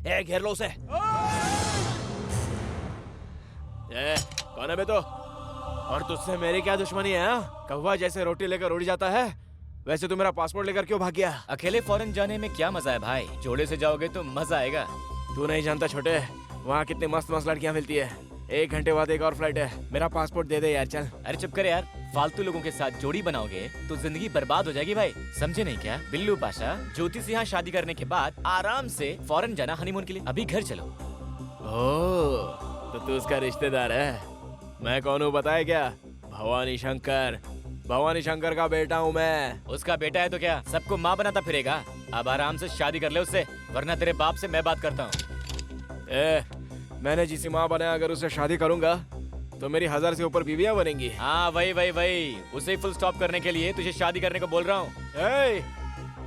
घेर लो उसे। कौन है बे तो? और तुझसे मेरी क्या दुश्मनी है? कौवा जैसे रोटी लेकर उड़ जाता है, वैसे तू मेरा पासपोर्ट लेकर क्यों भाग गया? अकेले फॉरेन जाने में क्या मजा है भाई, जोड़े से जाओगे तो मजा आएगा। तू नहीं जानता छोटे, वहाँ कितनी मस्त मस्त लड़कियाँ मिलती है। 1 घंटे बाद एक और फ्लाइट है। मेरा पासपोर्ट दे दे यार, चल। अरे चुप कर यार, फालतू लोगों के साथ जोड़ी बनाओगे तो जिंदगी बर्बाद हो जाएगी भाई, समझे नहीं क्या? बिल्लू पाशा, ज्योति से यहाँ शादी करने के बाद आराम से फॉरेन जाना हनीमून के लिए। अभी घर चलो। ओह, तो तू उसका रिश्तेदार है? मैं कौन हूँ बताए क्या? भवानी शंकर। भवानी शंकर का बेटा हूँ मैं। उसका बेटा है तो क्या सबको माँ बनाता फिरेगा? अब आराम से शादी कर ले उससे, वरना तेरे बाप से मैं बात करता हूँ। मैंने जिसी माँ बनाया, अगर उससे शादी करूंगा तो मेरी 1000 से ऊपर बीवियाँ बनेंगी। हाँ वही उसे ही फुल स्टॉप करने के लिए तुझे शादी करने को बोल रहा हूँ।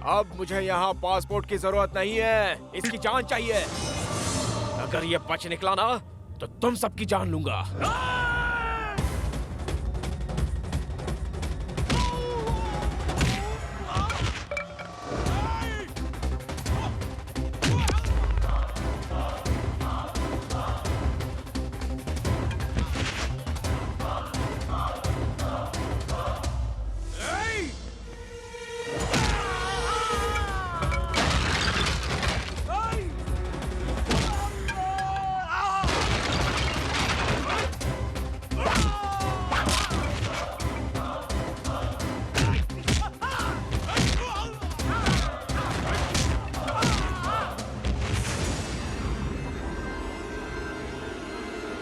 अब मुझे यहाँ पासपोर्ट की जरूरत नहीं है, इसकी जान चाहिए। अगर ये बच निकला ना तो तुम सबकी जान लूंगा।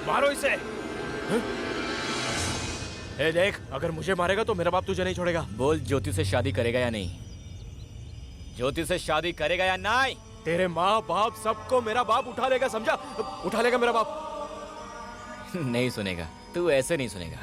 मारो इसे। देख, अगर मुझे मारेगा तो मेरा बाप तुझे नहीं छोड़ेगा। बोल, ज्योति से शादी करेगा या नहीं? ज्योति से शादी करेगा या नहीं? तेरे माँ बाप सबको मेरा बाप उठा लेगा, समझा? उठा लेगा मेरा बाप। नहीं सुनेगा, तू ऐसे नहीं सुनेगा।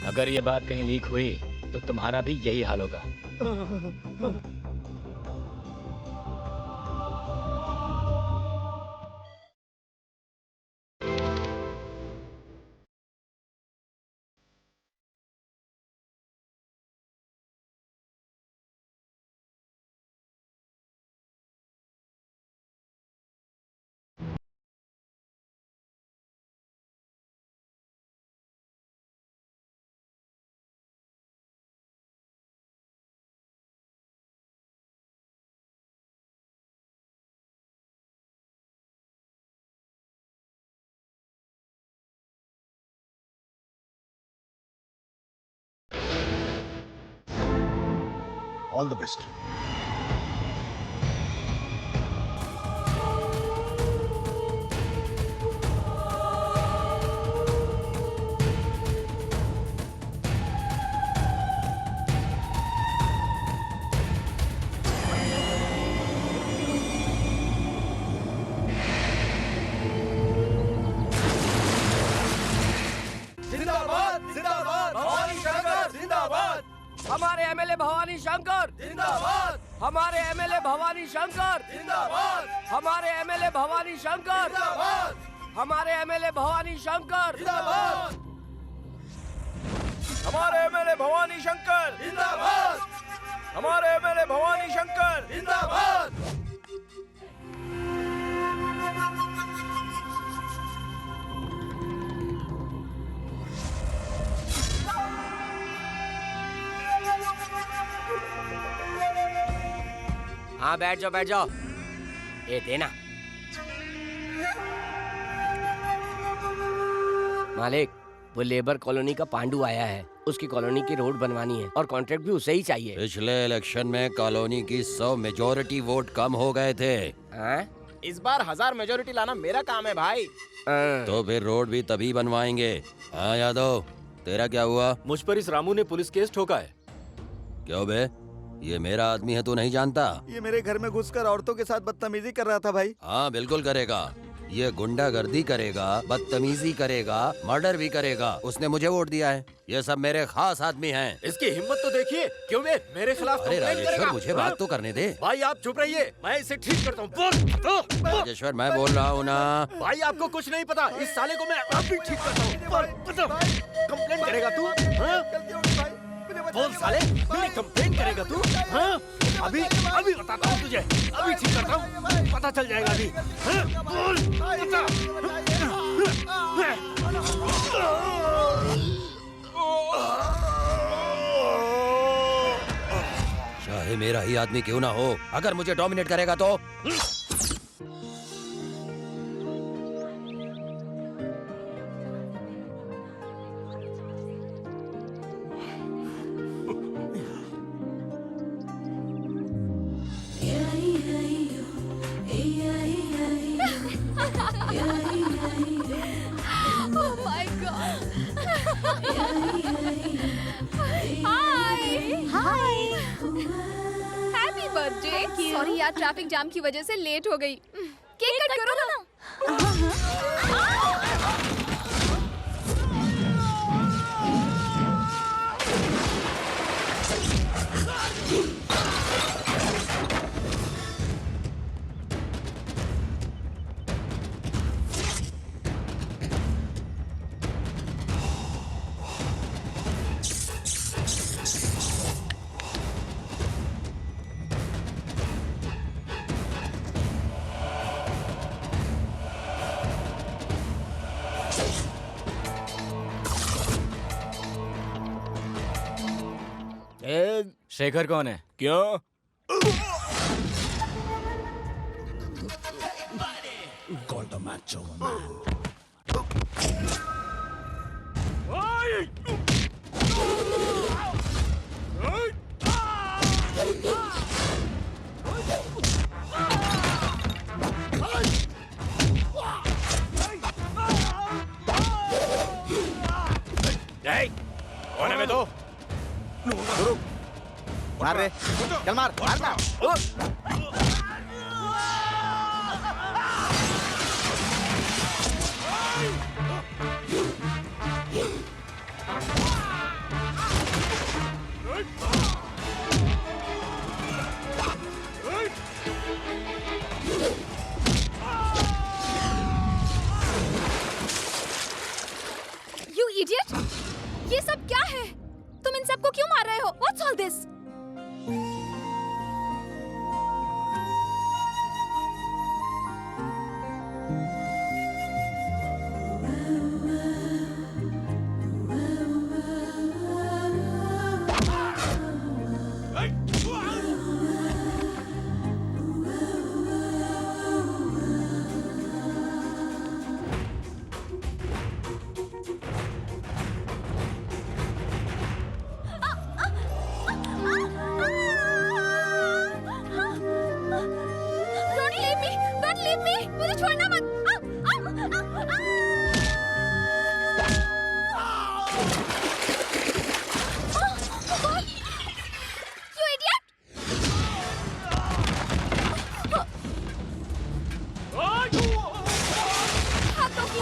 अगर ये बात कहीं लीक हुई तो तुम्हारा भी यही हाल होगा। All the best. जिंदाबाद जिंदाबाद भवानी शंकर जिंदाबाद। हमारे एमएलए भवानी शंकर जिंदाबाद। हमारे एमएलए भवानी शंकर जिंदाबाद। हमारे एमएलए भवानी शंकर जिंदाबाद। हमारे एमएलए भवानी शंकर जिंदाबाद। हमारे एमएलए भवानी शंकर जिंदाबाद। हमारे एमएलए भवानी शंकर जिंदाबाद। हाँ बैठ जाओ बैठ जाओ। ये देना। मालिक, वो लेबर कॉलोनी का पांडू आया है, उसकी कॉलोनी की रोड बनवानी है और कॉन्ट्रैक्ट भी उसे ही चाहिए। पिछले इलेक्शन में कॉलोनी की 100 मेजोरिटी वोट कम हो गए थे। इस बार 1000 मेजोरिटी लाना मेरा काम है भाई। तो फिर रोड भी तभी बनवाएंगे। हाँ यादव, तेरा क्या हुआ? मुझ पर इस रामू ने पुलिस केस ठोका है। क्यों बे? ये मेरा आदमी है, तू नहीं जानता? ये मेरे घर में घुसकर औरतों के साथ बदतमीजी कर रहा था भाई। हाँ बिल्कुल करेगा। ये गुंडागर्दी करेगा, बदतमीजी करेगा, मर्डर भी करेगा। उसने मुझे वोट दिया है। ये सब मेरे खास आदमी हैं। इसकी हिम्मत तो देखिए, क्यों वे मेरे खिलाफ अरे कंप्लेंट राजेश्वर, करेगा? मुझे बात तो करने दे। भाई आप चुप रहिए, मैं इसे ठीक करता हूँ। बोल। राजेश्वर, मैं बोल रहा हूँ ना। भाई आपको कुछ नहीं पता, इस साले को मैं अब भी ठीक करता हूँ। कंप्लेंट करेगा तू? हाँ? बोल साले, मेरी कंप्लेंट करेगा तू? हाँ? अभी बताता हूँ तुझे, अभी ठीक करता हूँ, पता चल जाएगा अभी। हाँ? बोल, बता। चाहे मेरा ही आदमी क्यों ना हो, अगर मुझे डोमिनेट करेगा तो Oh my God! Hi! Hi! Happy birthday! Sorry यार, ट्रैफिक जाम की वजह से लेट हो गई। केक कट करो ना। शेखर कौन है? क्यों? कौन है मैं तो? मार रे, चल मार ना। You idiot! ये सब क्या है? तुम इन सबको क्यों मार रहे हो? What's all this? Don't leave me! Don't leave me! मुझे छोड़ना मत! You idiot! हाथों की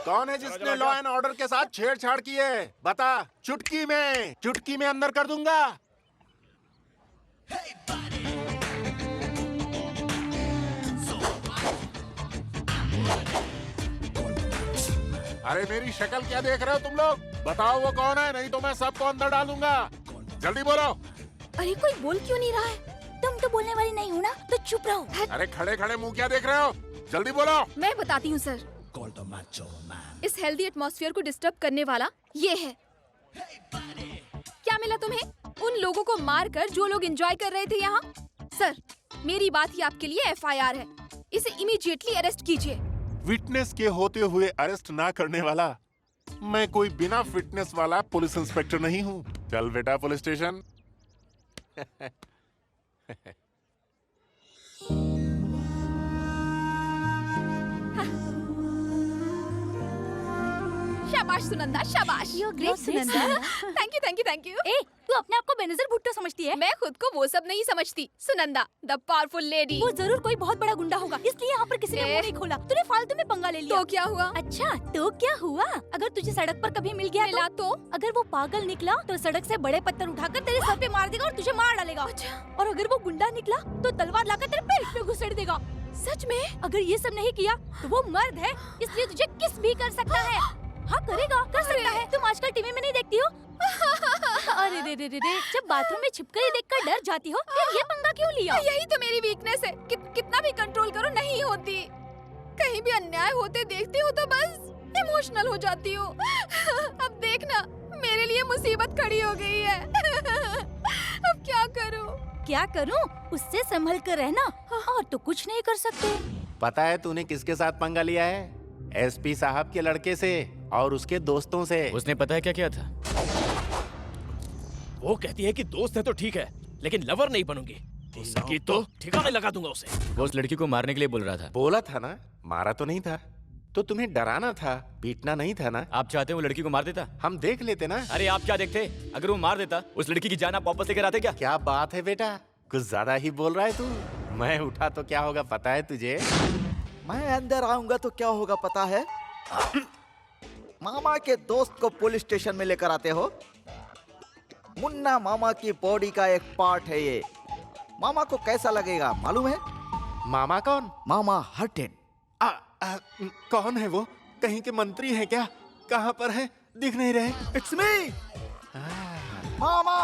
कौन है जिसने लॉ एंड ऑर्डर के साथ छेड़छाड़ की है? बता, चुटकी में अंदर कर दूंगा। अरे मेरी शक्ल क्या देख रहे हो तुम लोग? बताओ वो कौन है, नहीं तो मैं सबको अंदर डालूंगा। जल्दी बोलो। अरे कोई बोल क्यों नहीं रहा है? तुम तो बोलने वाली नहीं हो ना, तो चुप रहो। अरे खड़े खड़े मुंह क्या देख रहे हो? जल्दी बोलो। मैं बताती हूँ सर। इस हेल्दी एटमॉस्फेयर को डिस्टर्ब करने वाला ये है। क्या मिला तुम्हें? उन लोगों को मारकर जो लोग एंजॉय कर रहे थे यहाँ। सर, मेरी बात ही आपके लिए FIR है। इसे इमीडिएटली अरेस्ट कीजिए। विटनेस के होते हुए अरेस्ट ना करने वाला मैं कोई बिना फिटनेस वाला पुलिस इंस्पेक्टर नहीं हूँ। चल बेटा पुलिस स्टेशन। शाबाश सुनंदा, शाबाश। Great Sunanda. Thank you thank you thank you. ए, तू अपने आप को बेनज़ीर भुट्टो समझती है? मैं खुद को वो सब नहीं समझती। Sunanda, the powerful lady. वो जरूर कोई बहुत बड़ा गुंडा होगा, इसलिए यहाँ पर किसी ने मुंह नहीं खोला। तूने फालतू में पंगा ले लिया। तो क्या हुआ? अच्छा, तो क्या हुआ? अगर तुझे सड़क पर कभी मिल गया मिला तो? अगर वो पागल निकला तो सड़क से बड़े पत्थर उठाकर तेरे सर पे मार देगा और तुझे मार डालेगा। अच्छा। और अगर वो गुंडा निकला तो तलवार लाकर तेरे पेट पे घुसेड़ देगा। सच में? अगर ये सब नहीं किया तो वो मर्द है, इसलिए तुझे किस भी कर सकता है। हाँ करेगा, कर सकता है। तुम आजकल टीवी में नहीं देखती हो? अरे रे रे रे रे, जब बाथरूम में छिपकर ही देखकर डर जाती हो, फिर ये पंगा क्यों लिया? यही तो मेरी वीकनेस है। कितना भी कंट्रोल करो नहीं होती। कहीं भी अन्याय होते देखती हूँ तो बस इमोशनल हो जाती हूँ। अब देखना, मेरे लिए मुसीबत खड़ी हो गई है। अब क्या करूँ? क्या करूँ? उससे संभल कर रहना, और तो कुछ नहीं कर सकते। पता है तूने किसके साथ पंगा लिया है? SP साहब के लड़के से और उसके दोस्तों से। उसने पता है क्या किया था? वो कहती है कि दोस्त है तो ठीक है, लेकिन लवर नहीं बनूंगी। उसकी तो ठिकाने लगा दूंगा उसे। वो उस लड़की को मारने के लिए बोल रहा था। बोला था ना, मारा तो नहीं था। तो तुम्हें डराना था, पीटना नहीं था ना। आप चाहते वो लड़की को मार देता? हम देख लेते ना। अरे आप क्या देखते? अगर वो मार देता, उस लड़की की जान आप वापस लेकर आते क्या? क्या बात है बेटा, कुछ ज्यादा ही बोल रहा है तू। मैं उठा तो क्या होगा पता है तुझे? मैं अंदर आऊंगा तो क्या होगा पता है? मामा के दोस्त को पुलिस स्टेशन में लेकर आते हो। मुन्ना मामा की बॉडी का एक पार्ट है ये। मामा को कैसा लगेगा मालूम है? मामा कौन? मामा हर्टेन। कौन है वो? कहीं के मंत्री हैं क्या? कहाँ पर है? दिख नहीं रहे। It's me mama.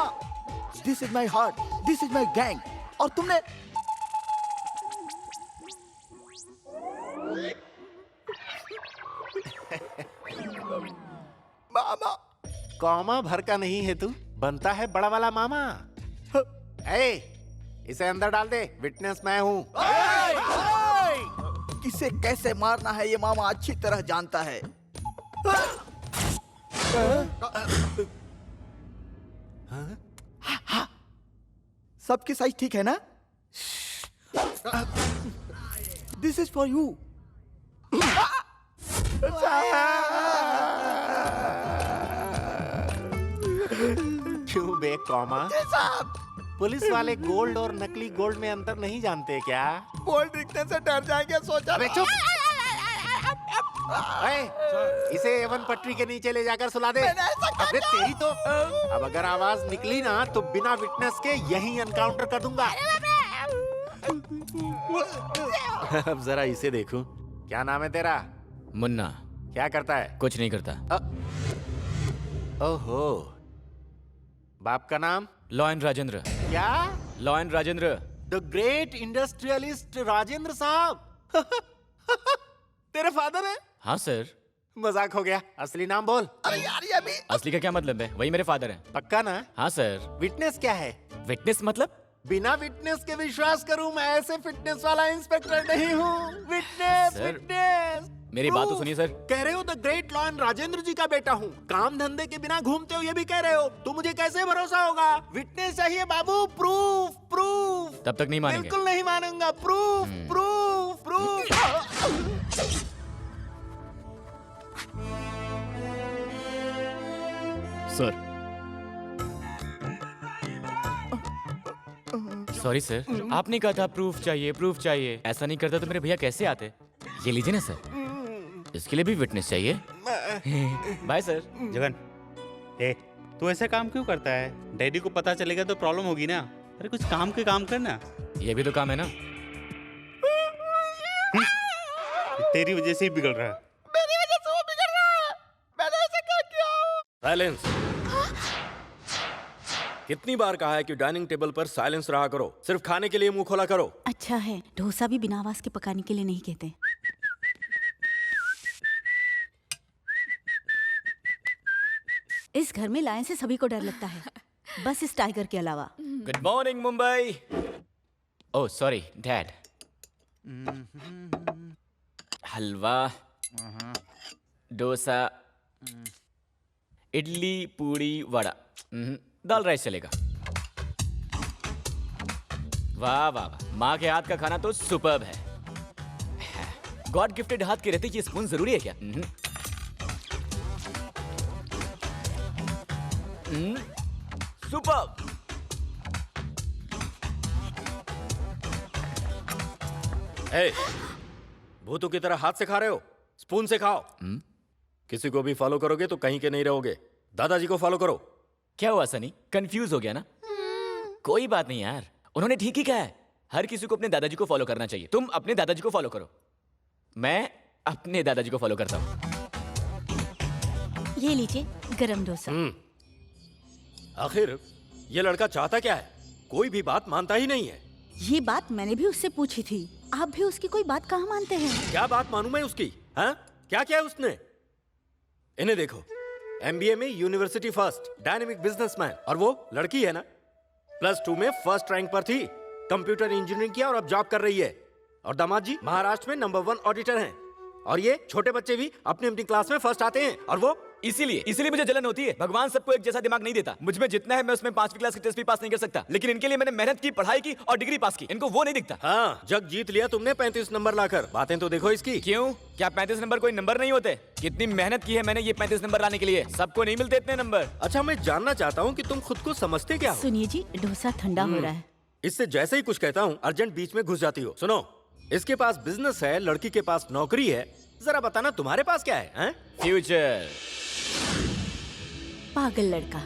This is my heart, this is my gang. और तुमने मामा। कौमा भर का नहीं है तू, बनता है बड़ा वाला मामा। ए, इसे अंदर डाल दे, विटनेस मैं हूँ। किसे कैसे मारना है ये मामा अच्छी तरह जानता है। सबकी साइज ठीक है ना? This is for you. क्यों बे कौमा? पुलिस वाले गोल्ड और नकली गोल्ड में अंतर नहीं जानते क्या? गोल्ड दिखने से डर जाएंगे सोचा। अबे चुप। इसे A1 पटरी के नीचे ले जाकर सुला दे। अबे तेरी तो। अब अगर आवाज निकली ना तो बिना विटनेस के यहीं एनकाउंटर कर दूंगा। अब जरा इसे देखूं। क्या नाम है तेरा? मुन्ना। क्या करता है? कुछ नहीं करता। ओहो, बाप का नाम? Lion Rajendra. क्या? Lion Rajendra. The great industrialist Rajendra साहब। तेरे फादर है? हाँ सर। मजाक हो गया, असली नाम बोल। अरे यार ये भी। असली का क्या मतलब है? वही मेरे फादर हैं। पक्का ना? हाँ सर। विटनेस क्या है? विटनेस मतलब? बिना विटनेस के विश्वास करूं, मैं ऐसे फिटनेस वाला इंस्पेक्टर नहीं हूँ। Witness, sir, witness. मेरी बात तो सुनिए सर। कह रहे हो the great lion Rajendra ji का बेटा हूँ, काम धंधे के बिना घूमते हो ये भी कह रहे हो, तो मुझे कैसे भरोसा होगा? विटनेस चाहिए बाबू, प्रूफ प्रूफ। तब तक नहीं मानेंगे। बिल्कुल नहीं मानूंगा। Proof proof proof. Sir, sorry sir, आपने कहा था प्रूफ चाहिए, प्रूफ चाहिए। ऐसा नहीं करता तो मेरे भैया कैसे आते? ये लीजिए ना सर, इसके लिए भी विटनेस चाहिए। Bye sir. जगन, ए, तू ऐसा काम क्यों करता है? डैडी को पता चलेगा तो प्रॉब्लम होगी ना। अरे कुछ काम के काम करना। ये भी तो काम है ना। तेरी वजह से ही बिगड़ रहा है। मेरी वजह से वो बिगड़ रहा है। मैंने ऐसा क्या किया? साइलेंस। कितनी बार कहा है कि डाइनिंग टेबल पर साइलेंस रहा करो, सिर्फ खाने के लिए मुंह खोला करो। अच्छा है, डोसा भी बिना आवाज के पकाने के लिए नहीं कहते। इस घर में लायन से सभी को डर लगता है। बस इस टाइगर के अलावा। Good morning Mumbai. Oh sorry dad. Halwa, dosa, idli, puri, vada, dal rice चलेगा। वाह वाह वाह, माँ के हाथ का खाना तो सुपर्ब है। गॉड गिफ्टेड हाथ के रहते ये स्पून जरूरी है क्या? सुपर्ब। ए, भूतों की तरह हाथ से खा रहे हो, स्पून से खाओ। किसी को भी फॉलो करोगे तो कहीं के नहीं रहोगे। दादाजी को फॉलो करो। क्या हुआ सनी, कंफ्यूज हो गया ना? कोई बात नहीं यार, उन्होंने ठीक ही कहा है। हर किसी को अपने दादाजी को फॉलो करना चाहिए। तुम अपने दादाजी को फॉलो करो, मैं अपने दादाजी को फॉलो करता हूँ। ये लीजिए गरम डोसा। आखिर ये लड़का चाहता क्या है? कोई भी बात मानता ही नहीं है। ये बात मैंने भी उससे पूछी थी। आप भी उसकी कोई बात कहाँ मानते हैं? क्या बात मानूं मैं उसकी? हाँ, क्या किया उसने? इन्हें देखो, एमबीए में यूनिवर्सिटी फर्स्ट, डायनेमिक बिजनेसमैन, और वो लड़की है ना, +2 में फर्स्ट रैंक पर थी, कंप्यूटर इंजीनियरिंग किया और अब जॉब कर रही है। और दामाद जी महाराष्ट्र में नंबर 1 ऑडिटर हैं। और ये छोटे बच्चे भी अपनी अपनी क्लास में फर्स्ट आते हैं, और वो इसीलिए मुझे जलन होती है। भगवान सबको एक जैसा दिमाग नहीं देता। मुझ में जितना है मैं उसमें 5वीं क्लास की टेस्ट भी पास नहीं कर सकता, लेकिन इनके लिए मैंने मेहनत की, पढ़ाई की और डिग्री पास की। इनको वो नहीं दिखता। हाँ, जग जीत लिया तुमने 35 नंबर लाकर। बातें तो देखो इसकी। क्यों? क्या 35 नंबर कोई नंबर नहीं होते? कितनी मेहनत की है मैंने ये 35 नंबर लाने के लिए। सबको नहीं मिलते इतने नंबर। अच्छा, मैं जानना चाहता हूँ कि तुम खुद को समझते क्या हो? सुनिए जी, डोसा ठंडा हो रहा है। इससे जैसे ही कुछ कहता हूँ अर्जेंट बीच में घुस जाती हो। सुनो, इसके पास बिजनेस है, लड़की के पास नौकरी है, जरा बताना तुम्हारे पास क्या है? फ्यूचर। पागल लड़का,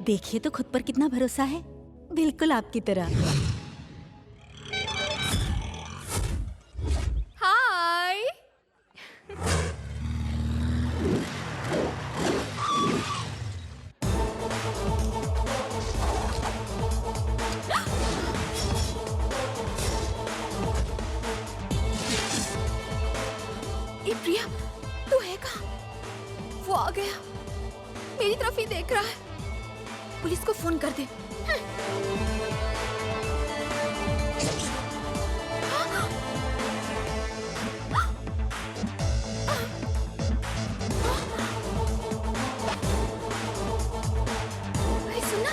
देखिए तो खुद पर कितना भरोसा है, बिल्कुल आपकी तरह। हाय। ए प्रिया, तू है कहाँ? वो आ गया, मेरी तरफ ही देख रहा है। पुलिस को फोन कर दे। सुनना,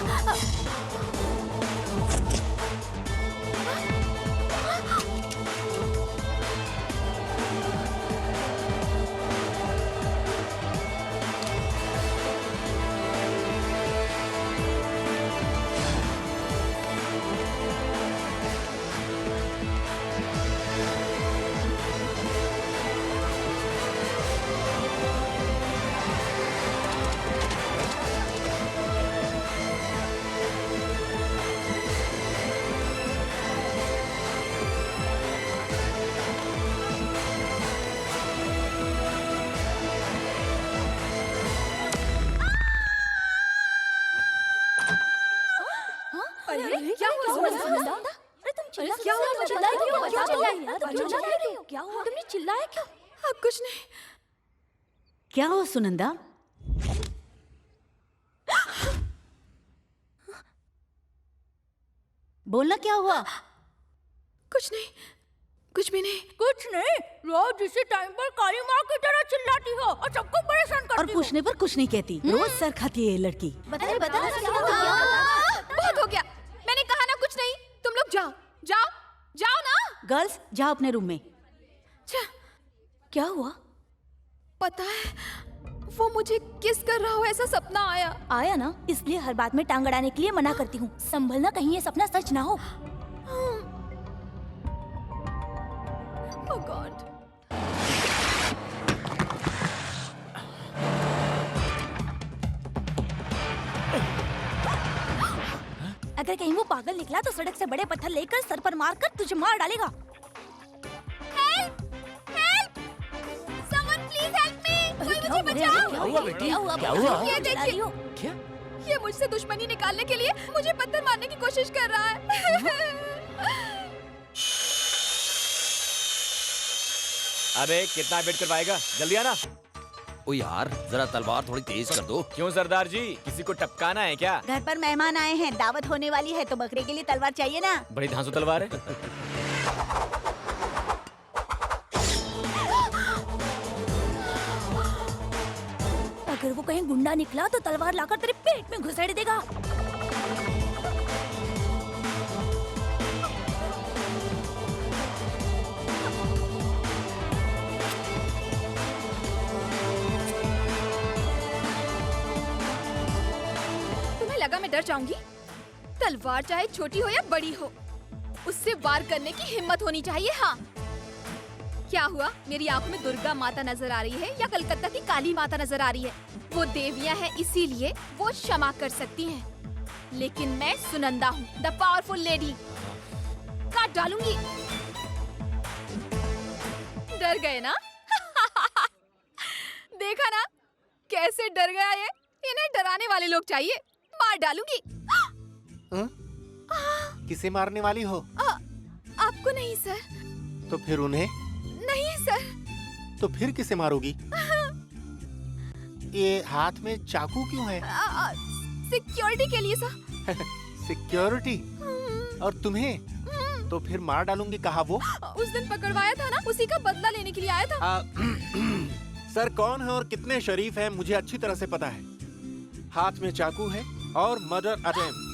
तुमने चिल्लाया क्यों? अब कुछ नहीं। क्या हुआ सुनंदा? बोलना, क्या हुआ? कुछ नहीं, कुछ भी नहीं। कुछ नहीं? रोज इसी टाइम पर काली माँ की तरह चिल्लाती हो और सबको परेशान करती हो। और पूछने पर कुछ नहीं कहती। रोज सर खाती है ये लड़की। बता बहुत हो गया। मैंने कहा ना कुछ नहीं। तुम लोग जाओ जाओ जाओ ना। गर्ल्स जाओ अपने रूम में। क्या हुआ? पता है, वो मुझे किस कर रहा हो ऐसा सपना आया ना, इसलिए हर बात में टांग अड़ाने के लिए मना करती हूँ। संभलना, कहीं ये सपना सच ना हो। Oh God. अगर कहीं वो पागल निकला तो सड़क से बड़े पत्थर लेकर सर पर मारकर तुझे मार डालेगा। Help! Help! Someone please help me! कोई मुझे बचाओ! क्या हुआ बेटी? क्या हुआ? ये देखिए, क्या? ये मुझसे दुश्मनी निकालने के लिए मुझे पत्थर मारने की कोशिश कर रहा है। अबे कितना वेट करवाएगा? जल्दी आना। ओ यार जरा तलवार थोड़ी तेज कर दो। क्यों सरदार जी, किसी को टपकाना है क्या? घर पर मेहमान आए हैं, दावत होने वाली है, तो बकरे के लिए तलवार चाहिए ना। बड़ी धांसू तलवार है। अगर वो कहीं गुंडा निकला तो तलवार लाकर तेरे पेट में घुसेड़ देगा। तुम्हें लगा मैं डर जाऊंगी? तलवार चाहे छोटी हो या बड़ी हो, उससे वार करने की हिम्मत होनी चाहिए। हाँ, क्या हुआ? मेरी आंखों में दुर्गा माता नजर आ रही है या कलकत्ता की काली माता नजर आ रही है? वो देवियां हैं, इसीलिए वो क्षमा कर सकती हैं। लेकिन मैं सुनंदा हूँ, द पावरफुल लेडी। काट डालूंगी। डर गए ना? देखा ना कैसे डर गया ये? इन्हें डराने वाले लोग चाहिए। मार डालूंगी। किसे मारने वाली हो? आपको नहीं सर। तो फिर उन्हें? नहीं सर। तो फिर किसे मारोगी? ये हाथ में चाकू क्यों है? सिक्योरिटी के लिए सर। सिक्योरिटी? और तुम्हें? तो फिर मार डालूंगी कहा वो? उस दिन पकड़वाया था ना, उसी का बदला लेने के लिए आया था। सर कौन है और कितने शरीफ हैं मुझे अच्छी तरह से पता है। हाथ में चाकू है और मर्डर अटेम्प्ट।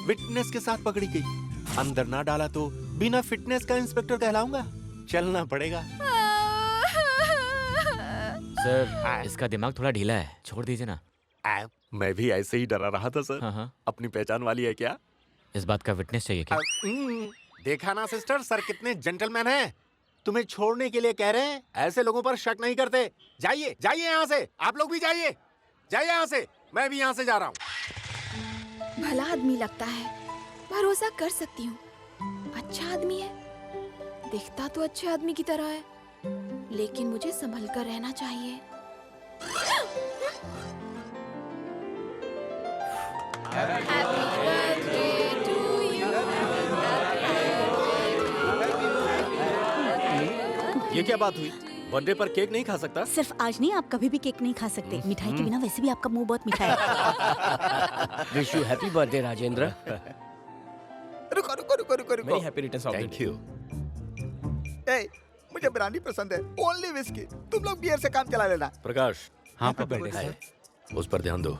विटनेस के साथ पकड़ी गई। अंदर ना डाला तो बिना फिटनेस का इंस्पेक्टर कहलाऊंगा। चलना पड़ेगा। सर इसका दिमाग थोड़ा ढीला है, छोड़ दीजिए ना। मैं भी ऐसे ही डरा रहा था सर। हाँ। अपनी पहचान वाली है क्या? इस बात का विटनेस चाहिए क्या? देखा ना सिस्टर, सर कितने जेंटलमैन हैं। तुम्हें छोड़ने के लिए कह रहे हैं। ऐसे लोगों पर शक नहीं करते। जाइए जाइए यहाँ से। आप लोग भी जाइए। जाइए यहाँ से। मैं भी यहाँ से जा रहा हूँ। भला आदमी लगता है, भरोसा कर सकती हूँ। अच्छा आदमी है, दिखता तो अच्छे आदमी की तरह है, लेकिन मुझे संभल कर रहना चाहिए। ये क्या बात हुई? बर्थडे पर केक नहीं खा सकता? सिर्फ आज नहीं, आप कभी भी केक नहीं खा सकते। मिठाई के बिना वैसे भी आपका मुंह बहुत मीठा है। Wish you happy birthday Rajendra. रुको रुको रुको रुको रुको। मेरी happy returns of the thank you. ए, मुझे ब्रांडी पसंद है। Only whisky. तुम लोग बियर से काम चला लेना। प्रकाश, हाँ पापा। उस पर ध्यान दो।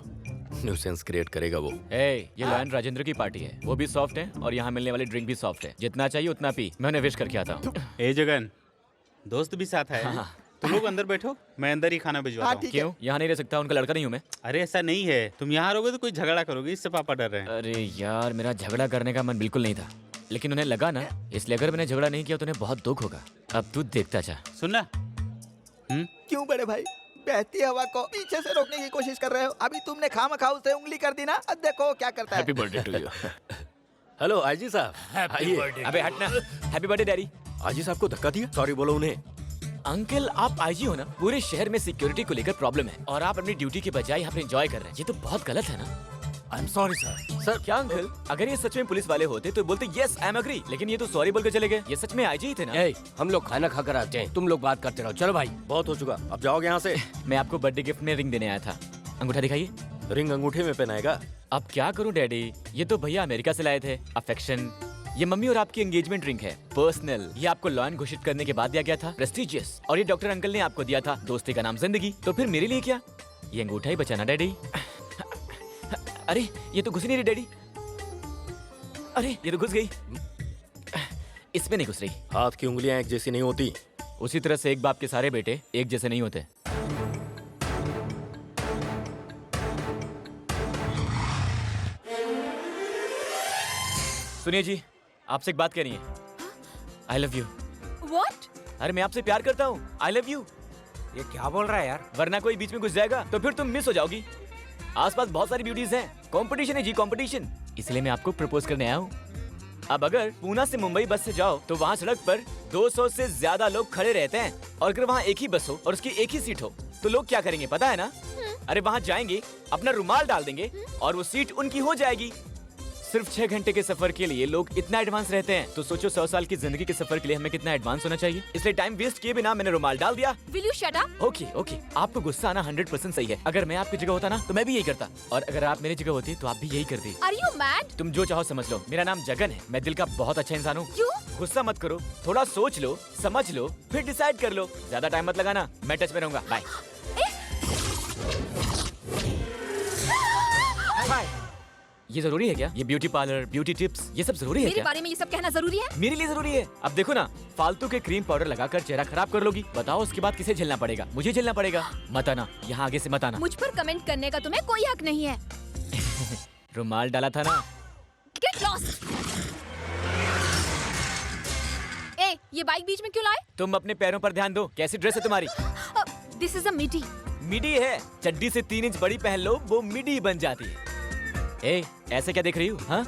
न्यूसेंस क्रिएट करेगा वो। ये लॉयन राजेंद्र की पार्टी है, वो भी सॉफ्ट है और यहाँ मिलने वाली ड्रिंक भी सॉफ्ट है। जितना चाहिए उतना पी। मैं उन्हें विश करके आता हूँ। ए जगन, दोस्त भी साथ है। हाँ। तुम लोग अंदर बैठो, मैं अंदर ही खाना भिजवाता हूँ। क्यों? यहाँ नहीं रह सकता? उनका लड़का नहीं हूँ मैं। अरे ऐसा नहीं है, तुम यहाँ रहोगे तो कोई झगड़ा करोगे, इससे पापा डर रहे हैं। अरे यार, मेरा झगड़ा करने का मन बिल्कुल नहीं था, लेकिन उन्हें लगा ना, इसलिए अगर मैंने झगड़ा नहीं किया तो उन्हें बहुत दुख होगा। अब तू देखता जा। सुनना। क्यों बड़े भाई? बहती हवा को पीछे से रोकने की कोशिश कर रहे हो। अभी तुमने खामखाऊ से उंगली कर दी ना, अब देखो क्या करता है। Happy birthday to you. Hello IG साहब। आइए। अबे हटना। Happy birthday daddy. आईजी साहब को धक्का दिया? सॉरी बोलो उन्हें। अंकल आप आईजी हो ना, पूरे शहर में सिक्योरिटी को लेकर प्रॉब्लम है और आप अपनी ड्यूटी के बजाय यहाँ पे एंजॉय कर रहे हैं। ये तो बहुत गलत है ना। आई एम सॉरी सर। सर क्या अंकल, अगर ये सच में पुलिस वाले होते तो बोलते यस आई एम एग्री, लेकिन ये तो सॉरी बोलकर चले गए। ये सच में आईजी ही थे ना। हम लोग खाना खाकर आते हैं, तुम लोग बात करते रहो। चलो भाई, बहुत हो चुका, अब जाओगे यहाँ से। मैं आपको बर्थडे गिफ्ट में रिंग देने आया था। अंगूठा दिखाइए। रिंग अंगूठे में पहनाएगा? अब क्या करूं डैडी, ये तो भैया अमेरिका से लाए थे। अफेक्शन। ये मम्मी और आपकी एंगेजमेंट रिंग है, पर्सनल। ये आपको लॉयन घोषित करने के बाद दिया गया था, प्रेस्टिजियस। और ये डॉक्टर अंकल ने आपको दिया था, दोस्ती का नाम जिंदगी। तो फिर मेरे लिए क्या? ये अंगूठा ही बचाना डैडी। अरे ये तो घुस ही नहीं रही डैडी। अरे ये तो घुस गई। इसमें नहीं घुस रही। हाथ की उंगलियां एक जैसी नहीं होती। उसी तरह से एक बाप के सारे बेटे एक जैसे नहीं होते। सुनिए जी, आपसे एक बात कहनी है। I love you. What? अरे मैं आपसे प्यार करता हूँ। I love you. ये क्या बोल रहा है यार? वरना कोई बीच में घुस जाएगा तो फिर तुम मिस हो जाओगी। आसपास बहुत सारी ब्यूटीज हैं, कंपटीशन है जी, कंपटीशन। इसलिए मैं आपको प्रपोज करने आया हूँ। अब अगर पूना से मुंबई बस से जाओ तो वहाँ सड़क पर 200 से ज्यादा लोग खड़े रहते हैं, और अगर वहाँ एक ही बस हो और उसकी एक ही सीट हो तो लोग क्या करेंगे पता है ना? अरे वहाँ जाएंगे, अपना रुमाल डाल देंगे और वो सीट उनकी हो जाएगी। सिर्फ 6 घंटे के सफर के लिए लोग इतना एडवांस रहते हैं, तो सोचो 100 साल की जिंदगी के सफर के लिए हमें कितना एडवांस होना चाहिए। इसलिए टाइम वेस्ट किए बिना मैंने रुमाल डाल दिया। Will you shut up? Okay okay, आपको गुस्सा आना 100% सही है। अगर मैं आपकी जगह होता ना तो मैं भी यही करता, और अगर आप मेरी जगह होती तो आप भी यही करती। Are you mad? तुम जो चाहो समझ लो, मेरा नाम जगन है, मैं दिल का बहुत अच्छा इंसान हूँ। क्यों? गुस्सा मत करो, थोड़ा सोच लो, समझ लो, फिर डिसाइड कर लो। ज्यादा टाइम मत लगाना, मैं टच में रहूंगा। बाय। ये जरूरी है क्या? ये ब्यूटी पार्लर, ब्यूटी टिप्स, ये सब जरूरी है मेरे क्या? बारे में ये सब कहना जरूरी है? मेरे लिए जरूरी है। अब देखो ना, फालतू के क्रीम पाउडर लगाकर चेहरा खराब कर लोगी, बताओ उसके बाद किसे झेलना पड़ेगा? मुझे झेलना पड़ेगा। मत आना यहाँ, आगे से मत आना। मुझ पर कमेंट करने का तुम्हें कोई हक नहीं है। रुमाल डाला था ना। Get lost. ए, ये बाइक बीच में क्यों लाए? तुम अपने पैरों पर ध्यान दो। कैसी ड्रेस है तुम्हारी? दिस इज अ मिडी। मिडी है? चड्डी से 3 इंच बड़ी पहन लो, वो मिडी बन जाती है। ए, ऐसे क्या देख रही हो? हाँ,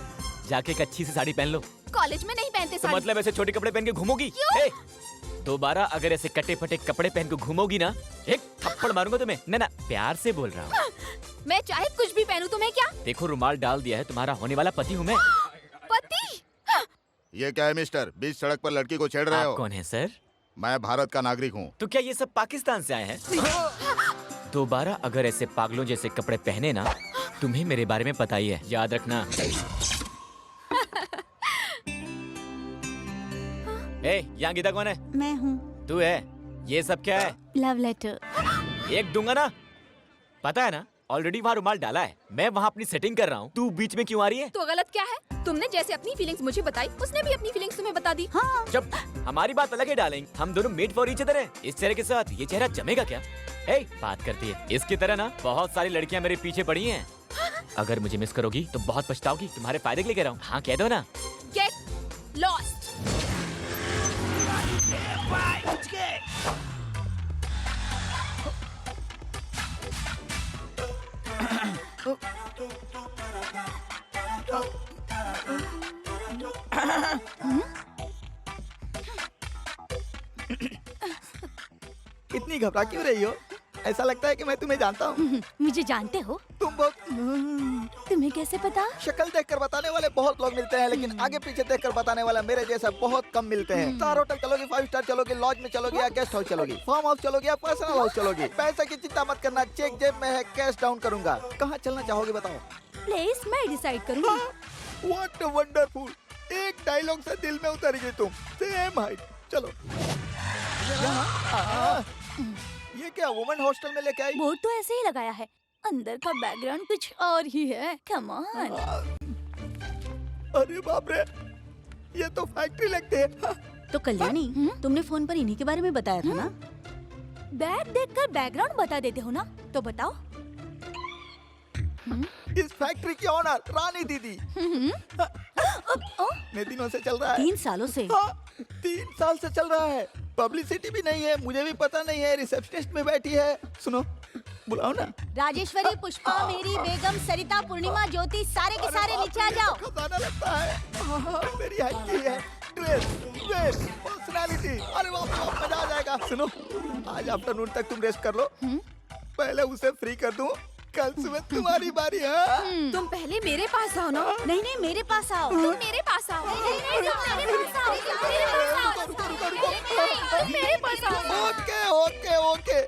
जाके एक अच्छी सी साड़ी पहन लो। कॉलेज में नहीं पहनते तो साड़ी। मतलब ऐसे छोटे कपड़े पहन के घूमोगी? ए, दोबारा अगर ऐसे कटे फटे कपड़े पहन के घूमोगी ना, एक थप्पड़ मारूंगा तुम्हें। ना प्यार से बोल रहा हूँ। मैं चाहे कुछ भी पहनूं, तुम्हें क्या? देखो, रुमाल डाल दिया है, तुम्हारा होने वाला पति हूँ मैं। पति? ये क्या है मिस्टर, बीच सड़क पर लड़की को छेड़ रहे हो? आप कौन है सर? मैं भारत का नागरिक हूँ। तो क्या ये सब पाकिस्तान से आए हैं? दोबारा अगर ऐसे पागलों जैसे कपड़े पहने ना, तुम्हें मेरे बारे में पता ही है, याद रखना। ए, यहाँ गीता कौन है? मैं हूँ। तू है? ये सब क्या है? Love letter. एक दूंगा ना, पता है ना? ऑलरेडी वहाँ रुमाल डाला है, मैं वहाँ अपनी सेटिंग कर रहा हूँ, तू बीच में क्यों आ रही है? तो गलत क्या है? तुमने जैसे अपनी फीलिंग्स मुझे बताई, उसने भी अपनी फीलिंग्स तुम्हें बता दी। हाँ। जब हमारी बात अलग है डालेंगे, हम दोनों मेड फॉर ईच अदर हैं। इस चेहरे के साथ ये चेहरा जमेगा क्या? ए, बात करती है। इसकी तरह ना बहुत सारी लड़कियां मेरे पीछे पड़ी हैं। अगर मुझे मिस करोगी तो बहुत पछताओगी। तुम्हारे फायदे के लिए कह रहा हूँ। हाँ, कह दो ना। Get lost. इतनी घबरा क्यों रही हो? ऐसा लगता है कि मैं तुम्हें जानता हूँ। मुझे जानते हो? तुम बहुत तुम्हें कैसे पता? शक्ल देखकर बताने वाले बहुत लोग मिलते हैं, लेकिन आगे पीछे देखकर बताने वाला मेरे जैसा बहुत कम मिलते हैं। स्टार होटल चलोगी, 5 स्टार चलोगी, लॉज में चलोगी या गेस्ट हाउस चलोगी, फार्म हाउस चलोगी या पर्सनल हाउस चलोगी, पैसे की चिंता मत करना, चेक जेब में है, कैश डाउन करूंगा। कहाँ चलना चाहोगे बताओ? प्लेस मैं डिसाइड करूंगी। व्हाट अ वंडरफुल, एक डायलॉग से दिल में उतर गई तुम। Same height. चलो ये क्या वुमेन हॉस्टल में लेके आई? बोर्ड तो ऐसे ही लगाया है, अंदर का बैकग्राउंड कुछ और ही है। Come on. अरे बाप रे, ये तो फैक्ट्री लगती है। तो कल्याणी, तुमने फोन पर इन्हीं के बारे में बताया था ना? बैग देखकर बैकग्राउंड बता देते हो ना, तो बताओ। इस फैक्ट्री की ऑनर रानी दीदी कितने दिनों से चल रहा है? 3 सालों से। 3 साल से चल रहा है। पब्लिसिटी भी नहीं है, मुझे भी पता नहीं है, रिसेप्शनिस्ट में बैठी है। सुनो, बुलाओ ना। राजेश्वरी, पुष्पा, मेरी, बेगम, सरिता, पूर्णिमा, ज्योति, सारे के सारे नीचे आ जाओ। खजाना लगता है। मेरी हाइट की है। ड्रेस, पर्सनालिटी, अरे बाप रे बाप, मजा आ जाएगा। सुनो, आज आफ्टरनून तक तुम रेस्ट कर लो, पहले उसे फ्री कर दूं, कल सुबह तुम्हारी बारी है। तुम पहले मेरे पास आओ ना। नहीं नहीं, मेरे पास आओ। तुम मेरे पास आओ। मेरे पास आओ। मेरे पास आओ। ओके ओके ओके,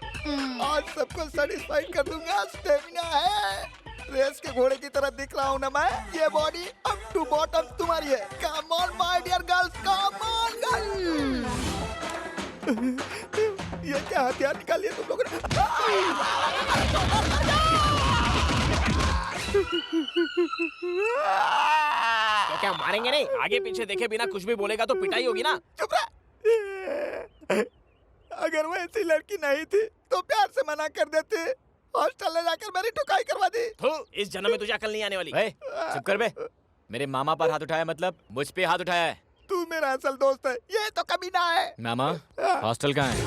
आज सबको सेटिस्फाइड कर दूंगा। स्टेमिना है, रेस के घोड़े की तरह दिख रहा हूँ ना मैं। ये बॉडी अप टू बॉटम तुम्हारी है। Come on my dear girls, come on girls. ये क्या हथियार निकाल लिया तुम लोगों ने? तो क्या मारेंगे नहीं? आगे पीछे देखे बिना कुछ भी बोलेगा तो पिटाई होगी ना। चुप रह। अगर वो ऐसी लड़की नहीं थी तो प्यार से मना कर देते, हॉस्टल ले जाकर मेरी ठुकाई करवा दी। इस जन्म में तुझे अकल नहीं आने वाली। चुप कर बे। मेरे मामा पर हाथ उठाया मतलब मुझ पे हाथ उठाया है। तू मेरा असल दोस्त है, ये तो कभी ना है। मामा, हॉस्टल कहाँ है?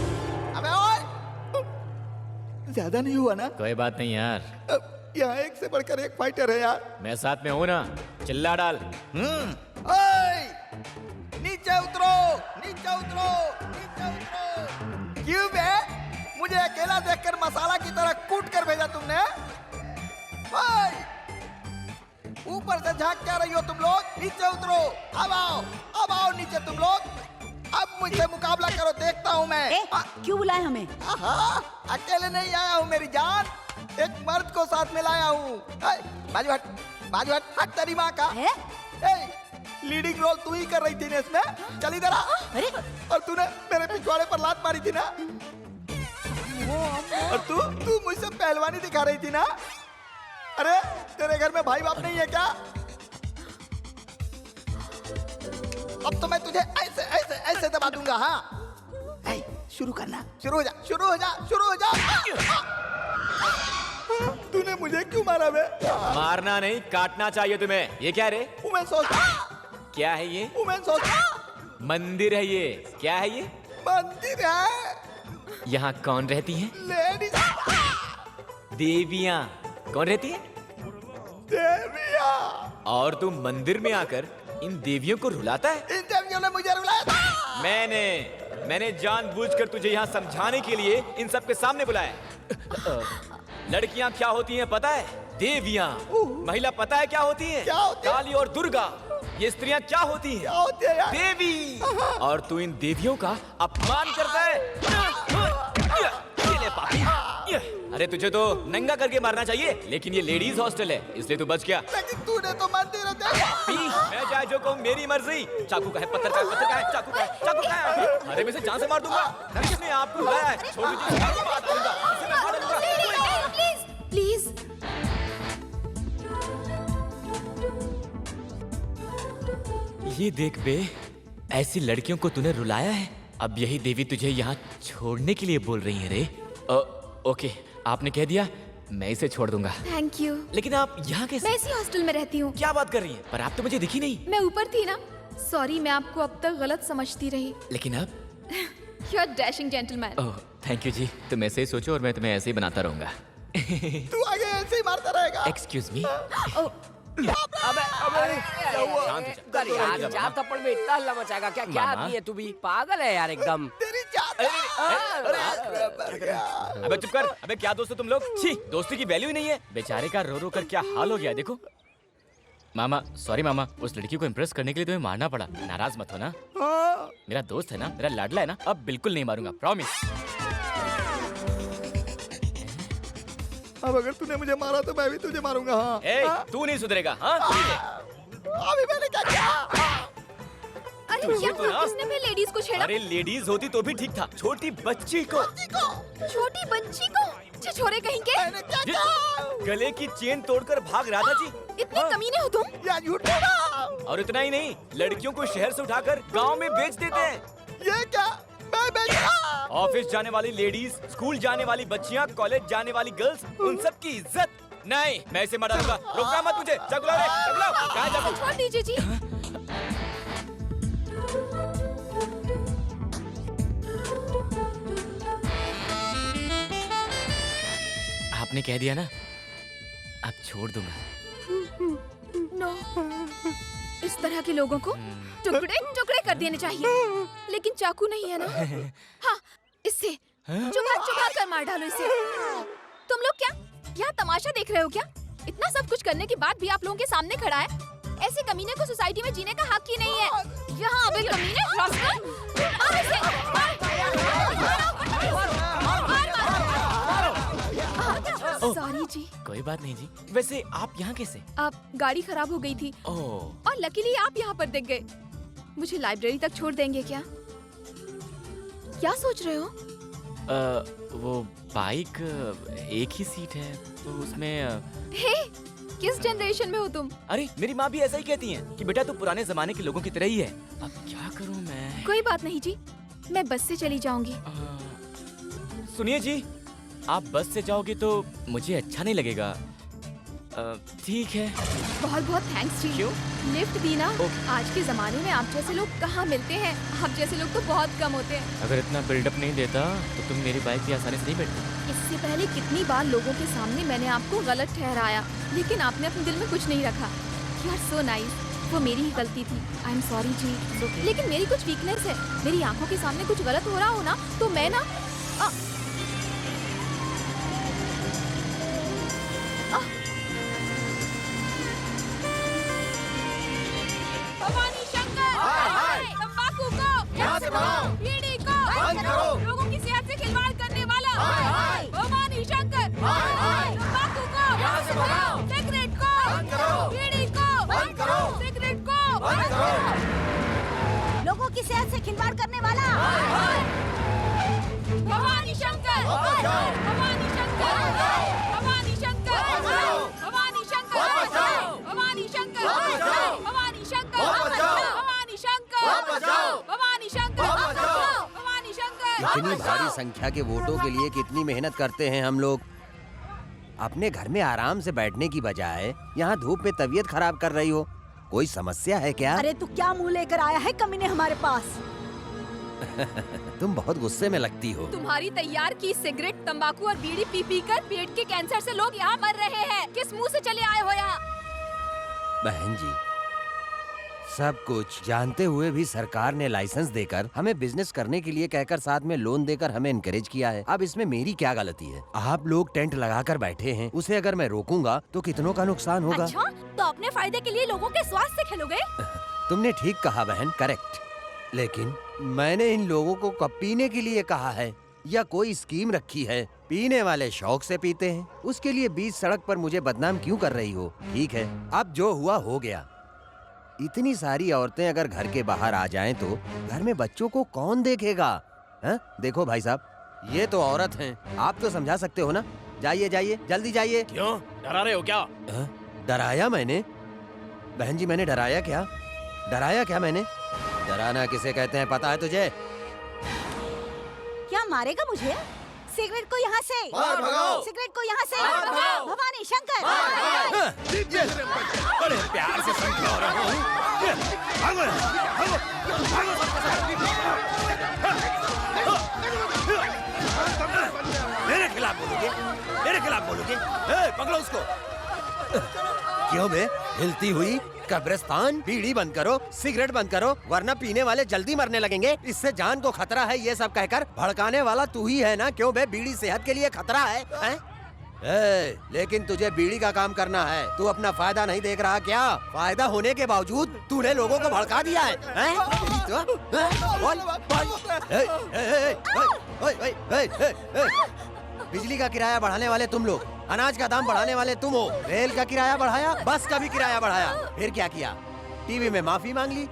अबे ओए, ज्यादा नहीं हुआ ना? कोई बात नहीं यार, यहाँ एक से बढ़कर एक फाइटर है यार। मैं साथ में हूँ ना, चिल्ला डाल। ओए, नीचे उतरो, नीचे उतरो, नीचे उतरो। क्यों बे? मुझे अकेला देखकर मसाला की तरह कूट कर भेजा तुमने? ओए, ऊपर से झांक क्या रही हो तुम लोग? नीचे उतरो। अब आओ नीचे तुम लोग। अब मुझसे मुकाबला करो, देखता हूँ मैं। क्यों बुलाए हमें? अकेले नहीं आया हूँ मेरी जान, एक मर्द को साथ में लाया हूँ। बाजू हट, हट तेरी माँ का। लीडिंग रोल तू ही कर रही थी ना इसमें, चल इधर आ। अरे और तूने मेरे पिछवाड़े पर लात मारी थी ना, और तू मुझसे पहलवानी दिखा रही थी ना। अरे तेरे घर में भाई बाप नहीं है क्या? अब तो मैं तुझे ऐसे ऐसे ऐसे दबा दूंगा। हाँ शुरू करना, शुरू हो जा। तूने मुझे क्यों मारा बे? मारना नहीं, काटना चाहिए तुम्हें। ये क्या रे? वुमेन सोच। क्या है ये? वुमेन सोच। मंदिर है ये। क्या है ये? मंदिर है। यहाँ कौन रहती है? लेडीज। देवियाँ। कौन रहती है? देवियाँ। और तू मंदिर में आकर इन देवियों को रुलाता है? इन देवियों ने मुझे रुलाया था। मैंने जानबूझकर तुझे यहाँ समझाने के लिए इन सब के सामने बुलाया। लड़कियाँ क्या होती हैं पता है? देवियाँ। महिला पता है क्या होती हैं? क्या होती है? काली और दुर्गा। ये स्त्रियाँ क्या होती हैं? क्या होती है यार? देवी। और तू इन देवियों का अपमान करता है। ये ले पापी। अरे तुझे तो नंगा करके मारना चाहिए, लेकिन ये लेडीज हॉस्टल है इसलिए तू बच गया। लेकिन तूने तो मंदिर मैं चाहे जो कहूँ मेरी मर्जी। चाकू का है, पत्थर का है, पत्थर का है, चाकू का है। अरे मैं इसे जान से मार दूंगा। किसने आपको बुलाया है? छोड़ दीजिए, मैं मार दूंगा। इसे मैं मार दूंगा। प्लीज ये देख बे, ऐसी लड़कियों को तूने रुलाया है। अब यही देवी तुझे यहाँ छोड़ने के लिए बोल रही है रे। ओके, आपने कह दिया, मैं इसे छोड़ दूंगा। Thank you. लेकिन आप यहाँ कैसे? मैं इसी हॉस्टल में रहती हूँ। क्या बात कर रही हैं? पर आप तो मुझे दिखी नहीं। मैं ऊपर थी ना, सॉरी, मैं आपको अब तक गलत समझती रही। लेकिन अब you are dashing gentleman. Oh thank you जी, तुम ऐसे ही सोचो और मैं तुम्हें ऐसे ही बनाता रहूंगा। तू आगे ऐसे ही मारता रहेगा। Excuse me. चार थप्पड़ में इतना हल्ला मचाएगा क्या? क्या मामा। आदमी है तू भी? पागल है यार एकदम। तेरी जात। अबे चुप कर। अबे क्या दोस्त हो तुम लोग? छी, दोस्ती की वैल्यू ही नहीं है। बेचारे का रो रो कर क्या हाल हो गया देखो। मामा सॉरी मामा, उस लड़की को इम्प्रेस करने के लिए तुम्हें मारना पड़ा। नाराज मत हो ना, मेरा दोस्त है ना, मेरा लाडला है ना। अब बिल्कुल नहीं मारूंगा, प्रॉमिस। अब अगर तूने मुझे मारा तो मैं भी तुझे मारूंगा। हाँ। तू नहीं सुधरेगा। हाँ अभी मैंने क्या किया? अरे तुझे क्या तो ना- किसने फिर लेडीज को छेड़ा? अरे लेडीज होती तो भी ठीक था, छोटी बच्ची को। छोटी बच्ची को? छिछोरे कहीं के? गले की चेन तोड़कर भाग रहा था जी। इतने कमीने हो तुम? या झूठ बोला। और इतना ही नहीं, लड़कियों को शहर से उठाकर गांव में बेच देते हैं। ये क्या? मैं बेचा? ऑफिस जाने वाली लेडीज, स्कूल जाने वाली बच्चियां, कॉलेज जाने वाली गर्ल्स, उन सब की इज्जत नहीं। मैं इसे मार दूंगा। रोकना मत मुझे। चाकू लाओ रे, चाकू लाओ। कहाँ है चाकू? छोड़ दीजिए जी। आपने कह दिया ना, अब छोड़ दूंगा। नो, इस तरह के लोगों को टुकड़े टुकड़े कर देने चाहिए, लेकिन चाकू नहीं है ना। हाँ, इससे चुभा कर मार डालो इसे। तुम लोग क्या यहाँ तमाशा देख रहे हो क्या? इतना सब कुछ करने के बाद भी आप लोगों के सामने खड़ा है। ऐसे कमीने को सोसाइटी में जीने का हक ही नहीं है। यहाँ अबे कमीने, रास्कल, मार इसे, सॉरी जी। कोई बात नहीं जी। वैसे आप यहाँ कैसे? आप गाड़ी खराब हो गई थी ओह, और लकीली आप यहाँ पर दिख गए। मुझे लाइब्रेरी तक छोड़ देंगे क्या? क्या सोच रहे हो? वो बाइक एक ही सीट है तो उसमें हे, किस जनरेशन में हो तुम? अरे मेरी माँ भी ऐसा ही कहती है कि बेटा तू पुराने जमाने के लोगों की तरह ही है। अब क्या करूँ मैं? कोई बात नहीं जी, मैं बस से चली जाऊंगी। सुनिए जी, आप बस से जाओगे तो मुझे अच्छा नहीं लगेगा। ठीक है। बहुत बहुत थैंक्स जी। क्यों? लिफ्ट दी ना। आज के जमाने में आप जैसे लोग कहाँ मिलते हैं? आप जैसे लोग तो बहुत कम होते हैं। अगर इतना बिल्डअप नहीं देता तो तुम मेरी बाइक पे आसानी से नहीं बैठती। इससे पहले कितनी बार लोगों के सामने मैंने आपको गलत ठहराया, लेकिन आपने अपने दिल में कुछ नहीं रखा। You are so nice. वो मेरी ही गलती थी। आई एम सॉरी जी। लेकिन मेरी कुछ वीकनेस है। मेरी आंखों के सामने कुछ गलत हो रहा हो ना तो मैं ना बीड़ी को बंद करो, लोगों की सेहत से खिलवाड़ करने वाला भवानी शंकर, तंबाकू को यहाँ से भगाओ, सिगरेट को बंद करो, बीड़ी को बंद करो, सिगरेट को बंद करो, लोगों की सेहत से खिलवाड़ करने वाला भवानी शंकर, भवानी शंकर, भवानी शंकर, भवानी शंकर, भवानी शंकर, भवानी शंकर, भवानी शंकर, भवानी शंकर, भवानी शंकर। इतनी भारी संख्या के वोटों के लिए कितनी मेहनत करते हैं हम लोग। अपने घर में आराम से बैठने की बजाय यहाँ धूप में तबीयत खराब कर रही हो। कोई समस्या है क्या? अरे तू क्या मुंह लेकर आया है कमीने हमारे पास? तुम बहुत गुस्से में लगती हो। तुम्हारी तैयार की सिगरेट, तंबाकू और बीड़ी पी पी कर पेट के कैंसर से लोग यहाँ मर रहे हैं। किस मुंह से चले आए हो यहाँ? बहन जी, सब कुछ जानते हुए भी सरकार ने लाइसेंस देकर हमें बिजनेस करने के लिए कहकर साथ में लोन देकर हमें इनकरेज किया है। अब इसमें मेरी क्या गलती है? आप लोग टेंट लगाकर बैठे हैं, उसे अगर मैं रोकूंगा तो कितनों का नुकसान होगा। अच्छा, तो अपने फायदे के लिए लोगों के स्वास्थ्य से खेलोगे? तुमने ठीक कहा बहन, करेक्ट। लेकिन मैंने इन लोगों को कब पीने के लिए कहा है या कोई स्कीम रखी है? पीने वाले शौक से पीते हैं, उसके लिए बीच सड़क पर मुझे बदनाम क्यों कर रही हो? ठीक है, अब जो हुआ हो गया। इतनी सारी औरतें अगर घर के बाहर आ जाएं तो घर में बच्चों को कौन देखेगा? हैं? देखो भाई साहब, ये तो औरत हैं, आप तो समझा सकते हो ना। जाइए जाइए, जल्दी जाइए। क्यों डरा रहे हो क्या? डराया मैंने? बहन जी, मैंने डराया क्या? डराया क्या मैंने? डराना किसे कहते हैं पता है तुझे? क्या मारेगा मुझे? सिगरेट को यहाँ से, सिगरेट को यहाँ से, भवानी शंकर। बड़े प्यार से समझा रहा हूँ। मेरे खिलाफ बोलोगे? मेरे खिलाफ बोलोगे? पकड़ो उसको। क्यों बे? हिलती हुई कब्रिस्तान। बीड़ी बंद करो, सिगरेट बंद करो, वरना पीने वाले जल्दी मरने लगेंगे। इससे जान को खतरा है, ये सब कहकर भड़काने वाला तू ही है ना? क्यों बे? बीड़ी सेहत के लिए खतरा है? लेकिन तुझे बीड़ी का काम करना है। तू अपना फायदा नहीं देख रहा क्या? फायदा होने के बावजूद तूने लोगों को भड़का दिया है, बिजली का किराया बढ़ाने वाले तुम लोग, अनाज का दाम बढ़ाने वाले तुम हो, रेल का किराया बढ़ाया, बस का भी किराया बढ़ाया। फिर क्या किया? टीवी में माफी मांग ली,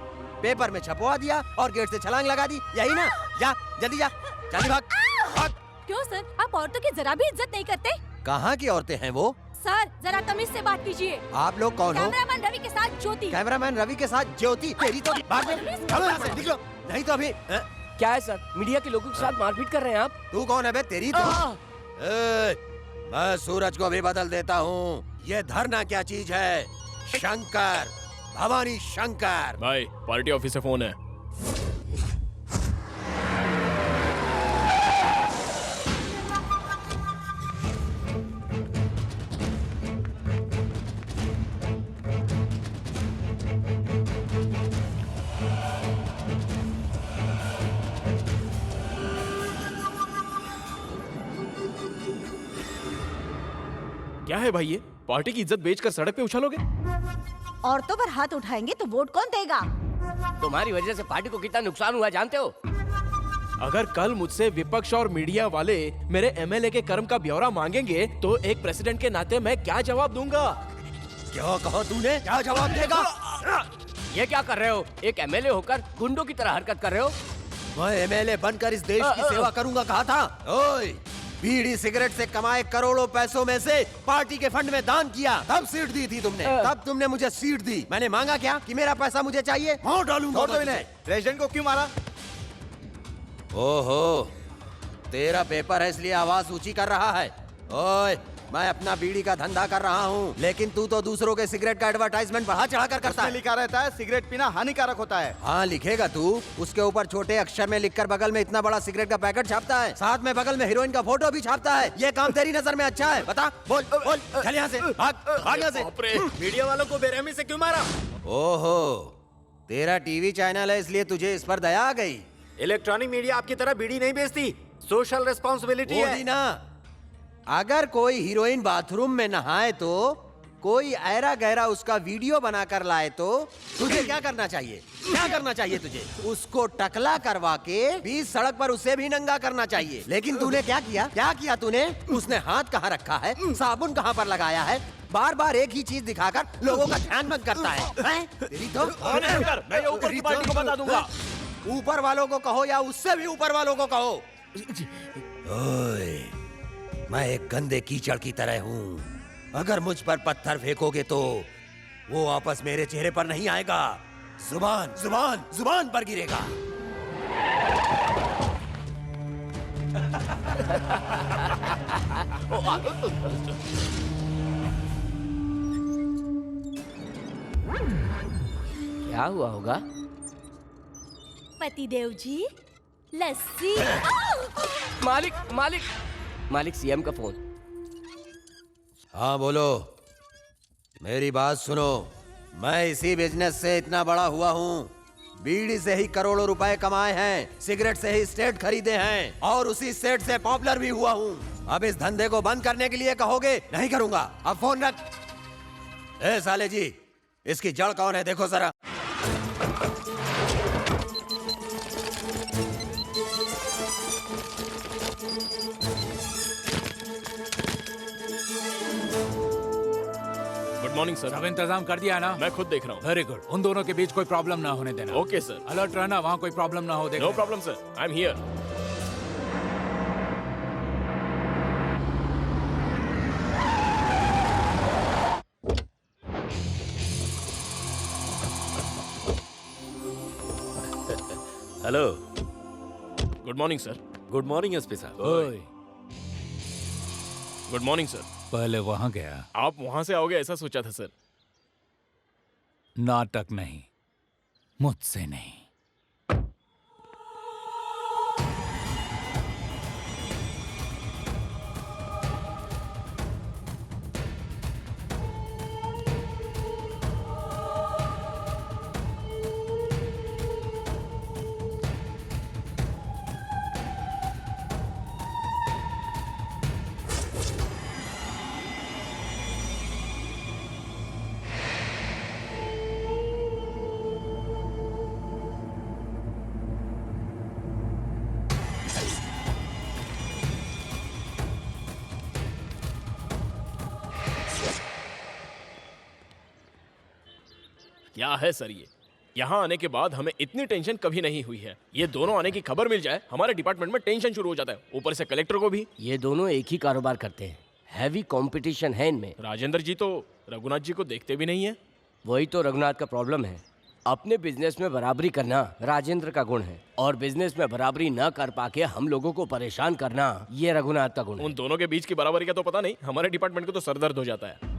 पेपर में छपवा दिया और गेट से छलांग लगा दी। यही ना? जा जल्दी जा, जल्दी भाग, भाग। क्यों सर, आप औरतों की जरा भी इज्जत नहीं करते? कहाँ की औरतें हैं वो? सर, जरा तमीज से बात कीजिए। आप लोग कौन हो? कैमरामैन रवि के साथ ज्योति। कैमरामैन रवि के साथ ज्योति? तेरी तो भाग में, निकलो, नहीं तो अभी। क्या है सर, मीडिया के लोगों के साथ मारपीट कर रहे हैं आप? तू कौन है बे? तेरी तो मैं सूरज को भी बदल देता हूँ। ये धरना क्या चीज है? शंकर, भवानी शंकर। भाई, पार्टी ऑफिस से फोन है। क्या है भाई, ये पार्टी की इज्जत बेचकर सड़क पे उछालोगे? औरतों पर हाथ उठाएंगे तो वोट कौन देगा? तुम्हारी वजह से पार्टी को कितना नुकसान हुआ जानते हो? अगर कल मुझसे विपक्ष और मीडिया वाले मेरे एमएलए के कर्म का ब्यौरा मांगेंगे तो एक प्रेसिडेंट के नाते मैं क्या जवाब दूंगा? क्या कहा तूने? क्या जवाब देगा? ये क्या कर रहे हो? एक एमएलए होकर गुंडों की तरह हरकत कर रहे हो? मैं एमएलए बनकर इस देश की सेवा करूंगा कहा था। ओए, बीड़ी सिगरेट से कमाए करोड़ों पैसों में से पार्टी के फंड में दान किया, तब सीट दी थी तुमने। तब तुमने मुझे सीट दी। मैंने मांगा क्या कि मेरा पैसा मुझे चाहिए? मार डालूंगा। प्रेसिडेंट को क्यों मारा? ओहो, तेरा पेपर है इसलिए आवाज ऊंची कर रहा है। ओए, मैं अपना बीड़ी का धंधा कर रहा हूँ, लेकिन तू तो दूसरों के सिगरेट का एडवर्टाइजमेंट बढ़ा चढ़ा कर करता है। लिखा रहता है सिगरेट पीना हानिकारक होता है। हाँ, लिखेगा तू। उसके ऊपर छोटे अक्षर में लिखकर बगल में इतना बड़ा सिगरेट का पैकेट छापता है, साथ में बगल में हीरोइन का फोटो भी छापता है। ये काम तेरी नजर में अच्छा है? बता, बोल बोल, चल यहाँ से, भाग यहाँ से। मीडिया वालों को बेरहमी से क्यों मारा? ओहो, तेरा टीवी चैनल है इसलिए तुझे इस पर दया आ गई। इलेक्ट्रॉनिक मीडिया आपकी तरह बीड़ी नहीं बेचती, सोशल रिस्पॉन्सिबिलिटी है। ना, अगर कोई हीरोइन बाथरूम में नहाए तो कोई ऐरा गहरा उसका वीडियो बनाकर लाए तो तुझे क्या करना चाहिए? क्या करना चाहिए तुझे? उसको टकला करवा के बीच सड़क पर उसे भी नंगा करना चाहिए। लेकिन तूने क्या किया? क्या किया तूने? उसने हाथ कहाँ रखा है, साबुन कहाँ पर लगाया है, बार बार एक ही चीज दिखाकर लोगों का ध्यान भंग करता है। तेरी तो मैं ये ऊपर की पार्टी को बता दूंगा। ऊपर वालों को कहो या उससे भी ऊपर वालों को कहो। ओए, मैं एक गंदे कीचड़ की तरह हूँ। अगर मुझ पर पत्थर फेंकोगे तो वो वापस मेरे चेहरे पर नहीं आएगा, जुबान जुबान जुबान पर गिरेगा। क्या हुआ होगा? पतिदेव जी, लस्सी। मालिक मालिक मालिक, सीएम का फोन। हाँ बोलो। मेरी बात सुनो, मैं इसी बिजनेस से इतना बड़ा हुआ हूँ। बीड़ी से ही करोड़ों रुपए कमाए हैं, सिगरेट से ही स्टेट खरीदे हैं और उसी स्टेट से पॉपुलर भी हुआ हूँ। अब इस धंधे को बंद करने के लिए कहोगे? नहीं करूंगा। अब फोन रख। ए साले जी, इसकी जड़ कौन है देखो जरा। Good morning sir. सब इंतजाम कर दिया ना? मैं खुद देख रहा हूँ। Very good. उन दोनों के बीच कोई प्रॉब्लम ना होने देना। Okay sir. अलर्ट रहना, वहाँ कोई प्रॉब्लम ना हो। देखना। No problem sir, I am here. Hello. Good morning sir. Good morning SP साहब। ओए, गुड मॉर्निंग सर। पहले वहाँ गया। आप वहां से आओगे ऐसा सोचा था सर। नाटक नहीं, मुझसे नहीं। क्या है सर ये? यहाँ आने के बाद हमें इतनी टेंशन कभी नहीं हुई है। ये दोनों आने की खबर मिल जाए, हमारे डिपार्टमेंट में टेंशन शुरू हो जाता है, ऊपर से कलेक्टर को भी। ये दोनों एक ही कारोबार करते हैं, हैवी कंपटीशन है इनमें। राजेंद्र जी तो रघुनाथ जी को देखते भी नहीं है। वही तो रघुनाथ का प्रॉब्लम है। अपने बिजनेस में बराबरी करना राजेंद्र का गुण है और बिजनेस में बराबरी न कर पाके हम लोगों को परेशान करना ये रघुनाथ का गुण है। उन दोनों के बीच की बराबरी का तो पता नहीं, हमारे डिपार्टमेंट को तो सरदर्द हो जाता है।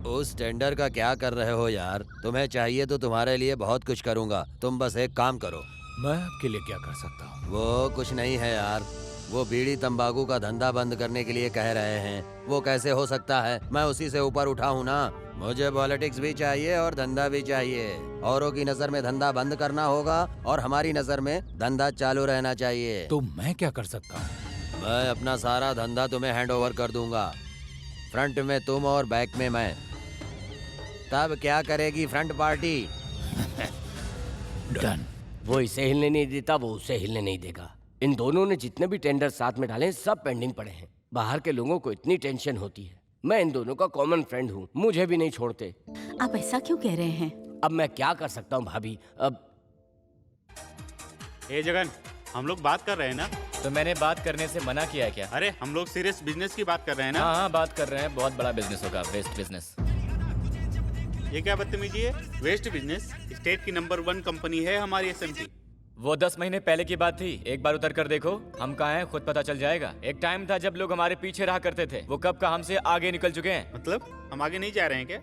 उस टेंडर का क्या कर रहे हो यार? तुम्हें चाहिए तो तुम्हारे लिए बहुत कुछ करूंगा, तुम बस एक काम करो। मैं आपके लिए क्या कर सकता हूँ? वो कुछ नहीं है यार, वो बीड़ी तंबाकू का धंधा बंद करने के लिए कह रहे हैं। वो कैसे हो सकता है? मैं उसी से ऊपर उठा हूँ ना। मुझे पॉलिटिक्स भी चाहिए और धंधा भी चाहिए। औरों की नजर में धंधा बंद करना होगा और हमारी नजर में धंधा चालू रहना चाहिए। तो मैं क्या कर सकता हूँ? मैं अपना सारा धंधा तुम्हें हैंड ओवर कर दूंगा। फ्रंट में तुम और बैक में मैं। तब क्या करेगी फ्रंट पार्टी? डन। वो इसे हिलने नहीं देता, वो उसे हिलने नहीं देगा। इन दोनों ने जितने भी टेंडर साथ में डाले सब पेंडिंग पड़े हैं। बाहर के लोगों को इतनी टेंशन होती है। मैं इन दोनों का कॉमन फ्रेंड हूँ, मुझे भी नहीं छोड़ते। आप ऐसा क्यों कह रहे हैं? अब मैं क्या कर सकता हूँ भाभी? अब ए जगन, हम लोग बात कर रहे हैं ना? तो मैंने बात करने से मना किया है क्या? अरे हम लोग सीरियस बिजनेस की बात कर रहे हैं ना? हाँ हाँ बात कर रहे हैं, बहुत बड़ा बिजनेस होगा, वेस्ट बिजनेस। ये क्या बदतमीजी है? वेस्ट बिजनेस स्टेट की नंबर 1 कंपनी है हमारी एसएमटी। वो 10 महीने पहले की बात थी, एक बार उतर कर देखो, हम कहाँ हैं खुद पता चल जाएगा। एक टाइम था जब लोग हमारे पीछे रहा करते थे, वो कब का हमसे आगे निकल चुके हैं। मतलब हम आगे नहीं जा रहे हैं क्या?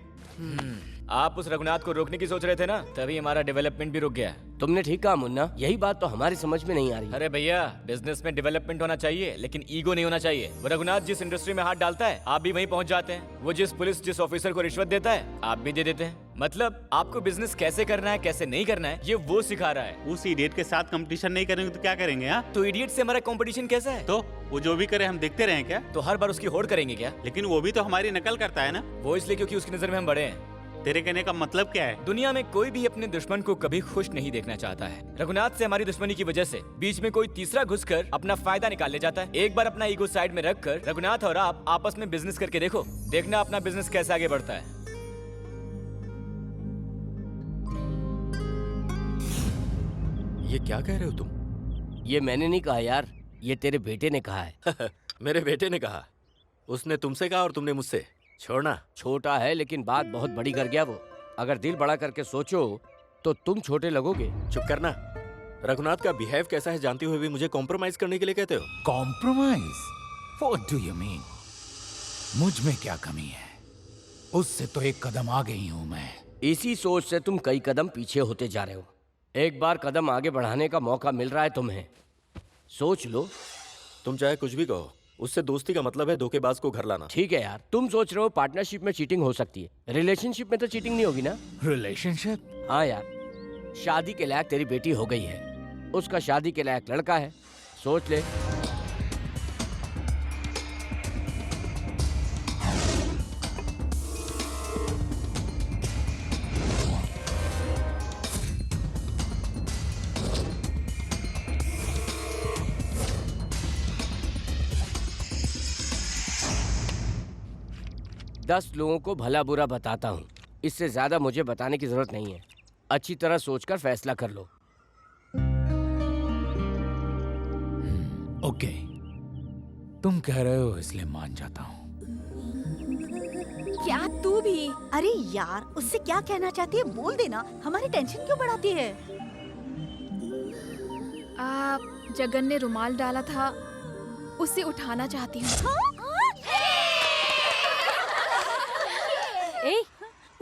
आप उस रघुनाथ को रोकने की सोच रहे थे ना, तभी हमारा डेवलपमेंट भी रुक गया। तुमने ठीक कहा मुन्ना, यही बात तो हमारी समझ में नहीं आ रही। अरे भैया, बिजनेस में डेवलपमेंट होना चाहिए, लेकिन ईगो नहीं होना चाहिए। वो रघुनाथ जिस इंडस्ट्री में हाथ डालता है, आप भी वहीं पहुंच जाते हैं। वो जिस ऑफिसर को रिश्वत देता है, आप भी दे देते हैं। मतलब आपको बिजनेस कैसे करना है, कैसे नहीं करना है, ये वो सिखा रहा है। उस इडियट के साथ कंपटीशन नहीं करेंगे तो क्या करेंगे? हाँ, तो इडियट से हमारा कंपटीशन कैसा है? तो वो जो भी करे हम देखते रहें क्या? तो हर बार उसकी होड़ करेंगे क्या? लेकिन वो भी तो हमारी नकल करता है ना। वो इसलिए क्योंकि उसकी नजर में हम बड़े हैं। तेरे कहने का मतलब क्या है? दुनिया में कोई भी अपने दुश्मन को कभी खुश नहीं देखना चाहता है। रघुनाथ से हमारी दुश्मनी की वजह से बीच में कोई तीसरा घुसकर अपना फायदा निकाल ले जाता है। एक बार अपना ईगो साइड में रखकर रघुनाथ और आप आपस में बिजनेस करके देखो, देखना अपना बिजनेस कैसे आगे बढ़ता है। ये क्या कह रहे हो तुम? ये मैंने नहीं कहा यार, ये तेरे बेटे ने कहा है। मेरे बेटे ने कहा? उसने तुमसे कहा और तुमने मुझसे? छोड़ना। छोटा है लेकिन बात बहुत बड़ी कर गया वो। अगर दिल बड़ा करके सोचो तो तुम छोटे लगोगे। चुप करना। रघुनाथ का बिहेव कैसा है जानते हुए भी मुझे कॉम्प्रोमाइज करने के लिए कहते हो? Compromise? What do you mean? मुझ में क्या कमी है? उससे तो एक कदम आगे ही हूं मैं। इसी सोच से तुम कई कदम पीछे होते जा रहे हो। एक बार कदम आगे बढ़ाने का मौका मिल रहा है तुम्हें, सोच लो। तुम चाहे कुछ भी कहो, उससे दोस्ती का मतलब है धोखेबाज को घर लाना। ठीक है यार, तुम सोच रहे हो पार्टनरशिप में चीटिंग हो सकती है, रिलेशनशिप में तो चीटिंग नहीं होगी ना? रिलेशनशिप? हाँ यार, शादी के लायक तेरी बेटी हो गई है, उसका शादी के लायक लड़का है, सोच ले। दस लोगों को भला बुरा बताता हूँ, इससे ज्यादा मुझे बताने की जरूरत नहीं है। अच्छी तरह सोचकर फैसला कर लो। ओके, तुम कह रहे हो इसलिए मान जाता हूँ। क्या तू भी? अरे यार, उससे क्या कहना चाहती है बोल देना, हमारी टेंशन क्यों बढ़ाती है? जगन ने रुमाल डाला था, उसे उठाना चाहती हूँ। ए,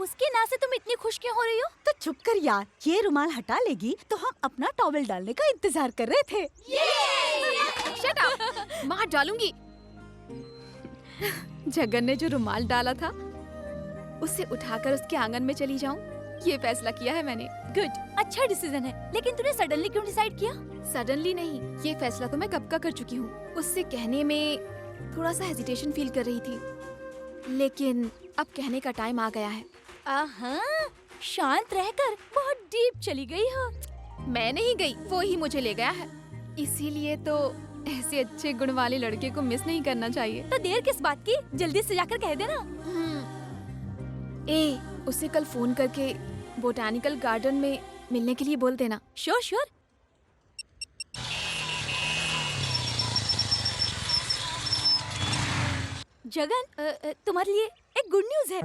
उसके ना से तुम इतनी खुश क्यों हो रही हो? तो चुप कर यार, ये रुमाल हटा लेगी तो हम अपना टॉवेल डालने का इंतजार कर रहे थे। शट अप, मार डालूंगी। जगन ने जो रुमाल डाला था, उसे उठाकर उसके आंगन में चली जाऊं, ये फैसला किया है मैंने। गुड, अच्छा डिसीजन है। लेकिन तूने सडनली क्यों डिसाइड किया? सडनली नहीं, ये फैसला तो मैं कब का कर चुकी हूँ। उससे कहने में थोड़ा सा हेजिटेशन फील कर रही थी, लेकिन अब कहने का टाइम आ गया है। शांत रहकर बहुत डीप चली गई हो। मैं नहीं गई, वो ही मुझे ले गया है। इसीलिए तो ऐसे अच्छे गुण वाले लड़के को मिस नहीं करना चाहिए। तो देर किस बात की, जल्दी से जाकर कह देना। उसे कल फोन करके बोटानिकल गार्डन में मिलने के लिए बोल देना। Sure sure. जगन, तुम्हारे लिए एक गुड न्यूज है।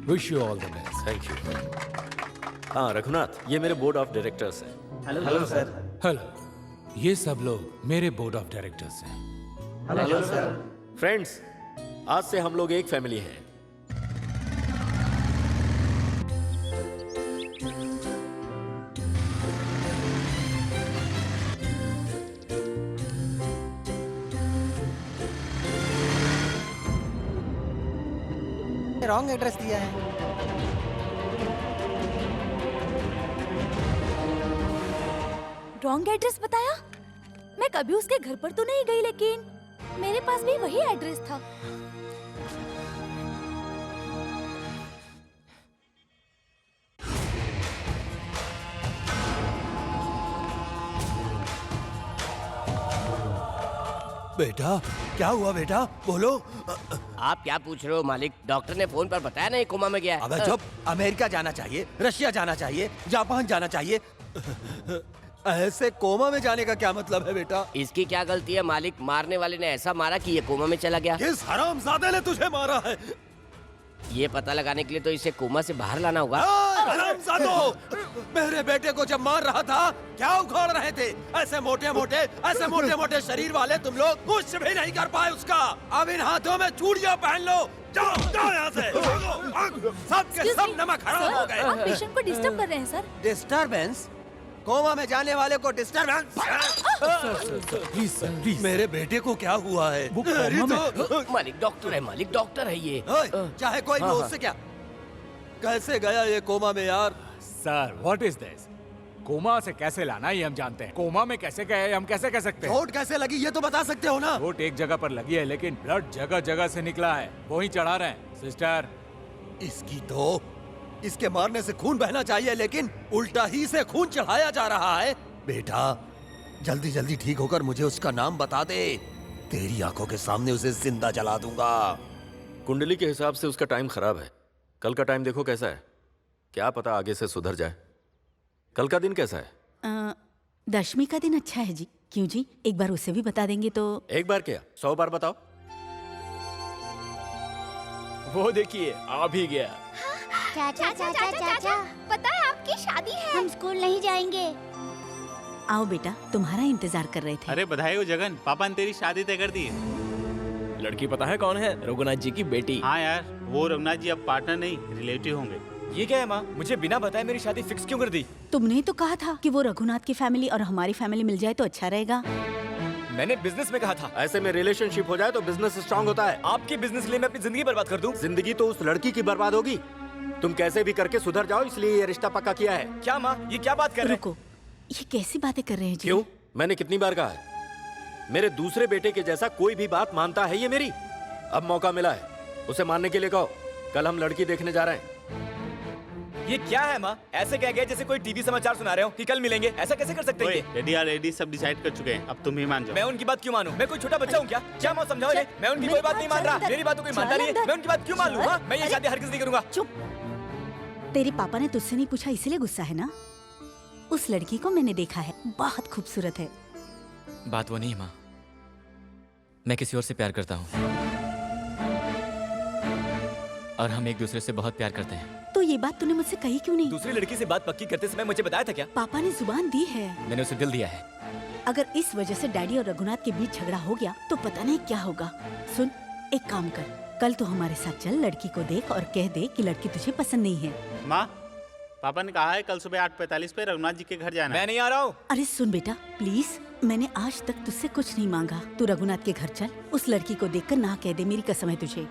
Wish you all the best. Thank you. हाँ रघुनाथ, ये मेरे बोर्ड ऑफ डायरेक्टर्स हैं। Hello sir. हेलो, ये सब लोग मेरे बोर्ड ऑफ डायरेक्टर्स हैं। Hello sir. फ्रेंड्स, आज से हम लोग एक फैमिली हैं। रॉन्ग एड्रेस दिया है। रॉन्ग एड्रेस बताया? मैं कभी उसके घर पर तो नहीं गई, लेकिन मेरे पास भी वही एड्रेस था। बेटा, क्या हुआ बेटा, बोलो। आप क्या पूछ रहे हो मालिक? डॉक्टर ने फोन पर बताया नहीं कोमा में गया है। अबे चुप, अमेरिका जाना चाहिए, रशिया जाना चाहिए, जापान जाना चाहिए। ऐसे कोमा में जाने का क्या मतलब है बेटा? इसकी क्या गलती है मालिक? मारने वाले ने ऐसा मारा कि ये कोमा में चला गया। किस हरामजादे ने तुझे मारा है? ये पता लगाने के लिए तो इसे कोमा से बाहर लाना होगा। हरामजादो! मेरे बेटे को जब मार रहा था क्या उखाड़ रहे थे? ऐसे मोटे मोटे शरीर वाले तुम लोग कुछ भी नहीं कर पाए उसका। अब इन हाथों में चूड़ियां पहन लो। जाओ जाओ यहाँ से। सब के सब नमक हराम हो गए। आप पेशेंट को डिस्टर्ब कर रहे हैं सर। डिस्टर्बेंस? कोमा में जाने वाले को डिस्टर्बेंस? Please sir please. मेरे बेटे को क्या हुआ है? मालिक डॉक्टर है ये। चाहे कोई भी उससे क्या? कैसे गया ये कोमा में यार? Sir what is this? Coma से कैसे लाना ये हम जानते हैं, कोमा में कैसे गए हम कैसे कह सकते हैं? चोट कैसे लगी ये तो बता सकते हो ना? चोट एक जगह पर लगी है लेकिन ब्लड जगह जगह से निकला है, वो ही चढ़ा रहे हैं। सिस्टर इसकी तो इसके मारने से खून बहना चाहिए लेकिन उल्टा ही से खून चढ़ाया जा रहा है। बेटा जल्दी जल्दी ठीक होकर मुझे उसका नाम बता दे, तेरी आंखों के सामने उसे जिंदा जला दूंगा। कुंडली के हिसाब से उसका टाइम खराब है। कल का टाइम देखो कैसा है, क्या पता आगे से सुधर जाए। कल का दिन कैसा है? दशमी का दिन अच्छा है जी। क्यों जी, एक बार उसे भी बता देंगे तो? एक बार क्या 100 बार बताओ। वो देखिए आ भी गया। चाचा पता है आपकी शादी है। हम स्कूल नहीं जाएंगे। आओ बेटा, तुम्हारा इंतजार कर रहे थे। अरे बधाई हो जगन, पापा ने तेरी शादी तय कर दी है। लड़की पता है कौन है? रघुनाथ जी की बेटी। हाँ यार, वो रघुनाथ जी अब पार्टनर नहीं रिलेटिव होंगे। ये क्या है माँ, मुझे बिना बताए मेरी शादी फिक्स क्यों कर दी? तुमने तो कहा था कि वो रघुनाथ की फैमिली और हमारी फैमिली मिल जाए तो अच्छा रहेगा। मैंने बिजनेस में कहा था। ऐसे में रिलेशनशिप हो जाए तो बिजनेस स्ट्रांग होता है। आपके बिजनेस के लिए मैं अपनी जिंदगी बर्बाद कर दूं? जिंदगी तो उस लड़की की बर्बाद होगी। तुम कैसे भी करके सुधर जाओ इसलिए ये रिश्ता पक्का किया है। क्या माँ, ये क्या बात कर रहे हैं? रुको, ये कैसी बातें कर रहे हैं जी? क्यों? मैंने कितनी बार कहा है, मेरे दूसरे बेटे के जैसा कोई भी बात मानता है ये मेरी। अब मौका मिला है, उसे मानने के लिए कहो। कल हम लड़की देखने जा रहे हैं। ये क्या है माँ, ऐसे कह गए जैसे कोई टीवी समाचार सुना रहे हो कि कल मिलेंगे। ऐसा कैसे कर सकते हैं? रेडी ऑलरेडी सब डिसाइड कर चुके हैं, अब तुम ही मान जाओ। मैं उनकी बात क्यों मानूं? मैं कोई छोटा बच्चा हूँ क्या? क्या माँ समझाओ ये? मैं उनकी कोई बात नहीं मान रहा। मेरी बात तो कोई मानता नहीं है, मैं उनकी बात क्यों मान लूं? मैं ये शादी हरगिज़ नहीं करूंगा। चुप। तेरे पापा ने तुझसे नहीं पूछा इसीलिए गुस्सा है ना? उस लड़की को मैंने देखा है, बहुत खूबसूरत है। बात वो नहीं है माँ, मैं किसी और से प्यार करता हूँ और हम एक दूसरे से बहुत प्यार करते हैं। तो ये बात तूने मुझसे कही क्यों नहीं? दूसरी लड़की से बात पक्की करते समय मुझे बताया था क्या? पापा ने जुबान दी है। मैंने उसे दिल दिया है। अगर इस वजह से डैडी और रघुनाथ के बीच झगड़ा हो गया तो पता नहीं क्या होगा। सुन, एक काम कर, कल तो हमारे साथ चल, लड़की को देख और कह दे कि लड़की तुझे पसंद नहीं है। माँ, पापा ने कहा है कल सुबह 8:45 पे रघुनाथ जी के घर जाना। मैं नहीं आ रहा हूँ। अरे सुन बेटा, प्लीज, मैंने आज तक तुझसे कुछ नहीं मांगा। तू रघुनाथ के घर चल, उस लड़की को देखकर ना कह दे, मेरी कसम है तुझे।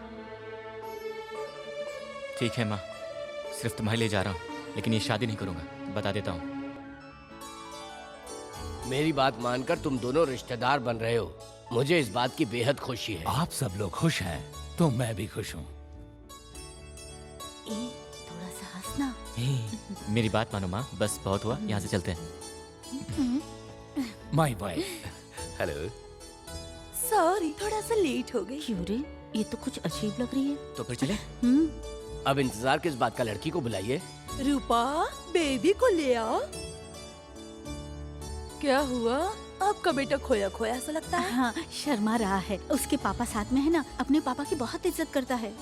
ठीक है माँ, सिर्फ तुम्हारे लिए जा रहा हूँ, लेकिन ये शादी नहीं करूंगा, बता देता हूँ। मेरी बात मानकर तुम दोनों रिश्तेदार बन रहे हो, मुझे इस बात की बेहद खुशी है। आप सब लोग खुश हैं तो मैं भी खुश हूँ। थोड़ा सा हंसना। मेरी बात मानो माँ, बस बहुत हुआ, यहाँ से चलते हैं। My wife. हेलो। सॉरी, थोड़ा सा लेट हो गई। क्यों रे, ये तो कुछ अजीब लग रही है। तो फिर चले? अब इंतजार किस बात का, लड़की को बुलाइए। रूपा, बेबी को ले आ। क्या हुआ, आपका बेटा खोया खोया सा लगता है? हाँ, शर्मा रहा है। उसके पापा साथ में है ना, अपने पापा की बहुत इज्जत करता है।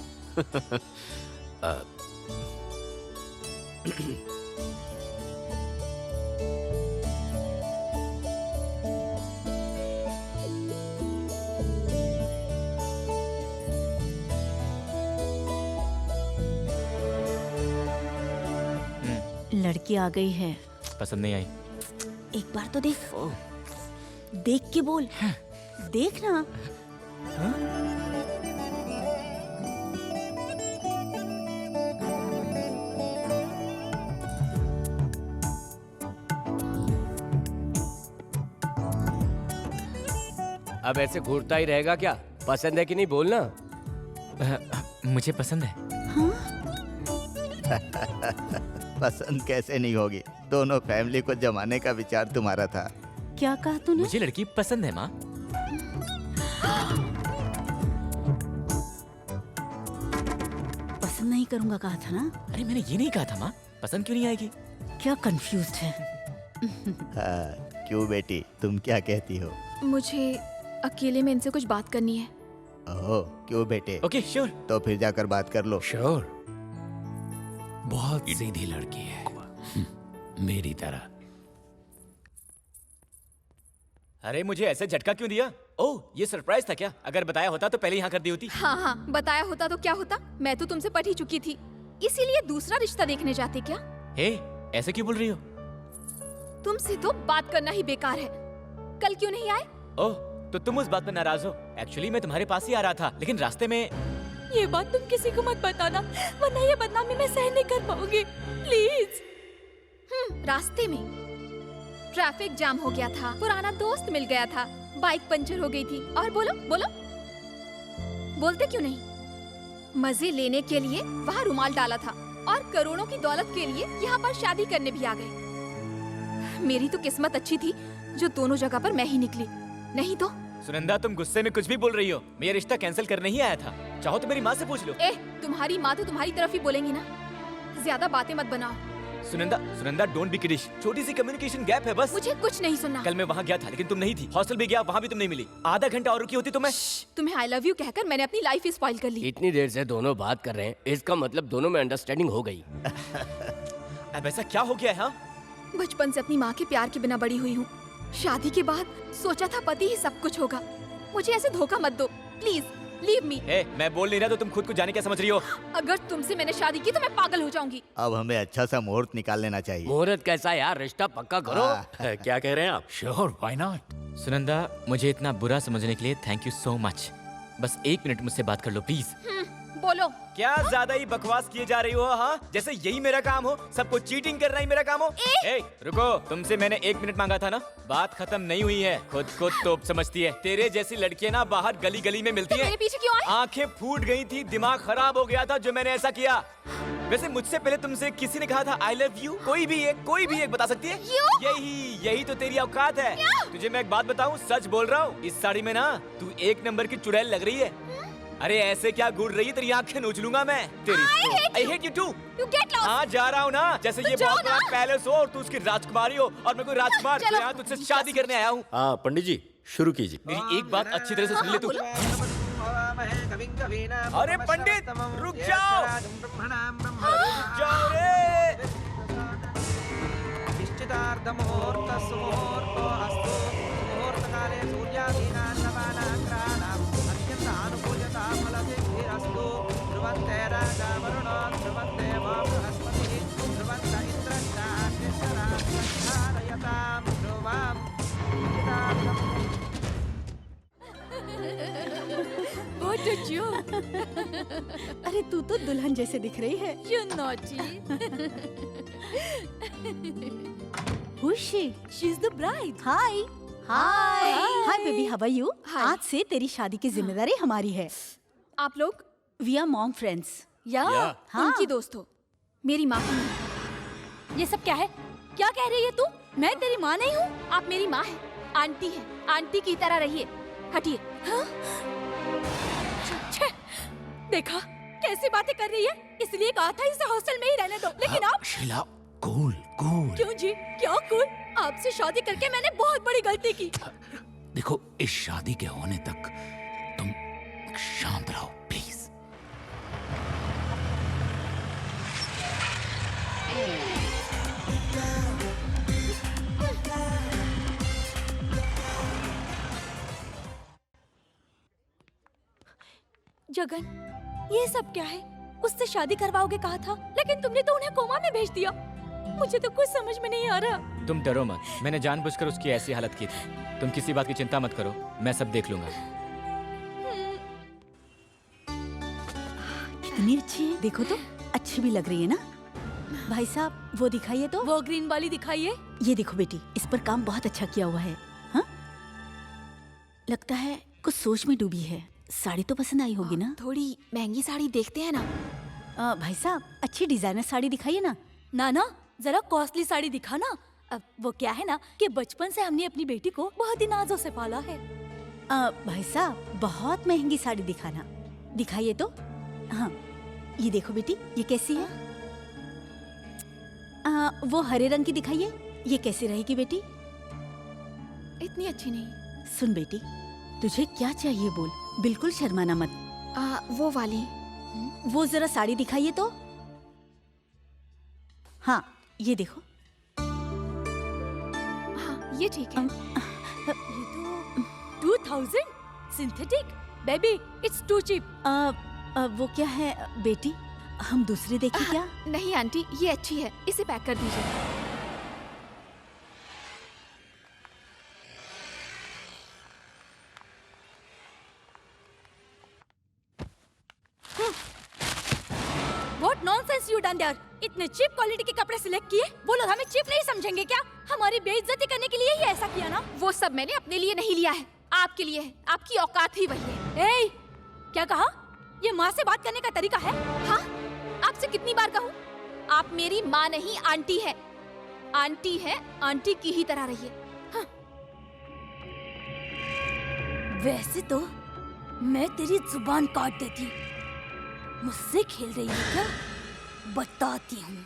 लड़की आ गई है। पसंद नहीं आई? एक बार तो देख। देख के बोल। देख ना। अब ऐसे घूरता ही रहेगा क्या? पसंद है कि नहीं बोलना। मुझे पसंद है। पसंद कैसे नहीं होगी, दोनों फैमिली को जमाने का विचार तुम्हारा था। क्या कहा तूने? मुझे लड़की पसंद है माँ। पसंद नहीं करूंगा कहा था ना। अरे मैंने ये नहीं कहा था माँ, पसंद क्यों नहीं आएगी? क्या कंफ्यूज्ड है। हाँ, क्यों बेटी, तुम क्या कहती हो? मुझे अकेले में इनसे कुछ बात करनी है। ओह, क्यों बेटे? Okay sure. तो फिर जाकर बात कर लो। श्योर। बहुत सीधी लड़की है, मेरी तरह। अरे मुझे ऐसे झटका क्यों दिया? ओह, ये सरप्राइज था क्या? अगर बताया होता तो पहले यहाँ कर दी होती। हाँ हाँ, बताया होता तो क्या होता? मैं तो तुमसे पट ही चुकी थी, इसीलिए दूसरा रिश्ता देखने जाते क्या? हे, ऐसे क्यों बोल रही हो? तुमसे तो बात करना ही बेकार है। कल क्यों नहीं आए? ओह, तो तुम उस बात पर नाराज हो? एक्चुअली मैं तुम्हारे पास ही आ रहा था, लेकिन रास्ते में। ये बात तुम किसी को मत बताना, वरना ये बदनामी मैं सहन नहीं कर पाऊंगी। प्लीज। रास्ते में ट्रैफिक जाम हो गया था, पुराना दोस्त मिल गया था, बाइक पंचर हो गई थी, और बोलो बोलो, बोलते क्यों नहीं? मजे लेने के लिए वहाँ रुमाल डाला था और करोड़ों की दौलत के लिए यहाँ पर शादी करने भी आ गए। मेरी तो किस्मत अच्छी थी जो दोनों जगह पर मैं ही निकली, नहीं तो। सुनंदा, तुम गुस्से में कुछ भी बोल रही हो। मैं ये रिश्ता कैंसिल करने ही आया था। चाहो तो मेरी माँ से पूछ लो। तुम्हारी माँ तो तुम्हारी तरफ ही बोलेंगी ना। ज्यादा बातें मत बनाओ। Sunanda don't be kiddish. छोटी सी कम्युनिकेशन गैप है बस। मुझे कुछ नहीं सुनना। कल मैं वहाँ गया था लेकिन तुम नहीं थी। हॉस्टल भी गया, वहाँ भी तुम नहीं मिली। आधा घंटा और रुकी होती तो मैं। तुम्हें आई लव यू कहकर मैंने अपनी लाइफ ही स्पॉइल कर ली। इतनी देर से दोनों बात कर रहे हैं, इसका मतलब दोनों में अंडरस्टैंडिंग हो गई। अब ऐसा क्या हो गया है? हाँ, बचपन से अपनी माँ के प्यार के बिना बड़ी हुई हूँ। शादी के बाद सोचा था पति ही सब कुछ होगा। मुझे ऐसे धोखा मत दो प्लीज, लीव मी। मैं बोल नहीं रहा तो तुम खुद को जाने क्या समझ रही हो? अगर तुमसे मैंने शादी की तो मैं पागल हो जाऊंगी। अब हमें अच्छा सा मुहूर्त निकाल लेना चाहिए। मुहूर्त कैसा यार, रिश्ता पक्का करो। क्या कह रहे हैं आप? Sure, why not. सुनंदा, मुझे इतना बुरा समझने के लिए थैंक यू सो मच। बस 1 मिनट मुझसे बात कर लो प्लीज। बोलो। क्या ज्यादा ही बकवास किए जा रही हो? हाँ, जैसे यही मेरा काम हो, सबको चीटिंग करना ही मेरा काम हो। रुको, तुमसे मैंने 1 मिनट मांगा था ना। बात खत्म नहीं हुई है। खुद को तोप समझती है। तेरे जैसी लड़कियां ना बाहर गली गली में मिलती हैं। मेरे पीछे क्यों आए? आंखें फूट गई थी, दिमाग खराब हो गया था जो मैंने ऐसा किया। वैसे मुझसे पहले तुमसे किसी ने कहा था आई लव यू? कोई भी एक बता सकती है? यही तो तेरी औकात है। तुझे मैं एक बात बताऊं, सच बोल रहा हूँ, इस साड़ी में ना तू 1 नंबर की चुड़ैल लग रही है। अरे ऐसे क्या घूर रही है? तेरी आंखें नोच लूंगा मैं। I hate you too. हाँ, जा रहा हूँ ना, जैसे ये बहुत बड़ा पैलेस हो और तू उसकी राजकुमारी हो और मैं कोई राजकुमार जो यहाँ तुझसे शादी करने आया हूँ। हाँ पंडित जी, शुरू कीजिए। मेरी एक बात अच्छी तरह से सुन ले तू। अरे पंडित, रुक जाओ, रुक जाओ रे। What a joke! अरे तू तो दुल्हन जैसे दिख रही है। You naughty! Who is she? She's the bride. Hi. Hi baby, how are you? आज से तेरी शादी की जिम्मेदारी हमारी है। आप लोग? We are mom friends. Yeah. उनकी दोस्त हो, मेरी माँ की नहीं। ये सब क्या है? क्या कह रही है तू? मैं तेरी माँ नहीं हूँ। आप मेरी माँ है, आंटी है, आंटी की तरह रहिए। हटिए। हाँ? देखा कैसी बातें कर रही है? इसलिए कहा था इसे हॉस्टल में ही रहने दो, लेकिन आप। Sheela, cool cool. क्यों जी, क्या कूल? आपसे शादी करके मैंने बहुत बड़ी गलती की। देखो, इस शादी के होने तक तुम शांत रहो प्लीज। जगन, ये सब क्या है? उससे शादी करवाओगे कहा था, लेकिन तुमने तो उन्हें कोमा में भेज दिया। मुझे तो कुछ समझ में नहीं आ रहा। तुम डरो मत, मैंने जानबूझकर उसकी ऐसी हालत की थी। तुम किसी बात की चिंता मत करो, मैं सब देख लूंगा। कितनी अच्छी है, देखो तो, अच्छी भी लग रही है ना। भाई साहब, वो दिखाइए तो। वो ग्रीन वाली दिखाइए। ये देखो बेटी, इस पर काम बहुत अच्छा किया हुआ है। हाँ? लगता है कुछ सोच में डूबी है। साड़ी तो पसंद आई होगी ना? थोड़ी महंगी साड़ी देखते हैं ना। भाई साहब, अच्छी डिजाइनर साड़ी दिखाइए ना। ना, जरा कॉस्टली साड़ी दिखा ना। अब वो क्या है ना कि बचपन से हमने अपनी बेटी को बहुत ही नाजों से पाला है। भाई साहब, बहुत महंगी साड़ी दिखाना। दिखाइए तो। हाँ, ये देखो बेटी, ये कैसी है? वो हरे रंग की दिखाइए, ये कैसी रहेगी बेटी? इतनी अच्छी नहीं। सुन बेटी, तुझे क्या चाहिए बोल, बिल्कुल शर्माना मत। वो वाली। वो जरा साड़ी दिखाइए तो। हाँ ये देखो। हाँ ये ठीक है। ये तो 2000 synthetic baby, it's too cheap. वो क्या है बेटी, हम दूसरी देखें क्या? नहीं आंटी, ये अच्छी है, इसे पैक कर दीजिए। What nonsense you done there? इतने चीप क्वालिटी के कपड़े सिलेक्ट किए, वो लोग हमें चीप नहीं समझेंगे क्या? हमारी बेइज्जती करने के लिए ही ऐसा किया ना? वो सब मैंने अपने लिए नहीं लिया है, आपके लिए है। आपकी औकात ही वही है। ए, क्या कहा? ये माँ से बात करने का तरीका है? हाँ, आपसे कितनी बार कहूँ? आप मेरी माँ नहीं आंटी है। आंटी है, आंटी की ही तरह रहिए। हाँ। वैसे तो मैं तेरी जुबान काट देती, मुझसे खेल रही है क्या? बताती हूँ।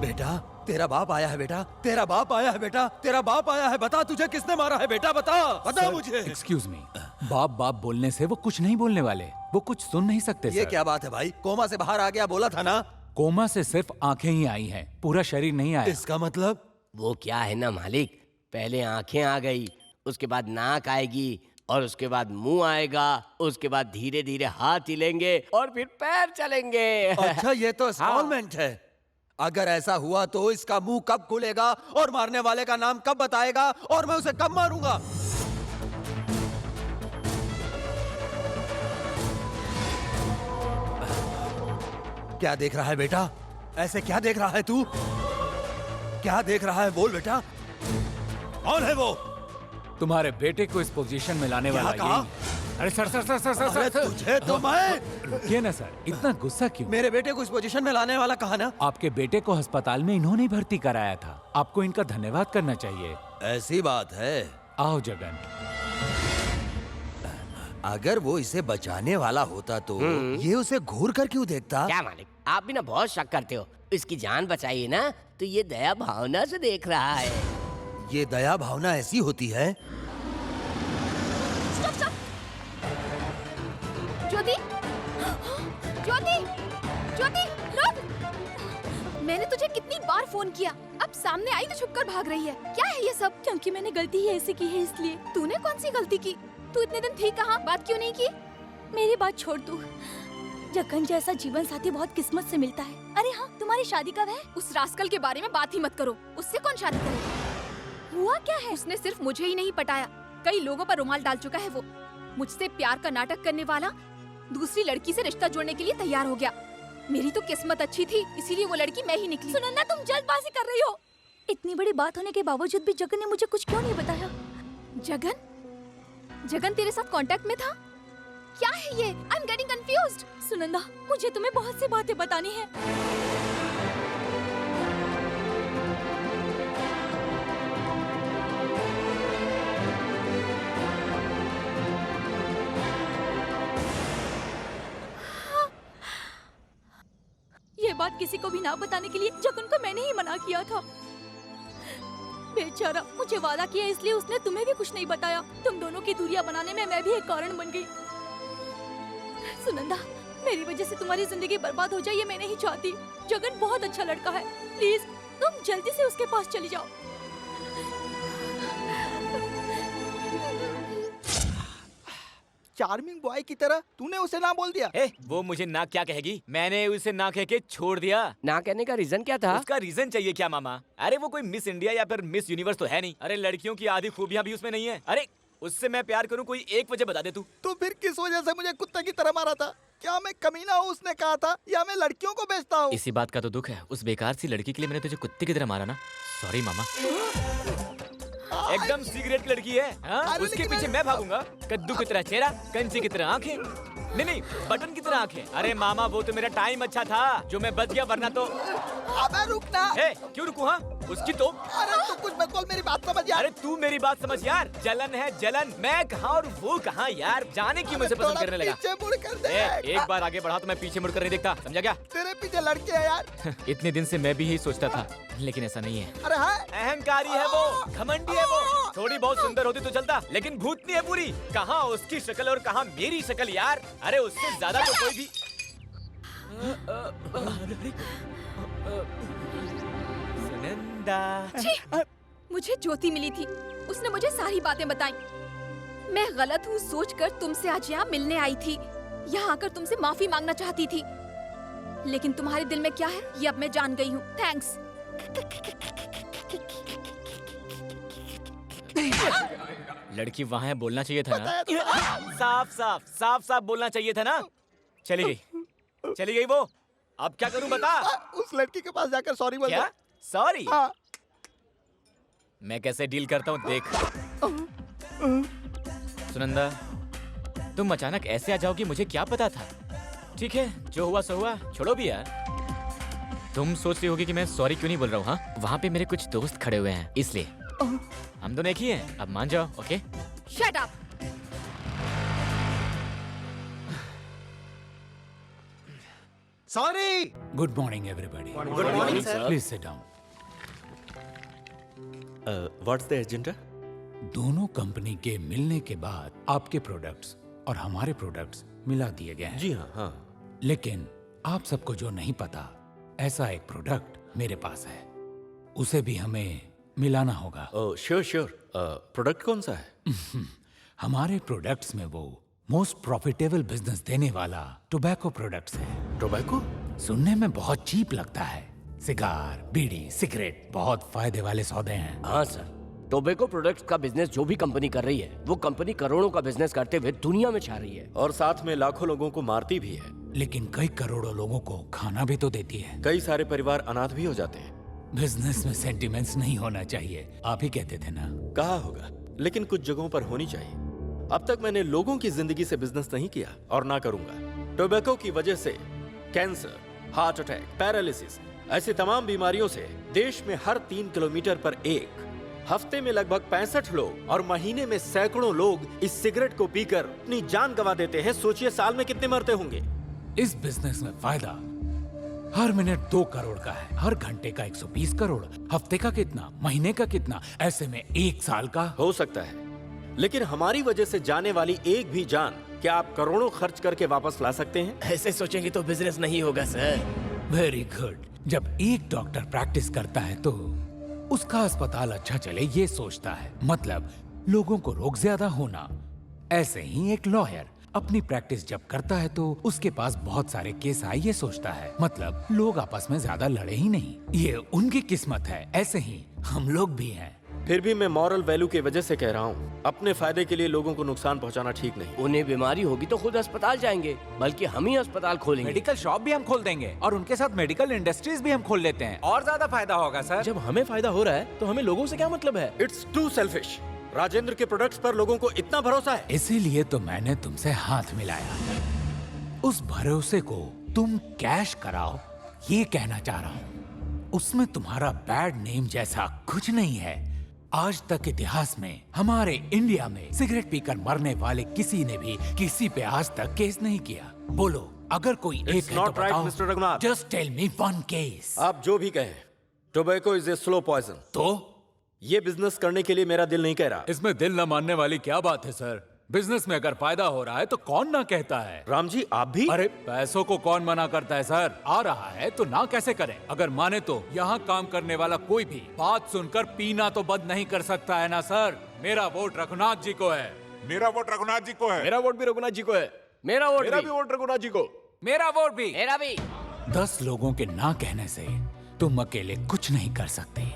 बेटा तेरा बाप आया है, बेटा तेरा बाप आया है, बेटा तेरा बाप आया है। बता तुझे किसने मारा है बेटा, बता मुझे। एक्सक्यूज मी, बाप बाप बोलने से वो कुछ नहीं बोलने वाले, वो कुछ सुन नहीं सकते। ये क्या बात है भाई, कोमा से बाहर आ गया बोला था ना? कोमा से सिर्फ आंखें ही आई हैं, पूरा शरीर नहीं आया। इसका मतलब? वो क्या है ना मालिक, पहले आंखें आ गई, उसके बाद नाक आएगी और उसके बाद मुंह आएगा, उसके बाद धीरे धीरे हाथ हिलेंगे और फिर पैर चलेंगे। अच्छा ये तो इंस्टॉलमेंट है। अगर ऐसा हुआ तो इसका मुंह कब खुलेगा और मारने वाले का नाम कब बताएगा और मैं उसे कब मारूंगा? क्या देख रहा है बेटा, ऐसे क्या देख रहा है तू? क्या देख रहा है, बोल बेटा, कौन है वो? तुम्हारे बेटे को इस पोजीशन में लाने वाला क्या कहा? अरे sir sir sir sir sir अरे सर तुझे तो मैं। रुकिए ना सर, इतना गुस्सा क्यों? मेरे बेटे को इस पोजीशन में लाने वाला कहा ना? आपके बेटे को अस्पताल में इन्होंने भर्ती कराया था, आपको इनका धन्यवाद करना चाहिए। ऐसी बात है? आओ जगन। अगर वो इसे बचाने वाला होता तो ये उसे घूर कर क्यों देखता? क्या मालिक, आप भी ना बहुत शक करते हो। इसकी जान बचाइए ना तो ये दया भावना से देख रहा है। ये दया भावना ऐसी होती है? Stop stop. ज्योति, ज्योति, ज्योति, रुक। मैंने तुझे कितनी बार फोन किया, अब सामने आई तो छुपकर भाग रही है। क्या है ये सब? क्योंकि मैंने गलती ही ऐसी की है इसलिए। तूने कौन सी गलती की? तू इतने दिन थी कहाँ? बात क्यों नहीं की? मेरी बात छोड़ तू। जगन जैसा जीवन साथी बहुत किस्मत से मिलता है। अरे हाँ, तुम्हारी शादी कब है? उस रास्कल के बारे में बात ही मत करो। उससे कौन शादी करेगा? हुआ क्या है? उसने सिर्फ मुझे ही नहीं पटाया, कई लोगों पर रुमाल डाल चुका है वो। मुझसे प्यार का नाटक करने वाला दूसरी लड़की से रिश्ता जोड़ने के लिए तैयार हो गया। मेरी तो किस्मत अच्छी थी, इसीलिए वो लड़की मैं ही निकली। सुनन्ना, तुम जल्दबाजी कर रही हो। इतनी बड़ी बात होने के बावजूद भी जगन ने मुझे कुछ क्यों नहीं बताया? जगन? जगन तेरे साथ कांटेक्ट में था? क्या है ये? I am getting confused. Sunanda, मुझे तुम्हें बहुत सी बातें बतानी है। ये बात किसी को भी ना बताने के लिए जगन को मैंने ही मना किया था। बेचारा, मुझे वादा किया इसलिए उसने तुम्हें भी कुछ नहीं बताया। तुम दोनों की दूरियां बनाने में मैं भी एक कारण बन गई। सुनंदा, मेरी वजह से तुम्हारी जिंदगी बर्बाद हो जाए ये मैं नहीं चाहती। जगन बहुत अच्छा लड़का है, प्लीज तुम जल्दी से उसके पास चली जाओ। चार्मिंग बॉय की तरह तूने उसे ना बोल दिया। वो मुझे ना क्या कहेगी, मैंने उसे ना कह के छोड़ दिया। ना कहने का रीजन क्या था? उसका रीजन चाहिए क्या मामा? अरे वो कोई मिस इंडिया या फिर मिस यूनिवर्स तो है नहीं। अरे लड़कियों की आधी खूबियां भी उसमें नहीं है। अरे उससे मैं प्यार करूं, कोई एक वजह बता दे तू। तो फिर किस वजह से मुझे कुत्ते की तरह मारा था? क्या मैं कमीना हूँ उसने कहा था, या मैं लड़कियों को बेचता हूँ? इसी बात का तो दुख है, उस बेकार सी लड़की के लिए मैंने तुझे कुत्ते की तरह मारा ना। सॉरी मामा। एकदम सिगरेट लड़की है, हाँ? उसके पीछे मैं भागूंगा? कद्दू की तरह चेहरा, कंची की तरह आंखें, नहीं बटन की तरह आंखें। अरे मामा, वो तो मेरा टाइम अच्छा था जो मैं बच गया, वरना तो। अबे रुक ना। क्यों रुकूं? हाँ, उसकी तो अरे तू कुछ मत बोल, मेरी बात समझ यार। अरे तू मेरी बात समझ यार, जलन है जलन। मैं कहाँ और वो कहाँ यार, जाने क्यों मुझे पसंद करने लगा। पीछे मुड़ कर दे। एक बार आगे बढ़ा तो मैं पीछे मुड़कर नहीं देखता, समझा क्या? तेरे पीछे लड़के हैं यार। इतने दिन से मैं भी यही सोचता था, लेकिन ऐसा नहीं है। अरे हाँ, अहंकारी है वो, घमंडी है वो। थोड़ी बहुत सुंदर होती तो चलता, लेकिन भूतनी है पूरी। कहाँ उसकी शक्ल और कहाँ मेरी शक्ल यार। अरे उससे ज्यादा तो कोई भी। सुनंदा, मुझे ज्योति मिली थी, उसने मुझे सारी बातें बताई। मैं गलत हूँ सोचकर तुमसे आज यहाँ मिलने आई थी, यहाँ आकर तुमसे माफी मांगना चाहती थी, लेकिन तुम्हारे दिल में क्या है ये अब मैं जान गई हूँ। थैंक्स। लड़की वहाँ है, बोलना चाहिए था ना। साफ साफ साफ साफ बोलना चाहिए था ना। चली गई वो। अब क्या करूं बता। उस लड़की के पास जाकर सॉरी बोल। क्या सॉरी? हाँ। मैं कैसे डील करता हूँ देख। सुनंदा, तुम अचानक ऐसे आ जाओगी मुझे क्या पता था। ठीक है, जो हुआ सो हुआ, छोड़ो भी यार। तुम सोच रही होगी कि मैं सॉरी क्यों नहीं बोल रहा हूँ। हाँ, वहाँ पे मेरे कुछ दोस्त खड़े हुए हैं इसलिए। हम दोनों एक ही हैं, अब मान जाओ। Okay, shut up. Sorry. Good morning everybody. Good morning sir. Please sit down. What's the agenda? दोनों कंपनी के मिलने के बाद आपके प्रोडक्ट्स और हमारे प्रोडक्ट्स मिला दिए गए हैं। जी हाँ। लेकिन आप सबको जो नहीं पता, ऐसा एक प्रोडक्ट मेरे पास है, उसे भी हमें मिलाना होगा। Oh sure sure. प्रोडक्ट कौन सा है? हमारे प्रोडक्ट्स में वो मोस्ट प्रॉफिटेबल बिजनेस देने वाला टोबैको प्रोडक्ट्स है। टोबैको सुनने में बहुत चीप लगता है। सिगार, बीड़ी, सिगरेट बहुत फायदे वाले सौदे हैं। हाँ सर, टोबैको प्रोडक्ट्स का बिजनेस जो भी कंपनी कर रही है, वो कंपनी करोड़ों का बिजनेस करते हुए दुनिया में छा रही है, और साथ में लाखों लोगों को मारती भी है। लेकिन कई करोड़ों लोगों को खाना भी तो देती है। कई सारे परिवार अनाथ भी हो जाते हैं। बिजनेस में सेंटिमेंट्स नहीं होना चाहिए, आप ही कहते थे ना। कहा होगा, लेकिन कुछ जगहों पर होनी चाहिए। अब तक मैंने लोगों की जिंदगी से बिजनेस नहीं किया और ना करूंगा। टोबैको की वजह से कैंसर, हार्ट अटैक, पैरालिसिस ऐसी तमाम बीमारियों से देश में हर 3 किलोमीटर पर एक, हफ्ते में लगभग 65 लोग और महीने में सैकड़ों लोग इस सिगरेट को पीकर अपनी जान गंवा देते हैं। सोचिए साल में कितने मरते होंगे। इस बिजनेस में फायदा हर मिनट 2 करोड़ का है, हर घंटे का 120 करोड़, हफ्ते का कितना, महीने का कितना, ऐसे में 1 साल का हो सकता है। लेकिन हमारी वजह से जाने वाली एक भी जान क्या आप करोड़ों खर्च करके वापस ला सकते हैं? ऐसे सोचेंगे तो बिजनेस नहीं होगा सर। Very good. जब एक डॉक्टर प्रैक्टिस करता है तो उसका अस्पताल अच्छा चले ये सोचता है, मतलब लोगों को रोग ज्यादा होना। ऐसे ही एक लॉयर अपनी प्रैक्टिस जब करता है तो उसके पास बहुत सारे केस आए ये सोचता है, मतलब लोग आपस में ज्यादा लड़े ही नहीं। ये उनकी किस्मत है, ऐसे ही हम लोग भी हैं। फिर भी मैं मॉरल वैल्यू की वजह से कह रहा हूँ, अपने फायदे के लिए लोगों को नुकसान पहुँचाना ठीक नहीं। उन्हें बीमारी होगी तो खुद अस्पताल जाएंगे, बल्कि हम ही अस्पताल खोलेंगे। मेडिकल शॉप भी हम खोल देंगे और उनके साथ मेडिकल इंडस्ट्रीज भी हम खोल लेते हैं, और ज्यादा फायदा होगा सर। जब हमें फायदा हो रहा है तो हमें लोगों से क्या मतलब है? It's to selfish. राजेंद्र के प्रोडक्ट्स पर लोगों को इतना भरोसा है, इसीलिए तो मैंने तुमसे हाथ मिलाया। उस भरोसे को तुम कैश कराओ, ये कहना चाह रहा हूँ। उसमें तुम्हारा बैड नेम जैसा कुछ नहीं है। आज तक इतिहास में हमारे इंडिया में सिगरेट पीकर मरने वाले किसी ने भी किसी पे आज तक केस नहीं किया। बोलो, अगर कोई एक है तो बताओ। Mister Raghunath, just tell me one case. आप जो भी कहें, tobacco is a slow poison. तो ये बिजनेस करने के लिए मेरा दिल नहीं कह रहा। इसमें दिल न मानने वाली क्या बात है सर? बिजनेस में अगर फायदा हो रहा है तो कौन ना कहता है। राम जी आप भी? अरे पैसों को कौन मना करता है सर? आ रहा है तो ना कैसे करें? अगर माने तो यहाँ काम करने वाला कोई भी बात सुनकर पीना तो बंद नहीं कर सकता है ना सर। मेरा वोट रघुनाथ जी को है। मेरा वोट रघुनाथ जी को है। मेरा वोट भी रघुनाथ जी को है। मेरा वोट भी वोट रघुनाथ जी को। मेरा वोट भी। मेरा भी। 10 लोगों के ना कहने से तुम अकेले कुछ नहीं कर सकते।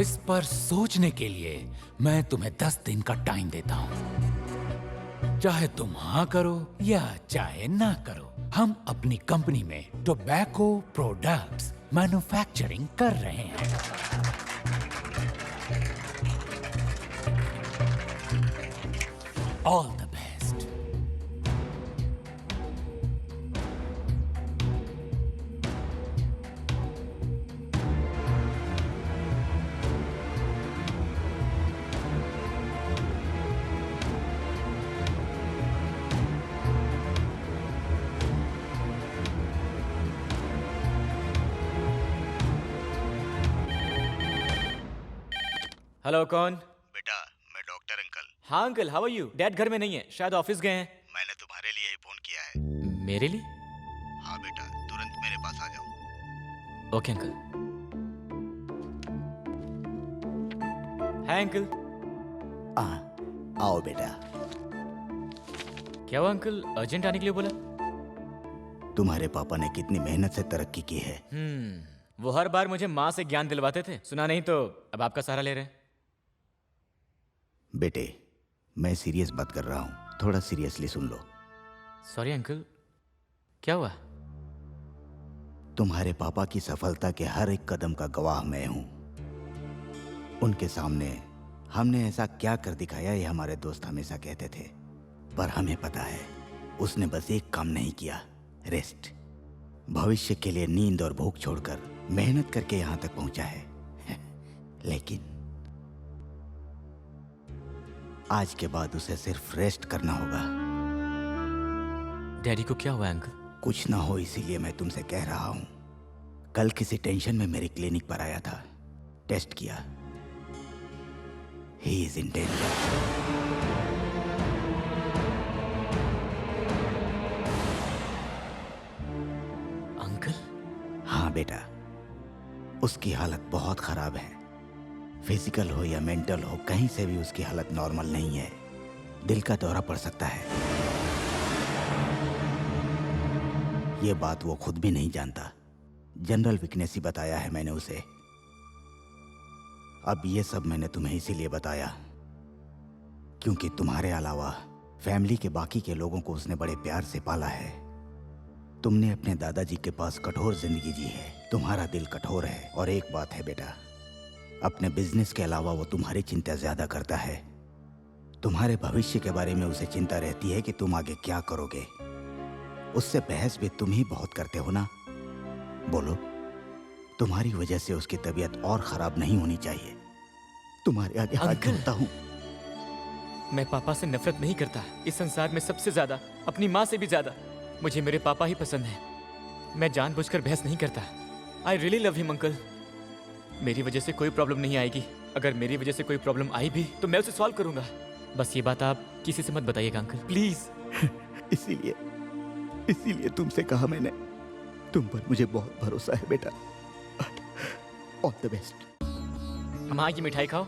इस पर सोचने के लिए मैं तुम्हें 10 दिन का टाइम देता हूँ। चाहे तुम हाँ करो या चाहे ना करो, हम अपनी कंपनी में टोबैको प्रोडक्ट्स मैन्युफैक्चरिंग कर रहे हैं। All the best. हेलो, कौन? बेटा मैं डॉक्टर अंकल। हाँ uncle, how are you? Dad घर में नहीं है, शायद ऑफिस गए हैं। मैंने तुम्हारे लिए ही फोन किया है। मेरे लिए? हाँ बेटा, तुरंत मेरे पास आ जाओ। Okay uncle. Hi uncle. आओ बेटा। क्या हुआ अंकल, अर्जेंट आने के लिए बोला? तुम्हारे पापा ने कितनी मेहनत से तरक्की की है। वो हर बार मुझे माँ से ज्ञान दिलवाते थे, सुना नहीं तो अब आपका सहारा ले रहे हैं। बेटे मैं सीरियस बात कर रहा हूँ, थोड़ा सीरियसली सुन लो। सॉरी अंकल, क्या हुआ? तुम्हारे पापा की सफलता के हर एक कदम का गवाह मैं हूँ। उनके सामने हमने ऐसा क्या कर दिखाया ये हमारे दोस्त हमेशा कहते थे, पर हमें पता है उसने बस एक काम नहीं किया, रेस्ट। भविष्य के लिए नींद और भूख छोड़कर मेहनत करके यहां तक पहुंचा है। लेकिन आज के बाद उसे सिर्फ रेस्ट करना होगा। डैडी को क्या हुआ अंकल? कुछ ना हो इसीलिए मैं तुमसे कह रहा हूं। कल किसी टेंशन में मेरी क्लिनिक पर आया था, टेस्ट किया, ही इज इन डेंजर। हाँ बेटा, उसकी हालत बहुत खराब है। फिजिकल हो या मेंटल हो, कहीं से भी उसकी हालत नॉर्मल नहीं है। दिल का दौरा पड़ सकता है। ये बात वो खुद भी नहीं जानता, जनरल वीकनेस ही बताया है मैंने उसे। अब ये सब मैंने तुम्हें इसीलिए बताया क्योंकि तुम्हारे अलावा फैमिली के बाकी के लोगों को उसने बड़े प्यार से पाला है। तुमने अपने दादाजी के पास कठोर जिंदगी जी है, तुम्हारा दिल कठोर है। और एक बात है बेटा, अपने बिजनेस के अलावा वो तुम्हारी चिंता ज्यादा करता है। तुम्हारे भविष्य के बारे में उसे चिंता रहती है कि तुम आगे क्या करोगे। उससे बहस भी तुम ही बहुत करते हो ना। बोलो, तुम्हारी वजह से उसकी तबीयत और खराब नहीं होनी चाहिए। तुम्हारे आगे हाथ जोड़ता हूँ। मैं पापा से नफरत नहीं करता, इस संसार में सबसे ज्यादा, अपनी माँ से भी ज्यादा मुझे मेरे पापा ही पसंद है। मैं जानबूझकर बहस नहीं करता। I really love him uncle. मेरी वजह से कोई प्रॉब्लम नहीं आएगी। अगर मेरी वजह से कोई प्रॉब्लम आई भी तो मैं उसे सॉल्व करूंगा। बस ये बात आप किसी से मत बताइएगा अंकल, प्लीज। इसीलिए तुमसे कहा मैंने, तुम पर मुझे बहुत भरोसा है बेटा। All the best. माँ ये मिठाई खाओ।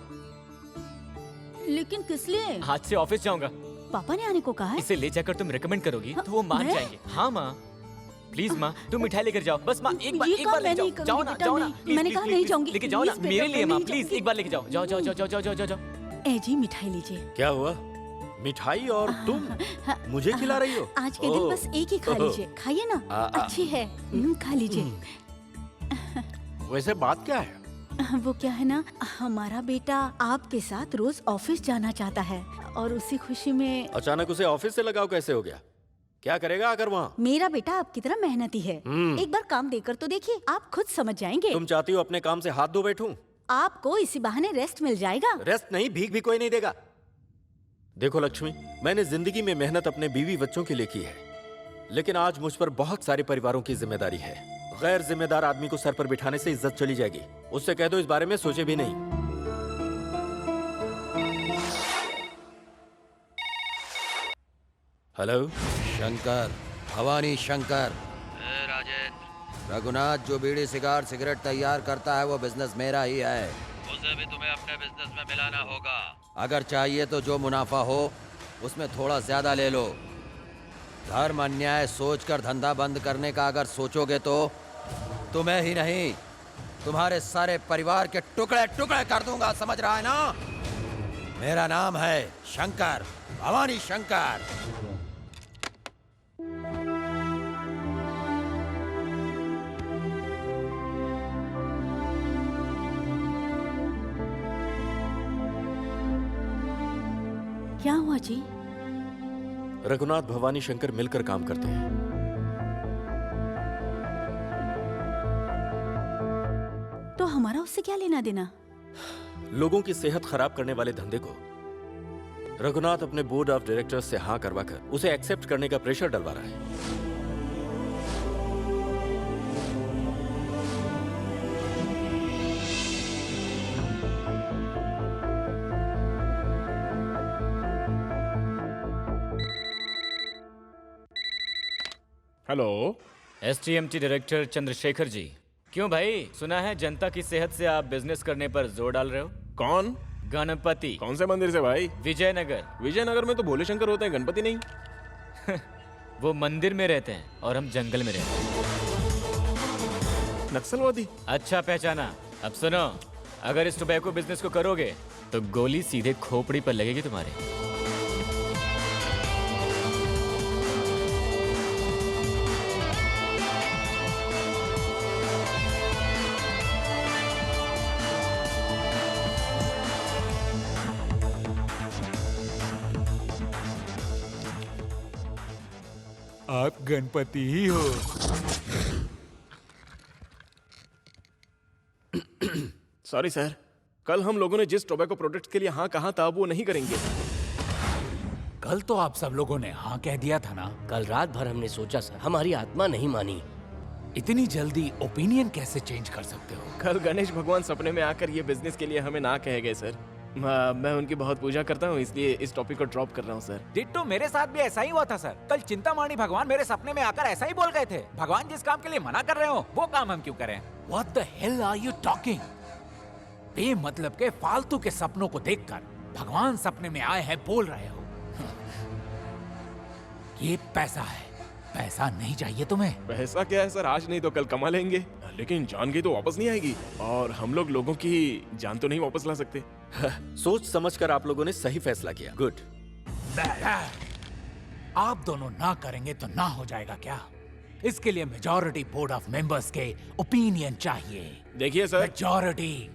लेकिन किस लिए? आज से ऑफिस जाऊंगा। पापा ने आने को कहा है। इसे ले जाकर तुम रिकमेंड करोगी तो वो मान मैं? जाएंगे। हाँ माँ, प्लीज माँ, तुम मिठाई लेकर जाओ। बस माँ, एक बार ये एक बार काम ले मैं जाओ। नहीं करूंगी जाओ ना, बेटा, जाओ ना, नहीं। प्लीज, मैंने प्लीज, कहा प्लीज, नहीं प्लीज, जाऊंगी। लेके जाओ ना, प्लीज बेटा, मेरे लिए मैं माँ, नहीं प्लीज जाऊंगी। एक बार लेके जाओ। जाओ जाओ जाओ जाओ जाओ जाओ जाओ। ए जी मिठाई लीजिए। क्या हुआ? मिठाई और तुम मुझे खिला रही हो? आज के दिन बस एक ही खा लीजिए, खाइए ना, अच्छी है, खा लीजिए। वैसे बात क्या है? वो क्या है ना, हमारा बेटा आपके साथ रोज ऑफिस जाना चाहता है और उसी खुशी में। अचानक उसे ऑफिस से लगाव कैसे हो गया? क्या करेगा आकर वहाँ? मेरा बेटा आपकी तरह मेहनती है। एक बार काम देकर तो देखिए, आप खुद समझ जाएंगे। तुम चाहती हो अपने काम से हाथ धो बैठूं? आपको इसी बहाने रेस्ट मिल जाएगा। रेस्ट नहीं, भीख भी कोई नहीं देगा। देखो लक्ष्मी, मैंने जिंदगी में मेहनत अपने बीवी बच्चों के लिए की है, लेकिन आज मुझ पर बहुत सारे परिवारों की जिम्मेदारी है। गैर जिम्मेदार आदमी को सर पर बिठाने से इज्जत चली जाएगी। उससे कह दो इस बारे में सोचे भी नहीं। हेलो शंकर, भवानी शंकर। राजेंद्र, रघुनाथ जो बीड़ी सिगरेट तैयार करता है वो बिजनेस मेरा ही है। उसे भी तुम्हें अपने बिजनेस में मिलाना होगा। अगर चाहिए तो जो मुनाफा हो उसमें थोड़ा ज्यादा ले लो। धर्म अन्याय सोचकर धंधा बंद करने का अगर सोचोगे तो तुम्हें ही नहीं, तुम्हारे सारे परिवार के टुकड़े टुकड़े कर दूंगा, समझ रहा है ना? मेरा नाम है शंकर, भवानी शंकर। क्या हुआ जी? रघुनाथ भवानी शंकर मिलकर काम करते हैं। तो हमारा उससे क्या लेना देना? लोगों की सेहत खराब करने वाले धंधे को रघुनाथ अपने बोर्ड ऑफ डायरेक्टर्स से हाँ करवाकर उसे एक्सेप्ट करने का प्रेशर डलवा रहा है। Hello, STMT director Chandrashekhar ji. क्यों भाई, सुना है जनता की सेहत से आप बिजनेस करने पर जोर डाल रहे हो? कौन? गणपति। कौन से मंदिर से भाई? विजयनगर। विजयनगर में तो भोले शंकर होते हैं, गणपति नहीं। वो मंदिर में रहते हैं और हम जंगल में रहते हैं। नक्सलवादी? अच्छा पहचाना। अब सुनो, अगर इस टोबैको बिजनेस को करोगे तो गोली सीधे खोपड़ी पर लगेगी तुम्हारे। आप गणपति ही हो। सॉरी सर, कल हम लोगों ने जिस टोबैको प्रोडक्ट्स के लिए हाँ कहा था वो नहीं करेंगे। कल तो आप सब लोगों ने हाँ कह दिया था ना? कल रात भर हमने सोचा सर, हमारी आत्मा नहीं मानी। इतनी जल्दी ओपिनियन कैसे चेंज कर सकते हो? कल गणेश भगवान सपने में आकर ये बिजनेस के लिए हमें ना कह गए सर। मैं उनकी बहुत पूजा करता हूँ, इसलिए इस टॉपिक को ड्रॉप कर रहा हूँ सर। डिट्टो मेरे साथ भी ऐसा ही हुआ था सर। कल चिंतामणि भगवान मेरे सपने में आकर ऐसा ही बोल गए थे। भगवान जिस काम के लिए मना कर रहे हो वो काम हम क्यों करें? What the hell are you talking? बेमतलब के फालतू के सपनों को देखकर भगवान सपने में आए हैं बोल रहे हो। ये पैसा है, पैसा नहीं चाहिए तुम्हें? पैसा क्या है सर, आज नहीं तो कल कमा लेंगे, लेकिन जान की तो वापस नहीं आएगी और हम लोग लोगों की जान तो नहीं वापस ला सकते। सोच समझकर आप लोगों ने सही फैसला किया। गुड। आप दोनों ना करेंगे तो ना हो जाएगा क्या? इसके लिए मेजॉरिटी बोर्ड ऑफ मेंबर्स के ओपिनियन चाहिए। देखिए सर, मेजॉरिटी।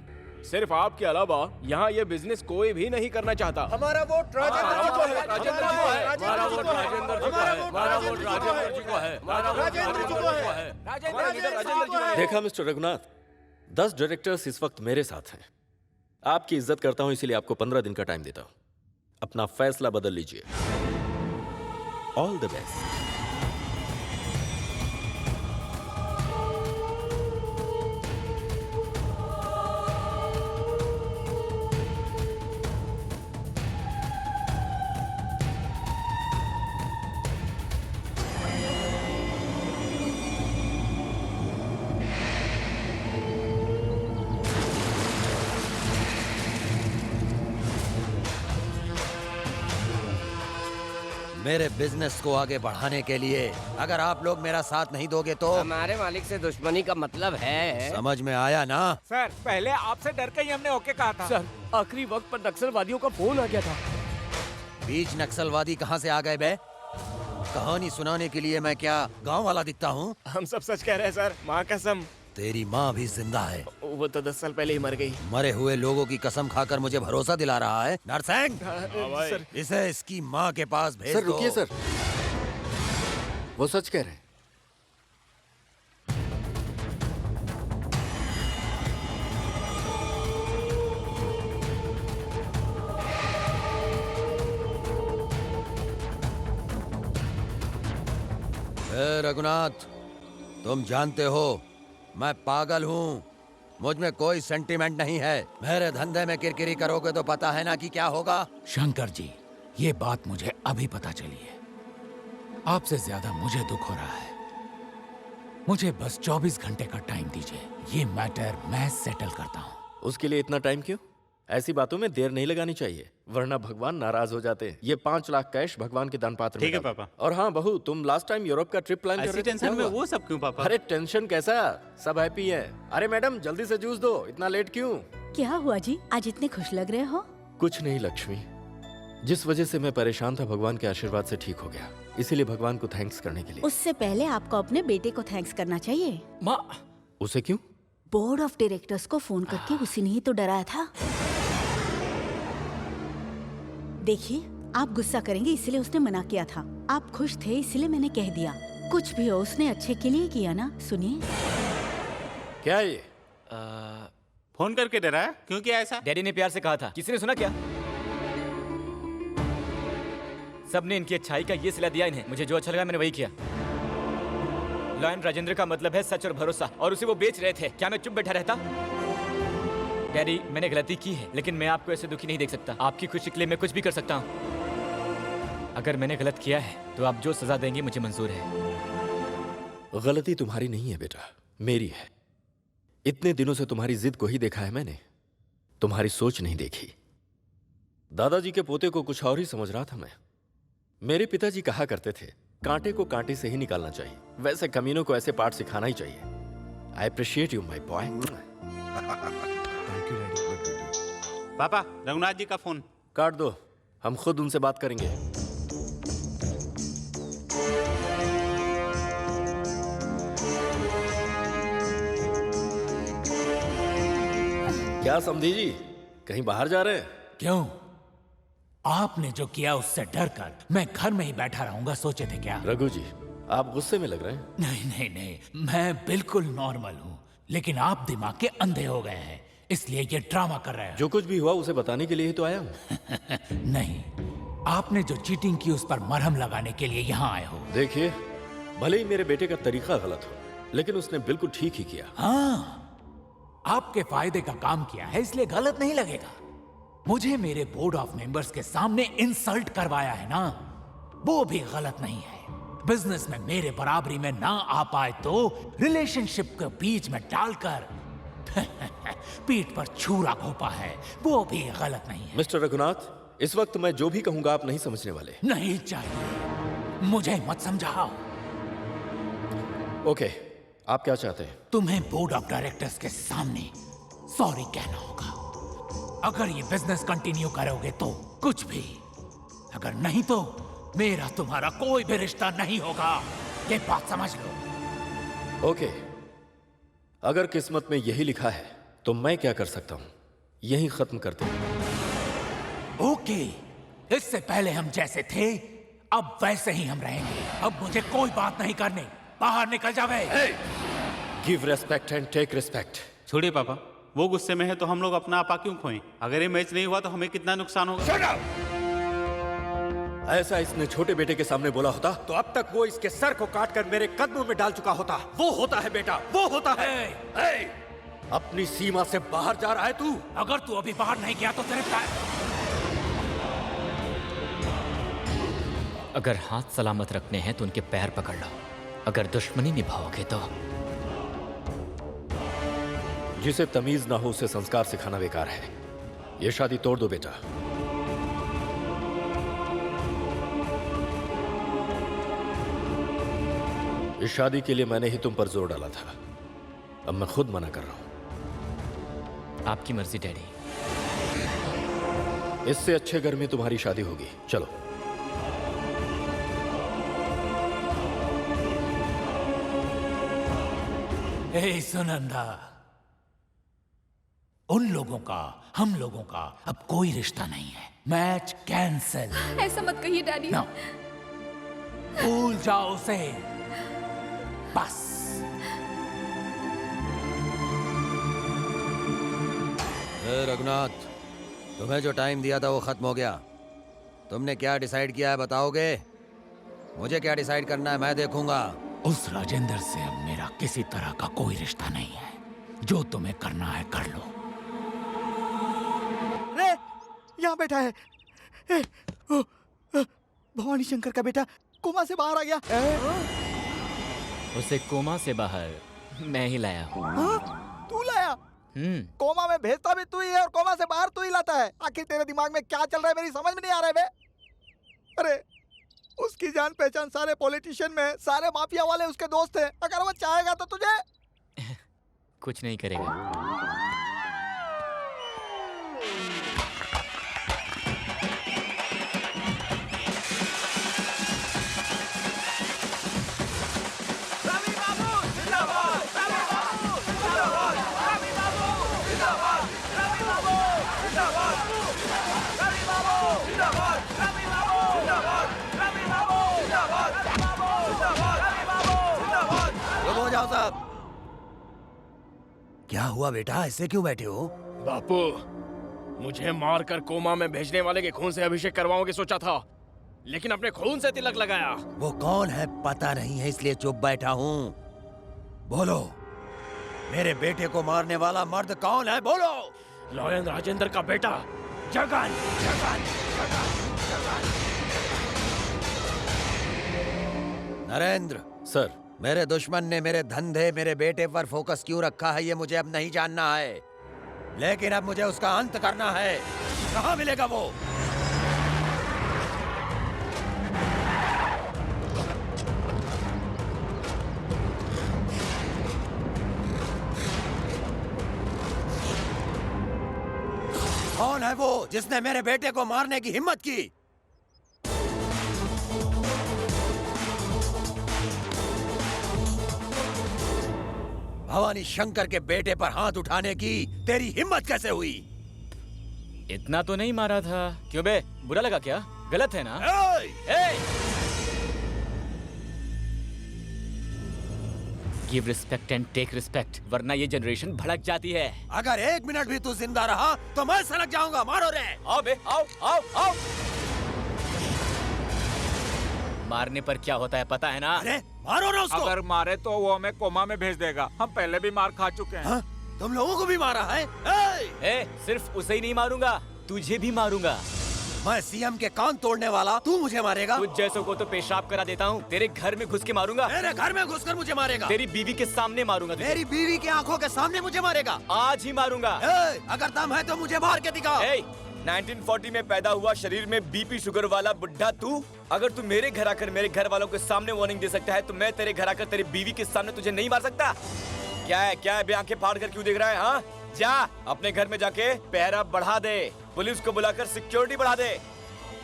सिर्फ आपके अलावा यहाँ ये बिजनेस कोई भी नहीं करना चाहता। हमारा वोट राजेंद्र जी को है। राजेंद्र जी को है। हमारा वोट राजेंद्र जी को है। हमारा वोट राजेंद्र जी को है। राजेंद्र जी को है। राजेंद्र जी को है। देखा मिस्टर रघुनाथ, 10 डायरेक्टर्स इस वक्त मेरे साथ हैं। आपकी इज्जत करता हूं, इसीलिए आपको 15 दिन का टाइम देता हूं। अपना फैसला बदल लीजिए। All the best. मेरे बिजनेस को आगे बढ़ाने के लिए अगर आप लोग मेरा साथ नहीं दोगे तो हमारे मालिक से दुश्मनी का मतलब है। समझ में आया ना? सर, पहले आपसे डर के ही हमने ओके कहा था। सर, आखिरी वक्त पर नक्सलवादियों का फोन आ गया था। बीच नक्सलवादी कहाँ से आ गए बे? कहानी सुनाने के लिए मैं क्या गांव वाला दिखता हूँ? हम सब सच कह रहे हैं सर, माँ कसम। तेरी माँ भी जिंदा है। वो तो 10 साल पहले ही मर गई। मरे हुए लोगों की कसम खाकर मुझे भरोसा दिला रहा है नरसिंह। सर, इसे इसकी माँ के पास भेज सर दो। रुकिए सर, वो सच कह रहे हैं। रघुनाथ, तुम जानते हो मैं पागल हूँ, मुझ में कोई सेंटीमेंट नहीं है। मेरे धंधे में किरकिरी करोगे तो पता है ना कि क्या होगा। शंकर जी, ये बात मुझे अभी पता चली है। आपसे ज्यादा मुझे दुख हो रहा है। मुझे बस 24 घंटे का टाइम दीजिए, ये मैटर मैं सेटल करता हूँ। उसके लिए इतना टाइम क्यों? ऐसी बातों में देर नहीं लगानी चाहिए, वरना भगवान नाराज हो जाते हैं। ये 5 लाख कैश भगवान के दान पात्र में ठीक है डालो। पापा। और हाँ बहू, तुम लास्ट टाइम यूरोप का ट्रिप प्लान कर ऐसी रहे थे, टेंशन क्या में हुआ? वो सब क्यों पापा? अरे टेंशन कैसा, सब हैप्पी है। अरे मैडम जल्दी से जूस दो, इतना लेट क्यों? क्या हुआ जी, आज इतने खुश लग रहे हो? कुछ नहीं लक्ष्मी, जिस वजह से मैं परेशान था भगवान के आशीर्वाद से ठीक हो गया, इसीलिए भगवान को थैंक्स करने के लिए। उससे पहले आपको अपने बेटे को थैंक्स करना चाहिए। माँ, उसे क्यों? बोर्ड ऑफ डायरेक्टर्स को फोन करके उसी ने ही तो डराया था। देखिए, आप गुस्सा करेंगे इसलिए उसने मना किया था। आप खुश थे इसलिए मैंने कह दिया। कुछ भी हो, उसने अच्छे के लिए किया ना। सुनिए। क्या ये? फोन करके डरा है? क्यों किया ऐसा? डैडी ने प्यार से कहा था। किसी ने सुना क्या? सबने इनकी अच्छाई का ये सिला दिया इन्हें। मुझे जो अच्छा लगा मैंने वही किया। लॉयन राजेंद्र का मतलब है सच और भरोसा, और उसे वो बेच रहे थे। क्या मैं चुप बैठा रहता? डैडी, मैंने गलती की है, लेकिन मैं आपको ऐसे दुखी नहीं देख सकता। आपकी खुशी के लिए मैं कुछ भी कर सकता हूँ। अगर मैंने गलत किया है तो आप जो सजा देंगे मुझे मंजूर है। गलती तुम्हारी नहीं है बेटा, मेरी है। इतने दिनों से तुम्हारी जिद को ही देखा है मैंने, तुम्हारी सोच नहीं देखी। दादाजी के पोते को कुछ और ही समझ रहा था मैं। मेरे पिताजी कहा करते थे, कांटे को कांटे से ही निकालना चाहिए, वैसे कमीनों को ऐसे पाठ सिखाना ही चाहिए। I appreciate you my boy. पापा, रघुनाथ जी का फोन काट दो, हम खुद उनसे बात करेंगे। क्या समझी जी, कहीं बाहर जा रहे हैं? क्यों? आपने जो किया उससे डर कर मैं घर में ही बैठा रहूंगा सोचे थे क्या? रघु जी, आप गुस्से में लग रहे हैं। नहीं नहीं नहीं, मैं बिल्कुल नॉर्मल हूँ, लेकिन आप दिमाग के अंधे हो गए हैं, इसलिए ये ड्रामा कर रहे हैं। जो कुछ भी हुआ उसे बताने के लिए ही तो आया हूँ। नहीं, आपने जो चीटिंग की उस पर मरहम लगाने के लिए यहाँ आए हो। देखिए, भले ही मेरे बेटे का तरीका गलत हो, लेकिन उसने बिल्कुल ठीक ही किया। हाँ, आपके फायदे का काम किया है, इसलिए गलत नहीं लगेगा। मुझे मेरे बोर्ड ऑफ मेंबर्स के सामने इंसल्ट करवाया है ना, वो भी गलत नहीं है। बिजनेस में मेरे बराबरी में ना आ पाए तो रिलेशनशिप के बीच में डालकर पीठ पर छुरा घोंपा है, वो भी गलत नहीं है। मिस्टर रघुनाथ, इस वक्त मैं जो भी कहूंगा आप नहीं समझने वाले। नहीं चाहिए, मुझे मत समझाओ। ओके, आप क्या चाहते हैं? तुम्हें बोर्ड ऑफ डायरेक्टर्स के सामने सॉरी कहना होगा। अगर ये बिजनेस कंटिन्यू करोगे तो कुछ भी, अगर नहीं तो मेरा तुम्हारा कोई भी रिश्ता नहीं होगा, ये बात समझ लो। ओके, अगर किस्मत में यही लिखा है तो मैं क्या कर सकता हूं, यही खत्म करते हैं। ओके, इससे पहले हम जैसे थे अब वैसे ही हम रहेंगे। अब मुझे कोई बात नहीं करनी, बाहर निकल जावे। Give respect and take respect. छोड़िए पापा, वो गुस्से में है तो हम लोग अपना आपा क्यों खोएं? अगर ये मैच नहीं हुआ तो हमें कितना नुकसान होगा। ऐसा इसने छोटे बेटे के सामने बोला होता तो अब तक वो इसके सर को काटकर मेरे कदमों में डाल चुका होता। वो होता है बेटा, वो होता है। अपनी सीमा से बाहर जा रहा है तू। अगर तू अभी बाहर नहीं गया तो तेरे अगर हाथ सलामत रखने हैं तो उनके पैर पकड़ लो, अगर दुश्मनी निभाओगे तो। जिसे तमीज ना हो उसे संस्कार सिखाना बेकार है। ये शादी तोड़ दो बेटा। इस शादी के लिए मैंने ही तुम पर जोर डाला था, अब मैं खुद मना कर रहा हूं। आपकी मर्जी डैडी। इससे अच्छे घर में तुम्हारी शादी होगी। चलो। हे सुनंदा, उन लोगों का हम लोगों का अब कोई रिश्ता नहीं है। Match cancel. ऐसा मत कहिए डैडी। ना, भूल जाओ उसे बस। रघुनाथ, तुम्हें जो टाइम दिया था वो खत्म हो गया। तुमने क्या डिसाइड किया है बताओगे? मुझे क्या डिसाइड करना है मैं देखूंगा। उस राजेंद्र से अब मेरा किसी तरह का कोई रिश्ता नहीं है। जो तुम्हें करना है कर लो। रे, यहाँ बैठा है। भवानी शंकर का बेटा कोमा से बाहर आ गया। उसे कोमा से बाहर मैं ही लाया हूँ। तू लाया? कोमा में भेजता भी तू ही है और कोमा से बाहर तू ही लाता है। आखिर तेरे दिमाग में क्या चल रहा है मेरी समझ में नहीं आ रहा है बे। अरे उसकी जान पहचान सारे पॉलिटिशियन में, सारे माफिया वाले उसके दोस्त हैं। अगर वो चाहेगा तो तुझे कुछ नहीं करेगा। साहब, क्या हुआ बेटा, ऐसे क्यों बैठे हो? बापू, मुझे मारकर कोमा में भेजने वाले के खून से अभिषेक करवाओगे सोचा था, लेकिन अपने खून से तिलक लगाया। वो कौन है पता नहीं है, इसलिए चुप बैठा हूँ। बोलो, मेरे बेटे को मारने वाला मर्द कौन है? बोलो। लॉयन राजेंद्र का बेटा जगन। जगन, जगन, जगन। नरेंद्र सर, मेरे दुश्मन ने मेरे धंधे, मेरे बेटे पर फोकस क्यों रखा है ये मुझे अब नहीं जानना है, लेकिन अब मुझे उसका अंत करना है। कहाँ मिलेगा वो? कौन है वो जिसने मेरे बेटे को मारने की हिम्मत की? भवानी शंकर के बेटे पर हाथ उठाने की तेरी हिम्मत कैसे हुई? इतना तो नहीं मारा था। क्यों बे, बुरा लगा क्या? गलत है ना? Give respect and take respect, वरना ये जनरेशन भड़क जाती है। अगर 1 मिनट भी तू जिंदा रहा तो मैं सड़क जाऊंगा। मारो रे! आओ बे, आओ आओ आओ। मारने पर क्या होता है पता है ना? अरे मारो ना उसको। अगर मारे तो वो हमें कोमा में भेज देगा। हम पहले भी मार खा चुके हैं। हाँ? तुम लोगों को भी मारा है? सिर्फ उसे ही नहीं मारूंगा, तुझे भी मारूंगा। मैं सीएम के कान तोड़ने वाला, तू मुझे मारेगा? कुछ जैसों को तो पेशाब करा देता हूँ, तेरे घर में घुस के मारूंगा। तेरे घर में घुसकर मुझे मारेगा? तेरी बीवी के सामने मारूंगा तुझे। मेरी बीवी की आंखों के सामने मुझे मारेगा? आज ही मारूंगा। अगर दम है तो मुझे मार के दिखा। 1940 में पैदा हुआ, शरीर में बीपी शुगर वाला बुढ़ा तू, अगर तू मेरे घर आकर मेरे घर वालों के सामने वार्निंग दे सकता है तो मैं तेरे घर आकर तेरी बीवी के सामने तुझे नहीं मार सकता? क्या है बे, आंखें फाड़ कर क्यों देख रहा है? हाँ, जा अपने घर में जाके पहरा बढ़ा दे, पुलिस को बुलाकर सिक्योरिटी बढ़ा दे।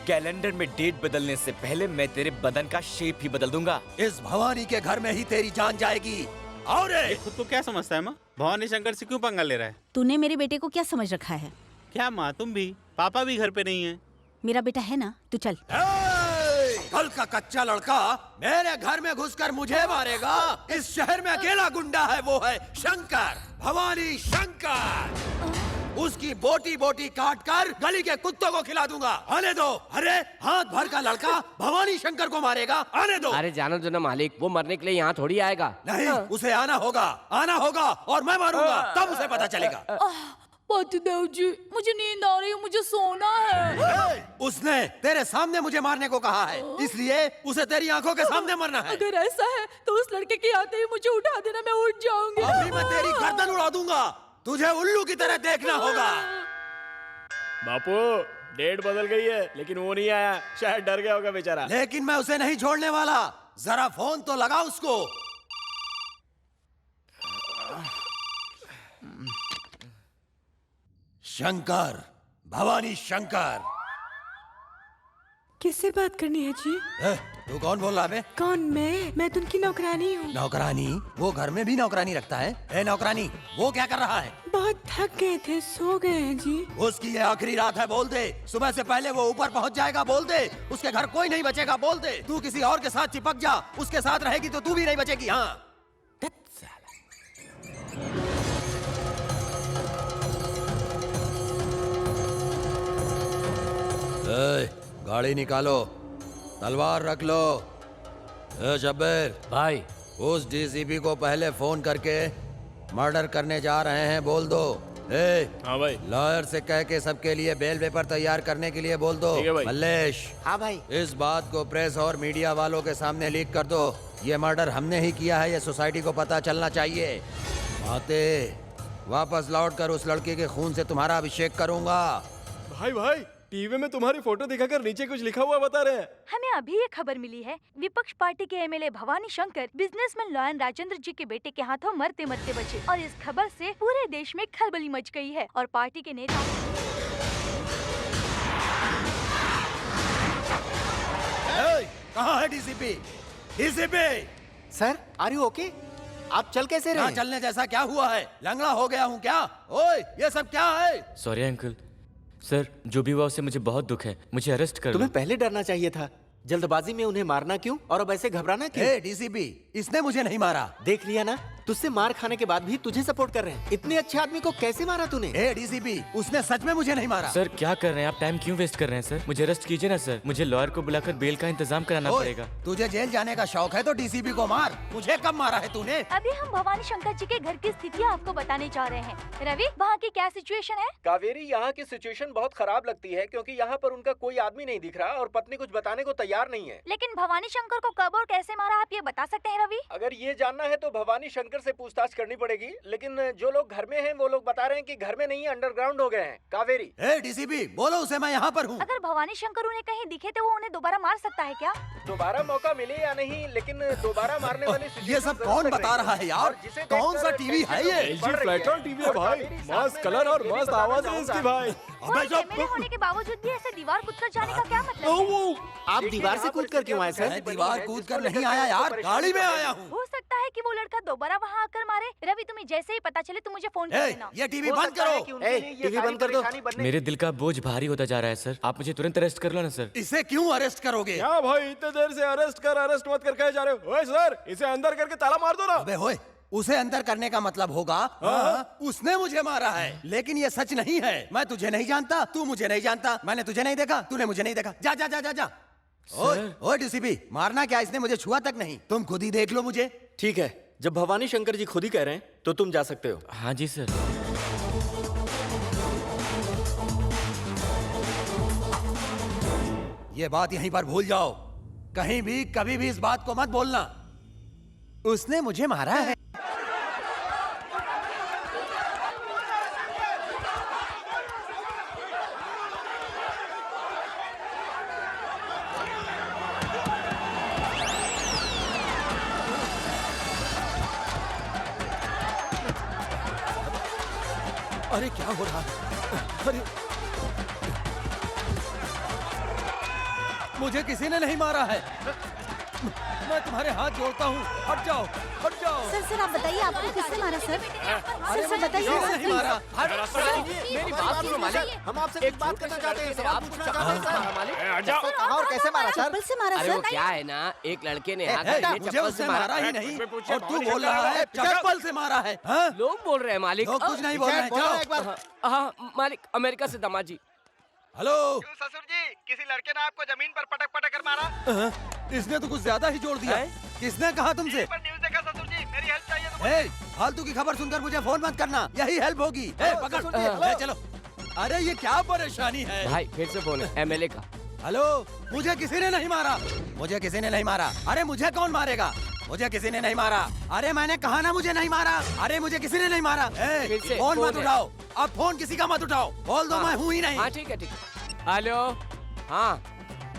कैलेंडर में डेट बदलने से पहले मैं तेरे बदन का शेप ही बदल दूंगा। इस भवानी के घर में ही तेरी जान जाएगी। और खुद को क्या समझता है माँ? भवानी शंकर से क्यों पंगा ले रहा है? तूने मेरे बेटे को क्या समझ रखा है? क्या माँ, तुम भी? पापा भी घर पे नहीं है। मेरा बेटा है ना, तू चल। कल का कच्चा लड़का मेरे घर में घुसकर मुझे मारेगा? इस शहर में अकेला गुंडा है, वो है शंकर, भवानी शंकर। उसकी बोटी बोटी काट कर गली के कुत्तों को खिला दूंगा। आने दो। अरे हाथ भर का लड़का भवानी शंकर को मारेगा? आने दो। अरे जानो दो ना मालिक, वो मरने के लिए यहाँ थोड़ी आएगा। नहीं, उसे आना होगा और मैं मारूंगा, तब उसे पता चलेगा। पतिदेव जी, मुझे नींद आ रही है, मुझे सोना है। उसने तेरे सामने मुझे मारने को कहा है, इसलिए उसे तेरी आंखों के सामने मरना है। अगर ऐसा है तो उस लड़के के आते ही मुझे उठा देना, मैं उठ जाऊंगी। अभी मैं तेरी गर्दन उड़ा दूंगा, तुझे उल्लू की तरह देखना होगा। बापू, डेट बदल गई है, लेकिन वो नहीं आया, शायद डर गया होगा बेचारा। लेकिन मैं उसे नहीं छोड़ने वाला, जरा फोन तो लगा उसको। शंकर, भवानी शंकर। किससे बात करनी है जी? तू कौन बोल रहा है? कौन? मैं तो उनकी नौकरानी हूँ। नौकरानी? वो घर में भी नौकरानी रखता है? नौकरानी, वो क्या कर रहा है? बहुत थक गए थे, सो गए हैं जी। उसकी ये आखिरी रात है, बोल दे। सुबह से पहले वो ऊपर पहुँच जाएगा, बोल दे। उसके घर कोई नहीं बचेगा, बोल दे। तू किसी और के साथ चिपक जा, उसके साथ रहेगी तो तू भी नहीं बचेगी। हाँ, गाड़ी निकालो, तलवार रख लो। शब्बीर भाई, उस डीसीपी को पहले फोन करके मर्डर करने जा रहे हैं बोल दो। हाँ भाई। लॉयर से कह के सबके लिए बेल पेपर तैयार करने के लिए बोल दो। मल्लेश, हाँ भाई, इस बात को प्रेस और मीडिया वालों के सामने लीक कर दो। ये मर्डर हमने ही किया है, ये सोसाइटी को पता चलना चाहिए। आते वापस लौटकर उस लड़के के खून से तुम्हारा अभिषेक करूंगा। भाई, टीवी में तुम्हारी फोटो दिखाकर नीचे कुछ लिखा हुआ बता रहे हैं। हमें अभी ये खबर मिली है, विपक्ष पार्टी के MLA Bhavani Shankar businessman lion Rajendra ji के बेटे के हाथों मरते मरते बचे, और इस खबर से पूरे देश में खलबली मच गई है और पार्टी के नेता। कहाँ है DCP? DCP sir, are you okay? आप चल कैसे रहे? चलने जैसा क्या हुआ है? लंगड़ा हो गया हूँ क्या? ओए, ये सब क्या है? सॉरी अंकल, सर जो भी हुआ उससे मुझे बहुत दुख है, मुझे अरेस्ट कर लो। तुम्हें पहले डरना चाहिए था, जल्दबाजी में उन्हें मारना क्यों और अब ऐसे घबराना क्यों? डीसीपी, इसने मुझे नहीं मारा। देख लिया ना, तुझसे मार खाने के बाद भी तुझे सपोर्ट कर रहे हैं। इतने अच्छे आदमी को कैसे मारा तूने? ए डीसीपी, उसने सच में मुझे नहीं मारा। सर क्या कर रहे हैं आप? टाइम क्यों वेस्ट कर रहे हैं सर? मुझे अरेस्ट कीजिए ना सर। मुझे लॉयर को बुलाकर बेल का इंतजाम कराना ओए, पड़ेगा। तुझे जेल जाने का शौक है तो डीसीपी को मार। मुझे कब मारा है तूने? अभी हम भवानी शंकर जी के घर की स्थितियाँ आपको बताने जा रहे हैं। रवि, वहाँ की क्या सिचुएशन है? कावेरी, यहाँ की सिचुएशन बहुत खराब लगती है क्योंकि यहाँ पर उनका कोई आदमी नहीं दिख रहा और पत्नी कुछ बताने को तैयार नहीं है। लेकिन भवानी शंकर को कब और कैसे मारा, आप ये बता सकते हैं रवि? अगर ये जानना है तो भवानी शंकर से पूछताछ करनी पड़ेगी, लेकिन जो लोग घर में हैं वो लोग बता रहे हैं कि घर में नहीं, अंडरग्राउंड हो गए हैं। कावेरी। ए डीसीपी, बोलो उसे मैं यहाँ पर हूँ। अगर भवानी शंकर उन्हें कहीं दिखे तो वो उन्हें दोबारा मार सकता है क्या? दोबारा मौका मिले या नहीं, लेकिन दोबारा मारने वाली ये सब कौन बता रहा है यार? कौन सा टीवी है ये? LG फ्लैटन टीवी है भाई, मस्त कलर और मस्त आवाज है इसकी भाई। और एमएलए होने के बावजूद भी ऐसे दीवार कूदकर जाने का क्या मतलब है? आप दीवार से कूद कर क्यों आए सर? मैं दीवार कूद कर नहीं आया यार, गाड़ी में आया हूँ। हो सकता है कि वो लड़का दोबारा वहाँ आकर मारे। रवि, तुम्हें जैसे ही पता चले तुम मुझे फोन कर देना। ये टीवी बंद करो। टीवी बंद कर दो। मेरे दिल का बोझ भारी होता जा रहा है सर। आप मुझे तुरंत अरेस्ट कर लो ना सर। इसे क्यों अरेस्ट करोगे? क्या भाई इतने देर से अरेस्ट मत कर कहे जा रहे हो? ओए सर, इसे अंदर करके ताला मार दो ना। अबे होए, उसे अंदर करने का मतलब होगा उसने मुझे मारा है। लेकिन ये सच नहीं है। मैं तुझे नहीं जानता, तू मुझे नहीं जानता, मैंने तुझे नहीं देखा, तूने मुझे नहीं देखा। जा जा जा जा जा। ओए डीसीपी, मारना क्या? इसने मुझे छुआ तक नहीं। तुम खुद ही देख लो मुझे। ठीक है, जब भवानी शंकर जी खुद ही कह रहे हैं तो तुम जा सकते हो। हाँ जी सर। ये बात यहीं पर भूल जाओ। कहीं भी कभी भी इस बात को मत बोलना। उसने मुझे मारा है। अरे क्या हो रहा है? अरे मुझे किसी ने नहीं मारा है। मैं तुम्हारे हाथ जोड़ता हूँ, हट जाओ, हट जाओ। सर आप बताइए आपको किसने मारा सर? सर बताइए। किसी ने नहीं मारा। मेरी बात सुनो मालिक, हम आपसे एक बात करना चाहते हैं, सवाल पूछना चाहते हैं सर। मालिक और कैसे मारा सर? चप्पल से मारा अरे सर। वो क्या है ना, एक लड़के ने हाथ में मुझे चप्पल उससे से मारा ही नहीं और तू बोल रहा है चप्पल से मारा है। हाँ? लोग बोल रहे हैं मालिक। लोग कुछ नहीं बोल रहे हैं। जाओ। एक बार। हाँ मालिक, अमेरिका से दामाद जी। हेलो ससुर जी, किसी लड़के ने आपको जमीन पर पटक पटक कर मारा। इसने तो कुछ ज्यादा ही जोड़ दिया। किसने कहा तुमसे? न्यूज़ देखा ससुर जी, मेरी हेल्प चाहिए तुमको। ए, फालतू की खबर सुनकर मुझे फोन मत करना, यही हेल्प होगी। ए, पकड़, ले चलो। अरे ये क्या परेशानी है? भाई फिर से फोन है एमएलए का। हेलो, मुझे किसी ने नहीं मारा। मुझे किसी ने नहीं मारा। अरे मुझे कौन मारेगा? मुझे किसी ने नहीं मारा। अरे मैंने कहा ना मुझे नहीं मारा। अरे मुझे किसी ने नहीं मारा। ए, फोन मत उठाओ। अब फोन किसी का मत उठाओ। बोल दो मैं हूँ ही नहीं। हाँ ठीक है ठीक है। हेलो, हाँ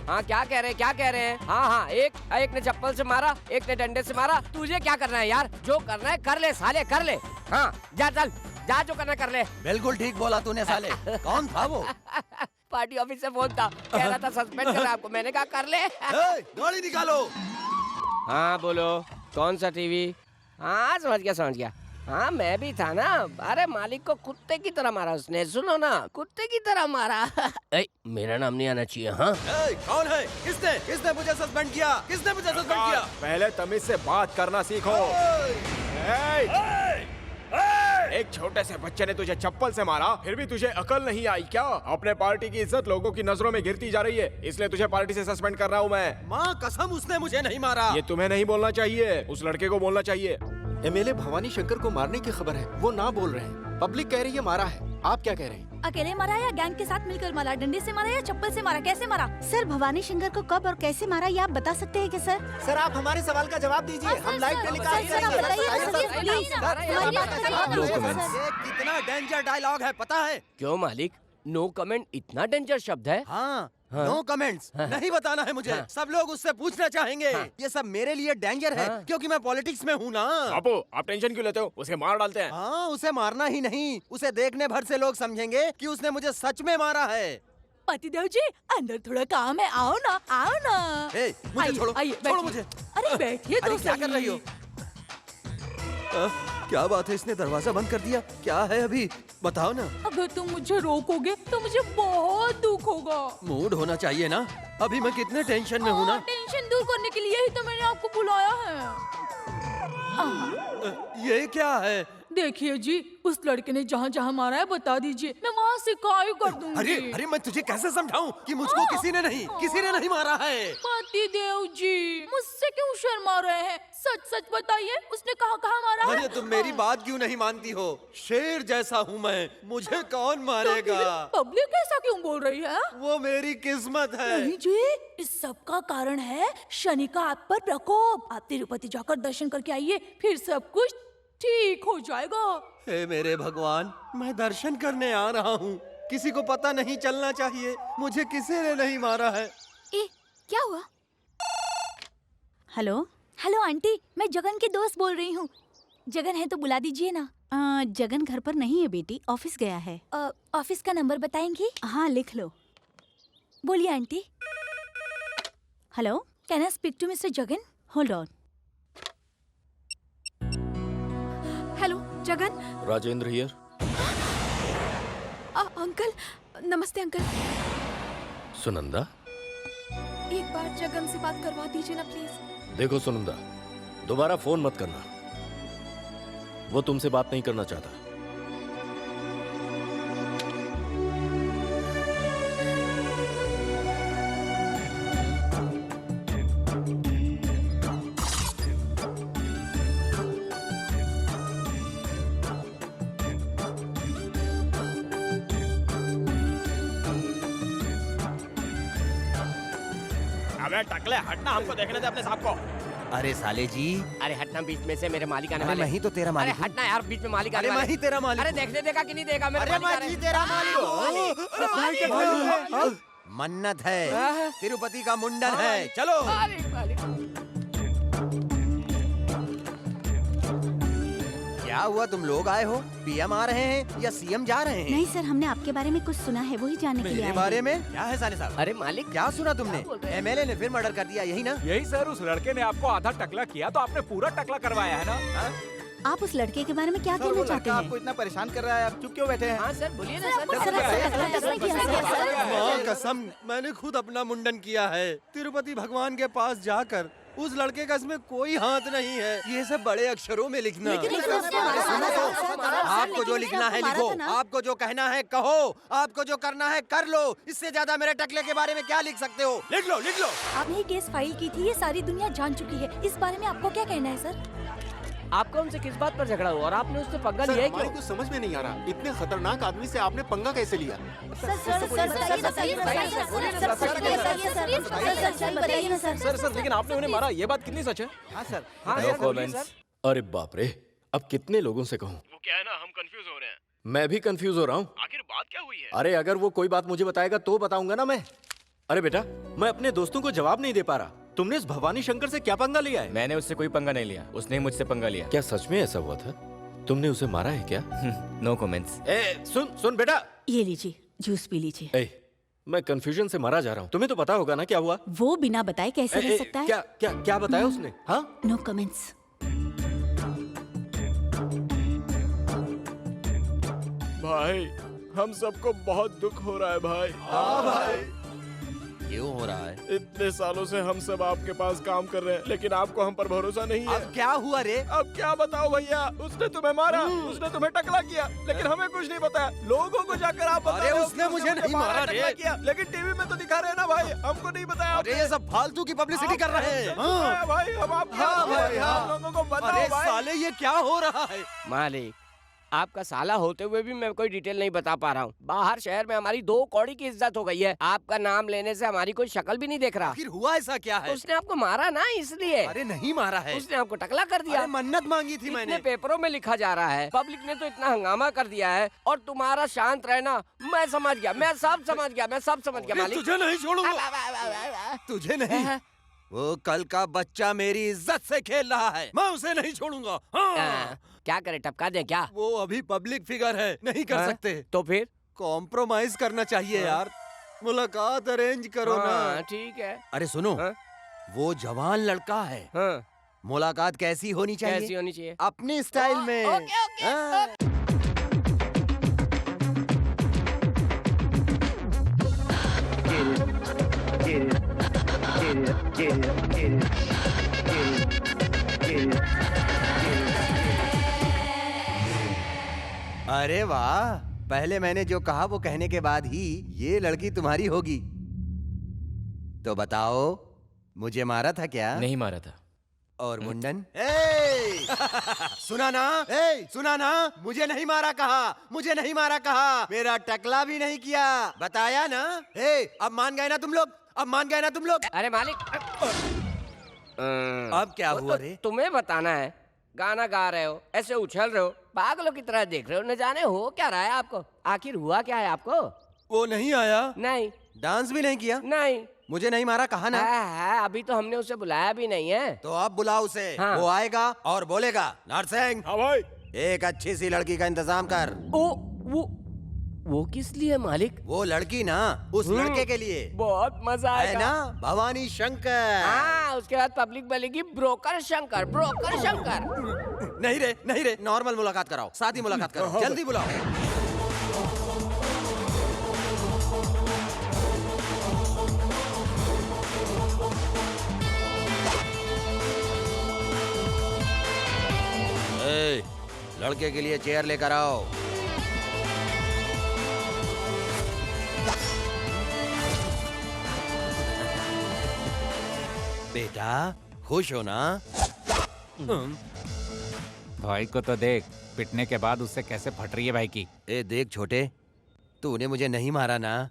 हाँ क्या कह रहे हैं, क्या कह रहे हैं? हाँ हाँ, एक ने चप्पल से मारा, एक ने डंडे से मारा। तुझे क्या करना है यार? जो करना है कर ले साले, कर ले। हाँ जा चल, जा जो करना कर ले। बिल्कुल ठीक बोला तूने साले। कौन था वो? पार्टी ऑफिस से फोन था, कह रहा था सस्पेंड कर रहा आपको। मैंने कहा कर ले। गाड़ी निकालो। हाँ बोलो, कौन सा टीवी? हाँ समझ गया। हाँ मैं भी था ना। अरे मालिक को कुत्ते की तरह मारा उसने। सुनो ना, कुत्ते की तरह मारा। मेरा नाम नहीं आना चाहिए। हाँ कौन है? किसने मुझे सस्पेंड किया? किसने मुझे सस्पेंड किया? पहले तमीज से बात करना सीखो। एक छोटे से बच्चे ने तुझे चप्पल से मारा, फिर भी तुझे अकल नहीं आई क्या? अपने पार्टी की इज्जत लोगों की नजरों में गिरती जा रही है, इसलिए तुझे पार्टी से सस्पेंड कर रहा हूँ मैं। माँ कसम, उसने मुझे नहीं मारा। ये तुम्हें नहीं बोलना चाहिए, उस लड़के को बोलना चाहिए। एमएलए भवानी शंकर को मारने की खबर है, वो ना बोल रहे हैं। पब्लिक कह रही है मारा है, आप क्या कह रहे हैं? अकेले मारा या गैंग के साथ मिलकर मारा? डंडे से मारा या चप्पल से मारा? कैसे मारा? सर भवानी शंकर को कब और कैसे मारा ये आप बता सकते हैं क्या सर? सर आप हमारे सवाल का जवाब दीजिए। हम लाइव टेलीकास्ट कितना डेंजर डायलॉग है पता है? क्यों मालिक, नो कमेंट इतना डेंजर शब्द है? हाँ, नो कमेंट्स। नहीं बताना है मुझे। सब लोग उससे पूछना चाहेंगे। ये सब मेरे लिए डेंजर है क्योंकि मैं पॉलिटिक्स में हूँ ना। बापू आप टेंशन क्यों लेते हो? उसे मार डालते हैं। हाँ, उसे मारना ही नहीं, उसे देखने भर से लोग समझेंगे कि उसने मुझे सच में मारा है। पतिदेव जी, अंदर थोड़ा काम है, आओ ना आओ ना। मुझे छोड़ो, छोड़ो मुझे। अरे बैठिए तो क्या कर रही हो? क्या बात है, इसने दरवाजा बंद कर दिया? क्या है अभी बताओ ना। अगर तुम मुझे रोकोगे तो मुझे बहुत दुख होगा। मूड होना चाहिए ना, अभी मैं कितने टेंशन में हूँ ना। टेंशन दूर करने के लिए ही तो मैंने आपको बुलाया है। ये क्या है? देखिए जी, उस लड़के ने जहाँ जहाँ मारा है बता दीजिए, मैं वहाँ से काय कर दूंगी। अरे अरे मैं तुझे कैसे समझाऊं कि मुझको किसी ने नहीं मारा है। पति देव जी, मुझसे क्यों शर्मा रहे हैं? सच सच बताइए, उसने कहाँ कहाँ मारा है? अरे तुम मेरी बात क्यों नहीं मानती हो? शेर जैसा हूँ मैं, मुझे कौन मारेगा? पब्लिक ऐसा क्यों बोल रही है? वो मेरी किस्मत है। नहीं जी, इस सब का कारण है शनि का आप पर प्रकोप। आप तिरुपति जाकर दर्शन करके आइए, फिर सब कुछ ठीक हो जाएगा। हे मेरे भगवान, मैं दर्शन करने आ रहा हूँ, किसी को पता नहीं चलना चाहिए मुझे किसी ने नहीं मारा है। ए, क्या हुआ? हेलो हेलो आंटी, मैं जगन की दोस्त बोल रही हूँ। जगन है तो बुला दीजिए ना। जगन घर पर नहीं है बेटी, ऑफिस गया है। ऑफिस का नंबर बताएंगी? हाँ लिख लो। बोलिए आंटी। Hello, can I speak to mister Jagan? Hold on. Hello Jagan. Rajendra here. Uncle, नमस्ते अंकल। सुनंदा, एक बार जगन से बात करवा दीजिए ना प्लीज। देखो सुनंदा, दोबारा फोन मत करना, वो तुमसे बात नहीं करना चाहता। अबे टकले, हटना, हमको देखने दे अपने साहब को। अरे साले जी, अरे हटना बीच में से, मेरे मालिक आने अरे वाले। मैं ही तो तेरा मालिक अरे हटना यार, बीच में मालिक आने अरे वाले। मैं ही तेरा मालिक अरे देखने देगा कि नहीं देगा? मेरे अरे मालिक आ मैं ही रहे तेरा हैं। मालिक हूँ। मन्नत है, तिरुपति का मुंडन है, चलो। क्या हुआ, तुम लोग आए हो? पीएम आ रहे हैं या सीएम जा रहे हैं? नहीं सर, हमने आपके बारे में कुछ सुना है, वही जानने के लिए मेरे आए बारे हैं। में क्या है साले साहब? अरे मालिक, क्या सुना तुमने? एमएलए ने फिर मर्डर कर दिया, यही ना? यही सर, उस लड़के ने आपको आधा टकला किया तो आपने पूरा टकला करवाया है ना? आप उस लड़के के बारे में क्या कहना चाहते हैं? आपको इतना परेशान कर रहा है, आप चुप क्यों बैठे हैं? हाँ सर, बोलिए ना माँ कसम, मैंने खुद अपना मुंडन किया है। तिरुपति भगवान के पास जाकर उस लड़के का इसमें कोई हाथ नहीं है, ये सब बड़े अक्षरों में लिखना। आपको जो लिखना है लिखो, आपको जो कहना है कहो, आपको जो करना है कर लो। इससे ज्यादा मेरे टकले के बारे में क्या लिख सकते हो? लिख लो, लिख लो। आपने ये केस फाइल की थी, ये सारी दुनिया जान चुकी है। इस बारे में आपको क्या कहना है सर? आपको हमसे किस बात पर झगड़ा हुआ और आपने उससे पंगा लिया है क्यों? कुछ समझ में नहीं आ रहा, इतने खतरनाक आदमी से आपने पंगा कैसे लिया? सर, लेकिन आपने उन्हें मारा, ये बात कितनी सच है? हाँ सर। No comments। अरे बाप रे, अब कितने लोगों से कहूँ? वो क्या है ना, हम कंफ्यूज हो रहे हैं। मैं भी कंफ्यूज हो रहा हूँ। आखिर बात क्या हुई है? अरे अगर वो कोई बात मुझे बताएगा तो बताऊंगा ना मैं। अरे बेटा, मैं अपने दोस्तों को जवाब नहीं दे पा रहा। तुमने इस भवानी शंकर से क्या पंगा लिया है? मैंने उससे कोई पंगा नहीं लिया, उसने ही मुझसे पंगा लिया। क्या सच में ऐसा हुआ था? तुमने उसे मारा है क्या? No comments. सुन बेटा, ये लीजिए, जूस पी लीजिए। मैं कंफ्यूजन से मारा जा रहा हूँ, तुम्हें तो पता होगा ना क्या हुआ? वो बिना बताए कैसे रह सकता है? क्या क्या क्या बताया उसने? हाँ, नो कमेंट्स। भाई, हम सबको बहुत दुख हो रहा है भाई। हाँ भाई। क्यों हो रहा है? इतने सालों से हम सब आपके पास काम कर रहे हैं, लेकिन आपको हम पर भरोसा नहीं है। अब क्या हुआ रे? अब क्या बताओ भैया, उसने तुम्हें मारा, उसने तुम्हें टकला किया, लेकिन हमें कुछ नहीं बताया। लोगों को जाकर आप बता अरे रहे हो उसने कि मुझे नहीं मारा रे। टकला किया, लेकिन टीवी में तो दिखा रहे हैं ना भाई, हमको नहीं बताया। अरे ये सब फालतू की पब्लिसिटी कर रहे हैं। हाँ भाई, हम आप लोगों को बताओ अरे भाई। साले ये क्या हो रहा है? मालिक, आपका साला होते हुए भी मैं कोई डिटेल नहीं बता पा रहा हूँ। बाहर शहर में हमारी 2 कौड़ी की इज्जत हो गई है। आपका नाम लेने से हमारी कोई शक्ल भी नहीं देख रहा। आखिर हुआ ऐसा क्या है? उसने आपको मारा ना, इसलिए। अरे नहीं मारा है, उसने आपको टकला कर दिया। अरे मन्नत मांगी थी मैंने। पेपरों में लिखा जा रहा है, पब्लिक ने तो इतना हंगामा कर दिया है, और तुम्हारा शांत रहना, मैं समझ गया, मैं सब समझ गया, मैं सब समझ गया मालिक। तुझे नहीं छोड़ूंगा, तुझे नहीं। वो कल का बच्चा मेरी इज्जत से खेल रहा है, मैं उसे नहीं छोड़ूंगा। हाँ। क्या करे, टपका दे क्या? वो अभी पब्लिक फिगर है, नहीं कर सकते। तो फिर कॉम्प्रोमाइज करना चाहिए यार, मुलाकात अरेंज करो ना। ठीक है। अरे सुनो, वो जवान लड़का है, मुलाकात कैसी होनी चाहिए? कैसी होनी चाहिए? अपनी स्टाइल में। ओके। Get it. अरे वाह, पहले मैंने जो कहा वो कहने के बाद ही ये लड़की तुम्हारी होगी। तो बताओ, मुझे मारा था क्या? नहीं मारा था। और मुंडन? सुना ना? सुना ना? मुझे नहीं मारा कहा, मुझे नहीं मारा कहा, मेरा टकला भी नहीं किया, बताया ना? अब मान गए ना तुम लोग? अब मान गए ना तुम लोग? अरे मालिक, अब क्या हुआ रे? तुम्हें बताना है। गाना गा रहे हो, ऐसे उछल रहे हो, पागलों की तरह देख रहे हो, न जाने हो क्या रहा है आपको। आखिर हुआ क्या है आपको? वो नहीं आया? नहीं। डांस भी नहीं किया? नहीं। मुझे नहीं मारा कहा ना? अभी तो हमने उसे बुलाया भी नहीं है। तो अब बुलाओ उसे। हाँ। वो आएगा और बोलेगा, नरसिंह। हाँ भाई। एक अच्छी सी लड़की का इंतजाम कर। वो किस लिए मालिक? वो लड़की ना, उस लड़के के लिए। बहुत मजा है आएगा ना? भवानी शंकर। हाँ, उसके बाद पब्लिक बोलेगी ब्रोकर शंकर, ब्रोकर शंकर। नहीं रे, नहीं रे, नॉर्मल मुलाकात कराओ, सादी मुलाकात करो, जल्दी बुलाओ। लड़के के लिए चेयर लेकर आओ। बेटा, खुश हो ना? भाई को तो देख, पिटने के बाद उससे कैसे फट रही है भाई की। ए देख छोटे, तूने मुझे नहीं मारा ना?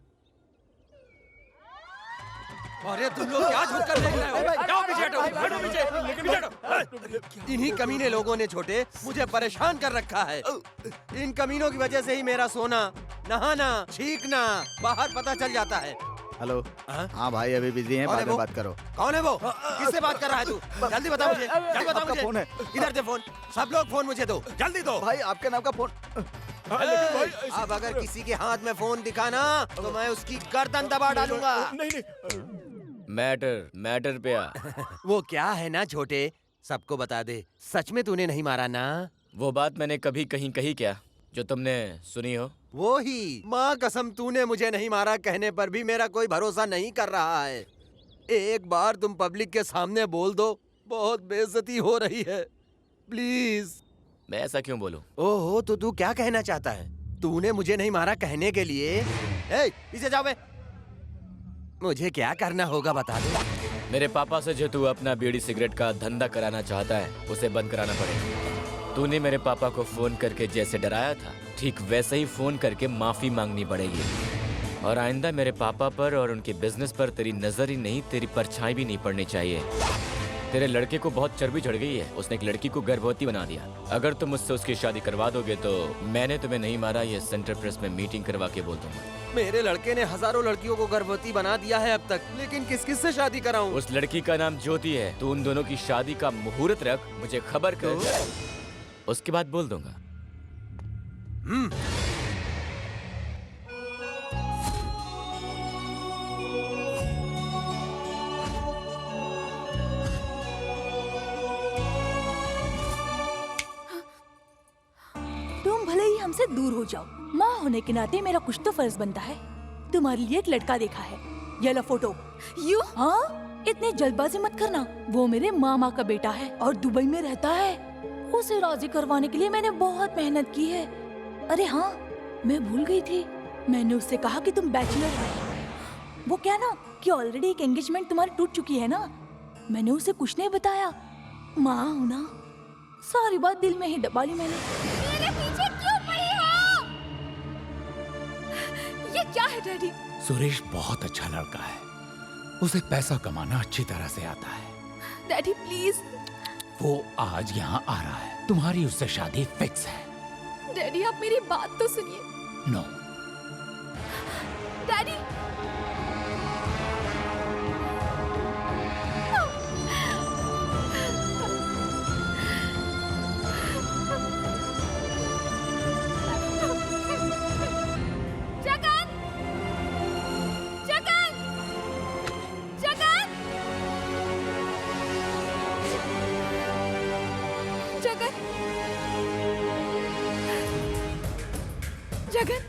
अरे तुम लोग क्या झुक कर देख रहे हो? जाओ पीछे हटो, हटो पीछे। इन्हीं कमीने लोगों ने छोटे मुझे परेशान कर रखा है। इन कमीनों की वजह से ही मेरा सोना, नहाना, छींकना बाहर पता चल जाता है। हेलो। हाँ भाई, अभी बिजी हैं, बाद में बात करो। कौन है वो? किससे बात कर रहा है तू? जल्दी बता मुझे, जल्दी बता मुझे। फोन है। इधर दे फोन। सब लोग फोन मुझे दो, जल्दी दो। भाई आपके नाम का फोन। अब अगर किसी के हाथ में फोन दिखा ना, तो मैं उसकी गर्दन दबा डालूंगा। मैटर पे आ। वो क्या है ना छोटे, सबको बता दे, सच में तूने नहीं मारा ना? वो बात मैंने कभी कहीं कही क्या जो तुमने सुनी हो? वो ही, माँ कसम, तूने मुझे नहीं मारा कहने पर भी मेरा कोई भरोसा नहीं कर रहा है। एक बार तुम पब्लिक के सामने बोल दो, बहुत बेइज्जती हो रही है, प्लीज। मैं ऐसा क्यों बोलूं? ओहो, तो तू क्या कहना चाहता है? तूने मुझे नहीं मारा कहने के लिए? पीछे जाओ बे। मुझे क्या करना होगा बता दे। मेरे पापा से जो तू अपना बीड़ी सिगरेट का धंधा कराना चाहता है, उसे बंद कराना पड़ेगा। तूने मेरे पापा को फोन करके जैसे डराया था, ठीक वैसे ही फोन करके माफी मांगनी पड़ेगी। और आइंदा मेरे पापा पर और उनके बिजनेस पर तेरी नजर ही नहीं, तेरी परछाई भी नहीं पड़नी चाहिए। तेरे लड़के को बहुत चर्बी चढ़ गई है, उसने एक लड़की को गर्भवती बना दिया। अगर तुम मुझसे उसकी शादी करवा दोगे तो मैंने तुम्हें नहीं मारा, ये सेंटर प्रेस में मीटिंग करवा के बोल दूंगा। मेरे लड़के ने हजारों लड़कियों को गर्भवती बना दिया है अब तक, लेकिन किस किस से शादी कराऊं? उस लड़की का नाम ज्योति है। तू उन दोनों की शादी का मुहूर्त रख, मुझे खबर कर, उसके बाद बोल दूंगा। तुम भले ही हमसे दूर हो जाओ, माँ होने के नाते मेरा कुछ तो फर्ज बनता है। तुम्हारे लिए एक लड़का देखा है, ये लो फोटो। यू? हाँ, इतनी जल्दबाजी मत करना। वो मेरे मामा का बेटा है और दुबई में रहता है। उसे राजी करवाने के लिए मैंने बहुत मेहनत की है। अरे हाँ, मैं भूल गई थी, मैंने उससे कहा कि तुम बैचलर हो। वो क्या ना कि ऑलरेडी एक एंगेजमेंट तुम्हारी टूट चुकी है ना। मैंने उसे कुछ नहीं बताया। माँ हूँ ना, सारी बात दिल में ही दबा ली मैंने। मेरे पीछे क्यों पड़ी हो? ये क्या है डैडी? सुरेश बहुत अच्छा लड़का है, उसे पैसा कमाना अच्छी तरह से आता है। Daddy please. वो आज यहाँ आ रहा है, तुम्हारी उससे शादी फिक्स है। डैडी आप मेरी बात तो सुनिए। नो। डैडी। जगन! जगन! जगन! जगन! जगन!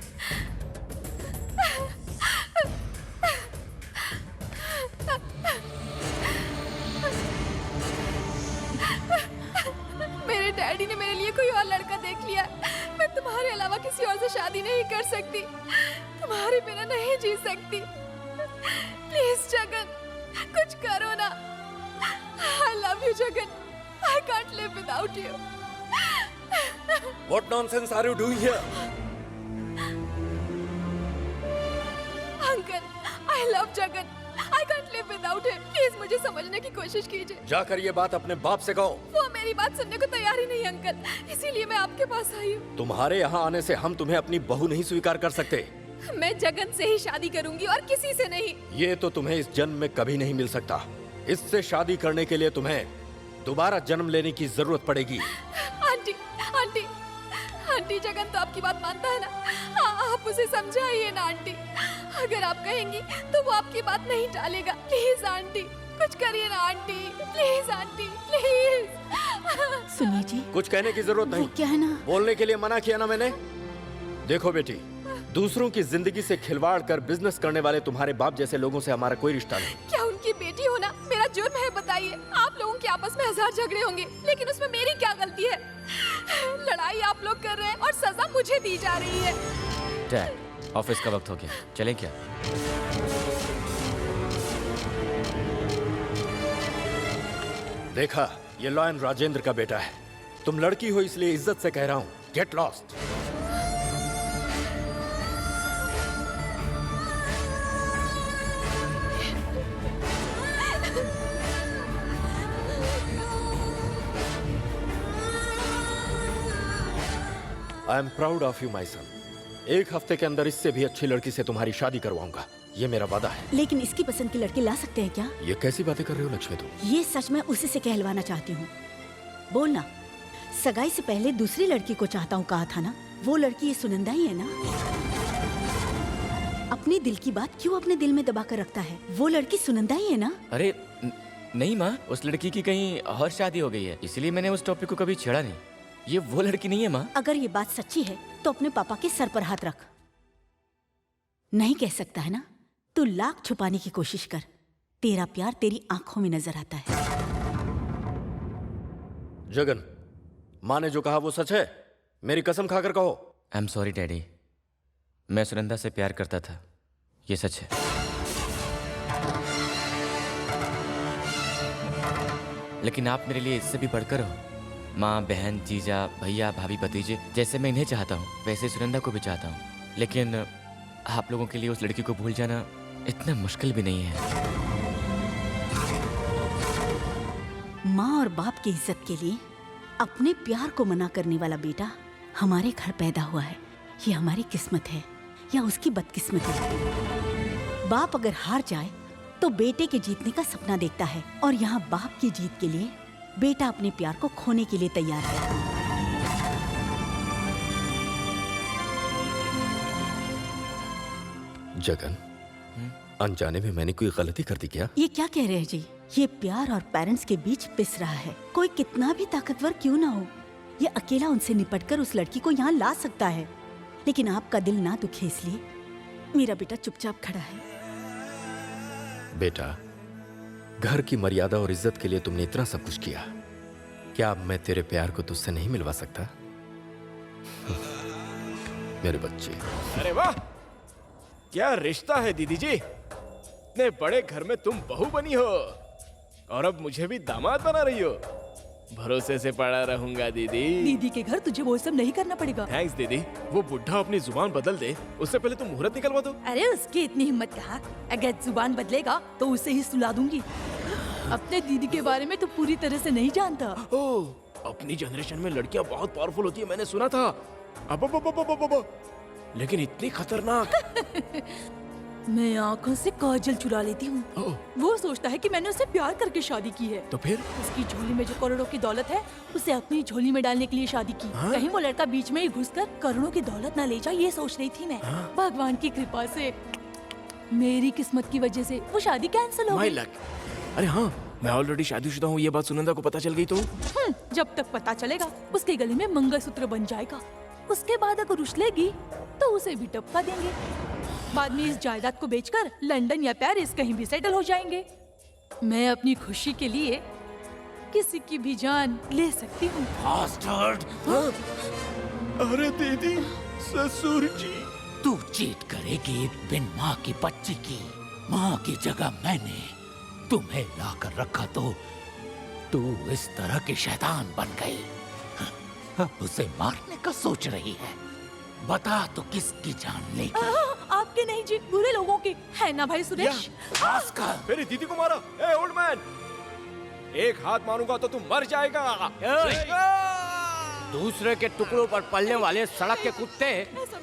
मेरे डैडी ने मेरे लिए कोई और लड़का देख लिया है। मैं तुम्हारे अलावा अलावा किसी और से शादी नहीं कर सकती। तुम्हारे बिना नहीं जी सकती। प्लीज जगन, कुछ करो ना। I love you, Jagan. I can't live without you. What nonsense are you doing here? Uncle, I love Jagan. I can't live without him. Please मुझे समझने की कोशिश कीजिए। जाकर ये बात अपने बाप से कहो। वो मेरी बात सुनने को तैयार ही नहीं अंकल, इसीलिए मैं आपके पास आई हूँ। तुम्हारे यहाँ आने से हम तुम्हें अपनी बहू नहीं स्वीकार कर सकते। मैं जगन से ही शादी करूंगी और किसी से नहीं। ये तो तुम्हें इस जन्म में कभी नहीं मिल सकता। इससे शादी करने के लिए तुम्हें दोबारा जन्म लेने की जरूरत पड़ेगी। आंटी, आंटी, आंटी, जगन तो आपकी बात मानता है ना? आप उसे समझाइए ना आंटी। अगर आप कहेंगी तो वो आपकी बात नहीं टालेगा। प्लीज आंटी, कुछ करिए ना आंटी। Please aunty, please. सुनिए जी, कुछ कहने की जरूरत नहीं। क्या है ना, बोलने के लिए मना किया ना मैंने। देखो बेटी, दूसरों की जिंदगी से खिलवाड़ कर बिजनेस करने वाले तुम्हारे बाप जैसे लोगों से हमारा कोई रिश्ता नहीं। क्या उनकी बेटी होना मेरा जुर्म है? बताइए। आप लोगों के आपस में 1000 झगड़े होंगे, लेकिन उसमें मेरी क्या गलती है? लड़ाई आप लोग कर रहे हैं और सजा मुझे दी जा रही है। डैड, ऑफिस का वक्त हो गया, चलें क्या? देखा, ये लॉयन राजेंद्र का बेटा है। तुम लड़की हो इसलिए इज्जत से कह रहा हूँ, get lost. I am proud of you my son. एक हफ्ते के अंदर इससे भी अच्छी लड़की से तुम्हारी शादी करवाऊंगा, ये मेरा वादा है। लेकिन इसकी पसंद की लड़की ला सकते हैं क्या? ये कैसी बातें कर रहे हो लक्ष्मी तुम? ये सच में उसी से कहलवाना चाहती हूँ। बोलना, सगाई से पहले दूसरी लड़की को चाहता हूँ कहा था ना? वो लड़की ये सुनंदा ही है ना? अपने दिल की बात क्यों अपने दिल में दबा कर रखता है? वो लड़की सुनंदा ही है ना? अरे नहीं माँ, उस लड़की की कहीं और शादी हो गई है, इसलिए मैंने उस टॉपिक को कभी छेड़ा नहीं। ये वो लड़की नहीं है माँ। अगर ये बात सच्ची है तो अपने पापा के सर पर हाथ रख। नहीं कह सकता है ना? तू लाख छुपाने की कोशिश कर, तेरा प्यार तेरी आंखों में नजर आता है। जगन, माँ ने जो कहा वो सच है? मेरी कसम खाकर कहो। आई एम सॉरी डैडी, मैं सुनंदा से प्यार करता था, ये सच है। लेकिन आप मेरे लिए इससे भी बढ़कर हो। माँ, बहन, जीजा, भैया, भाभी, भतीजे, जैसे मैं इन्हें चाहता हूँ वैसे सुनंदा को भी चाहता हूँ। लेकिन आप लोगों के लिए उस लड़की को भूल जाना इतना मुश्किल भी नहीं है। माँ और बाप की इज्जत के लिए अपने प्यार को मना करने वाला बेटा हमारे घर पैदा हुआ है। ये हमारी किस्मत है या उसकी बदकिस्मती है। बाप अगर हार जाए तो बेटे के जीतने का सपना देखता है, और यहाँ बाप की जीत के लिए बेटा अपने प्यार को खोने के लिए तैयार है। जगन, अनजाने में मैंने कोई गलती कर दी क्या? ये क्या कह रहे हैं जी? ये प्यार और पेरेंट्स के बीच पिस रहा है। कोई कितना भी ताकतवर क्यों ना हो, ये अकेला उनसे निपटकर उस लड़की को यहाँ ला सकता है। लेकिन आपका दिल ना दुखे इसलिए मेरा बेटा चुपचाप खड़ा है। बेटा, घर की मर्यादा और इज्जत के लिए तुमने इतना सब कुछ किया, क्या अब मैं तेरे प्यार को तुझसे नहीं मिलवा सकता? मेरे बच्चे। अरे वाह, क्या रिश्ता है दीदी जी। इतने बड़े घर में तुम बहू बनी हो और अब मुझे भी दामाद बना रही हो। भरोसे से पड़ा रहूंगा दीदी। दीदी के घर तुझे वो सब नहीं करना पड़ेगा। थैंक्स दीदी। वो बुढ़ा अपनी जुबान बदल दे, उससे पहले तुम मुहूर्त निकलवा दो। अरे उसकी इतनी हिम्मत कहाँ? अगर जुबान बदलेगा तो उसे ही सुला दूंगी। अपने दीदी के बारे में तो पूरी तरह से नहीं जानता। ओह, अपनी जनरेशन में लड़कियां बहुत पावरफुल होती है, मैंने सुना था। अब लेकिन इतनी खतरनाक। मैं आंखों से काजल चुरा लेती हूँ। वो सोचता है कि मैंने उसे प्यार करके शादी की है। तो फिर उसकी झोली में जो करोड़ों की दौलत है उसे अपनी झोली में डालने के लिए शादी की। कहीं वो लड़का बीच में ही घुसकर करोड़ों की दौलत ना ले जाए, ये सोच रही थी मैं। भगवान की कृपा से, मेरी किस्मत की वजह से वो शादी कैंसिल हो गई। अरे हाँ, मैं ऑलरेडी शादीशुदा हूँ, ये बात सुनंदा को पता चल गई तो? जब तक पता चलेगा उसके गले में मंगलसूत्र बन जाएगा। उसके बाद अगर उछलेगी तो उसे भी टपका देंगे। बाद में इस जायदाद को बेचकर लंदन या पेरिस कहीं भी सेटल हो जाएंगे। मैं अपनी खुशी के लिए किसी की भी जान ले सकती हूँ। अरे दीदी, ससुर जी। तू चीट करेगी बिन माँ की बच्ची की। माँ की जगह मैंने तुम्हें लाकर रखा तो तू इस तरह की शैतान बन गई। अब उसे मारने का सोच रही है। बता तो किसकी जान लेगी? आपके नहीं जी, बुरे लोगों की है ना भाई सुरेश? मेरी दीदी को मारा। ए ओल्ड मैन, एक हाथ मारूंगा तो तू मर जाएगा। दूसरे के टुकड़ों पर पलने वाले सड़क के कुत्ते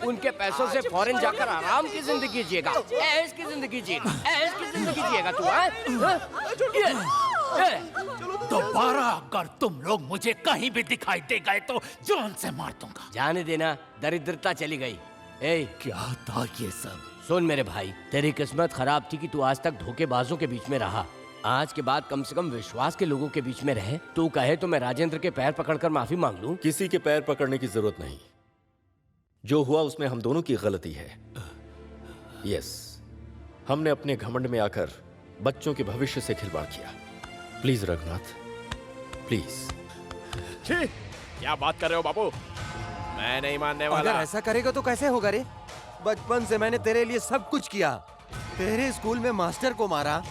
उनके पैसों से फॉरेन जाकर आराम की जिंदगी जिएगा। ऐश की जिंदगी जिएगा, ऐश की जिंदगी जिएगा तू। दोबारा अगर तुम लोग मुझे कहीं भी दिखाई दे गए तो जान से मार दूंगा। जाने देना, दरिद्रता चली गई। ए क्या था ये सब? सुन मेरे भाई, तेरी किस्मत खराब थी कि तू आज तक धोखेबाजों के बीच में रहा। आज के बाद कम से कम विश्वास के लोगों के बीच में रहे। तू कहे तो मैं राजेंद्र के पैर पकड़कर माफी मांग लूं। किसी के पैर पकड़ने की जरूरत नहीं। जो हुआ उसमें हम दोनों की गलती है। यस, हमने अपने घमंड में आकर बच्चों के भविष्य से खिलवाड़ किया। Please Raghunath, please. छी, क्या बात कर रहे हो बाबू? मैं नहीं मानने वाला। अगर ऐसा करेगा तो कैसे होगा रे? बचपन से मैंने तेरे लिए सब कुछ किया। तेरे स्कूल में मास्टर को मारा,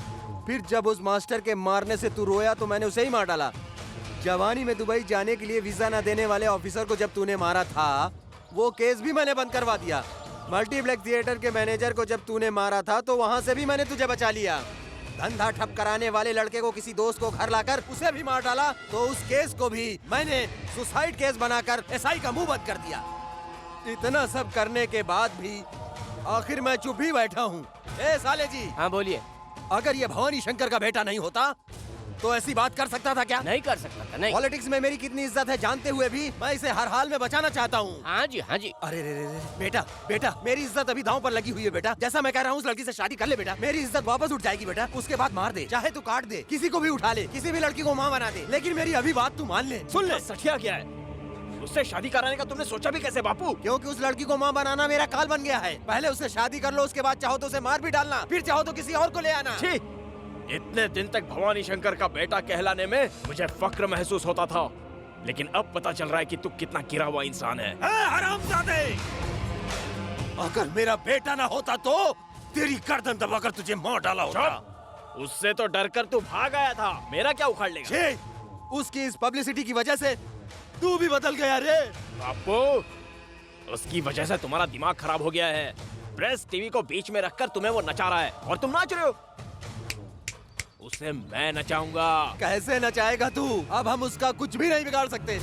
फिर जब उस मास्टर के मारने से तू रोया तो मैंने उसे ही मार डाला। जवानी में दुबई जाने के लिए वीजा न देने वाले ऑफिसर को जब तूने मारा था, वो केस भी मैंने बंद करवा दिया। मल्टीप्लेक्स थिएटर के मैनेजर को जब तूने मारा था तो वहाँ से भी मैंने तुझे बचा लिया। धंधा ठप कराने वाले लड़के को किसी दोस्त को घर लाकर उसे भी मार डाला, तो उस केस को भी मैंने सुसाइड केस बनाकर एसआई का मुंह बंद कर दिया। इतना सब करने के बाद भी आखिर मैं चुप ही बैठा हूँ। ए साले जी। हाँ बोलिए। अगर ये भवानी शंकर का बेटा नहीं होता तो ऐसी बात कर सकता था क्या? नहीं कर सकता था, नहीं। पॉलिटिक्स में मेरी कितनी इज्जत है जानते हुए भी मैं इसे हर हाल में बचाना चाहता हूँ। हाँ जी, हाँ जी। अरे रे रे रे, बेटा बेटा, मेरी इज्जत अभी दांव पर लगी हुई है बेटा। जैसा मैं कह रहा हूँ उस लड़की से शादी कर ले बेटा। मेरी इज्जत वापस उठ जाएगी बेटा। उसके बाद मार दे, चाहे तू काट दे, किसी को भी उठा ले, किसी भी लड़की को माँ बना दे, लेकिन मेरी अभी बात तू मान ले। सुन ले, सठिया क्या है? उससे शादी कराने का तुमने सोचा भी कैसे बापू? क्योंकि उस लड़की को माँ बनाना मेरा काल बन गया है। पहले उससे शादी कर लो, उसके बाद चाहो तो उसे मार भी डालना, फिर चाहो तो किसी और को ले आना। इतने दिन तक भवानी शंकर का बेटा कहलाने में मुझे फक्र महसूस होता था, लेकिन अब पता चल रहा है कि तू कितना गिरा हुआ इंसान है। हरामजादे! अगर मेरा बेटा ना होता तो तेरी गर्दन दबाकर तुझे मार डाला होता। उससे तो डरकर तू भाग आया था, मेरा क्या उखाड़ लेगा? उसकी इस पब्लिसिटी की वजह से तू भी बदल गया रे। बापू, उसकी वजह से तुम्हारा दिमाग खराब हो गया है। प्रेस टीवी को बीच में रखकर तुम्हें वो नचा रहा है और तुम नाच रहे हो। उसे मैं नचाऊंगा। कैसे नचाएगा तू? अब हम उसका कुछ भी नहीं बिगाड़ सकते।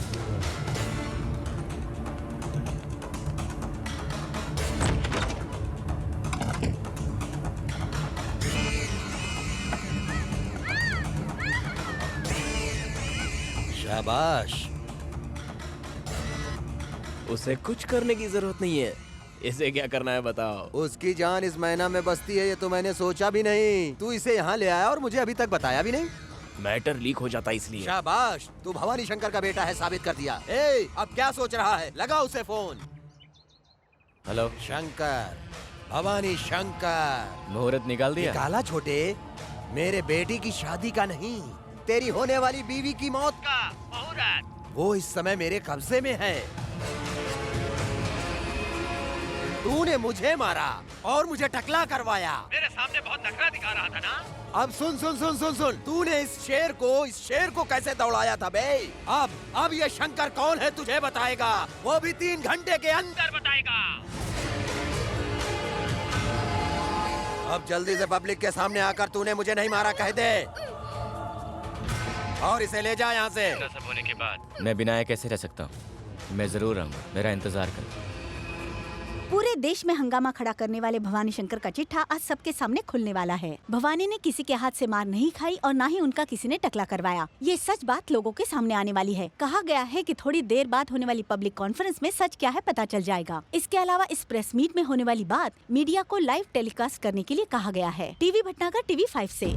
शाबाश। उसे कुछ करने की जरूरत नहीं है। इसे क्या करना है बताओ? उसकी जान इस महीना में बसती है, ये तो मैंने सोचा भी नहीं। तू इसे यहाँ ले आया और मुझे अभी तक बताया भी नहीं। मैटर लीक हो जाता इसलिए। शाबाश, तू भवानी शंकर का बेटा है, साबित कर दिया। ए, अब क्या सोच रहा है? लगा उसे फोन। हेलो शंकर, भवानी शंकर। मुहूर्त निकाल दिया? निकाला छोटे। मेरे बेटी की शादी का नहीं, तेरी होने वाली बीवी की मौत का मुहूर्त। वो इस समय मेरे कब्जे में है। तूने मुझे मारा और मुझे टकला करवाया। मेरे सामने बहुत नखरा दिखा रहा था ना। अब सुन सुन सुन सुन सुन, तूने इस शेर को कैसे दौड़ाया था बे? अब ये शंकर कौन है तुझे बताएगा, वो भी 3 घंटे के अंदर बताएगा। अब जल्दी से पब्लिक के सामने आकर तूने मुझे नहीं मारा कह दे, और इसे ले जा यहाँ से। सब होने के बाद मैं बिना आए कैसे रह सकता हूँ? मैं जरूर आऊंगा, मेरा इंतजार कर। पूरे देश में हंगामा खड़ा करने वाले भवानी शंकर का चिट्ठा आज सबके सामने खुलने वाला है। भवानी ने किसी के हाथ से मार नहीं खाई और ना ही उनका किसी ने टकला करवाया। ये सच बात लोगों के सामने आने वाली है। कहा गया है कि थोड़ी देर बाद होने वाली पब्लिक कॉन्फ्रेंस में सच क्या है पता चल जाएगा। इसके अलावा इस प्रेस मीट में होने वाली बात मीडिया को लाइव टेलीकास्ट करने के लिए कहा गया है। टीवी भटनागर टीवी 5 से।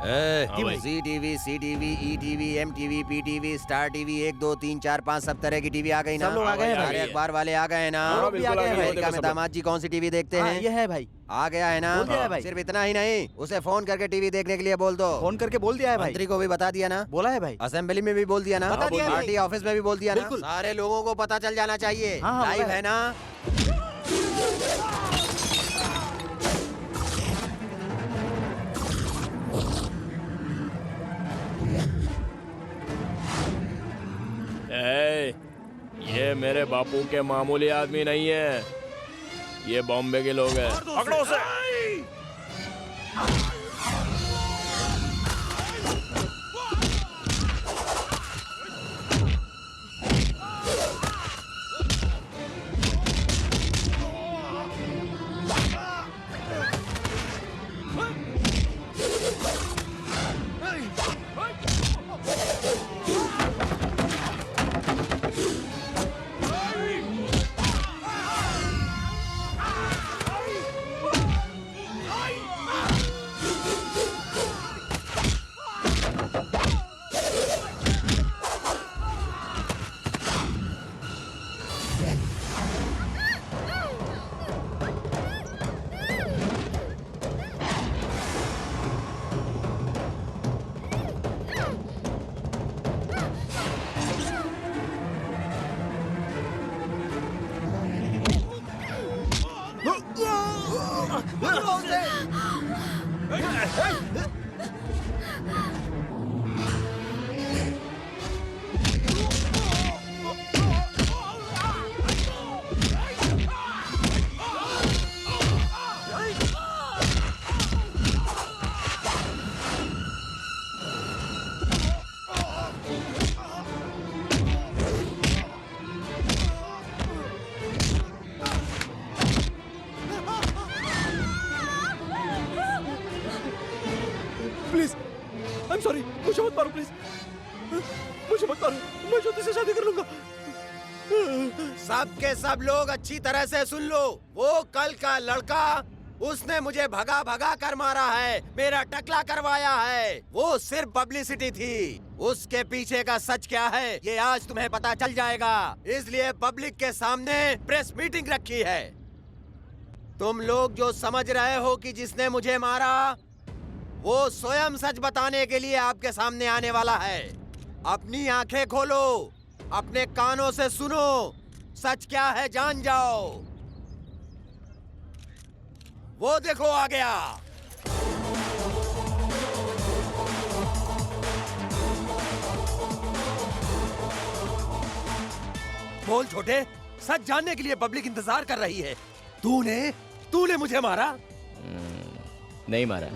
हाँ भाई। Zee TV, C TV, E TV, M TV, P TV, Star TV, 1 2 3 4 5 सब तरह की टीवी आ गई ना। सब लोग आ गए हैं सारे भाई। अखबार वाले आ गए हैं ना। हम लोग भी आ गए हैं भाई। अमेरिका में दामाद जी कौन सी टीवी देखते हाँ, हैं? ये है भाई। आ गया है ना। बोल दिया है भाई। सिर्फ इतना ही नहीं, उसे फोन करके टीवी देखने के लिए बोल दो। फोन करके बोल दिया है भाई। मंत्री को भी बता दिया ना। बोला है भाई। असेंबली में भी बोल दिया ना। बता दिया है पार्टी भाई। ऑफिस में भी बोल दिया ना। बिल्कुल। सारे लोगों को पता चल जाना चाहिए। हाँ, लाइव बोला है ना। ए, ये मेरे बापू के मामूली आदमी नहीं है, ये बॉम्बे के लोग हैं। पकड़ो उसे। प्लीज, आई एम सॉरी, मुझे मत मारो प्लीज, मुझे मत मारो, मैं ज्योति से शादी कर लूंगा। सब के सब लोग अच्छी तरह से सुन लो। वो कल का लड़का, उसने मुझे भगा भगा कर मारा है, मेरा टकला करवाया है। वो सिर्फ पब्लिसिटी थी। उसके पीछे का सच क्या है ये आज तुम्हें पता चल जाएगा। इसलिए पब्लिक के सामने प्रेस मीटिंग रखी है। तुम लोग जो समझ रहे हो कि जिसने मुझे मारा वो स्वयं सच बताने के लिए आपके सामने आने वाला है। अपनी आंखें खोलो, अपने कानों से सुनो, सच क्या है जान जाओ। वो देखो आ गया। बोल छोटे, सच जानने के लिए पब्लिक इंतजार कर रही है। तूने मुझे मारा? नहीं मारा।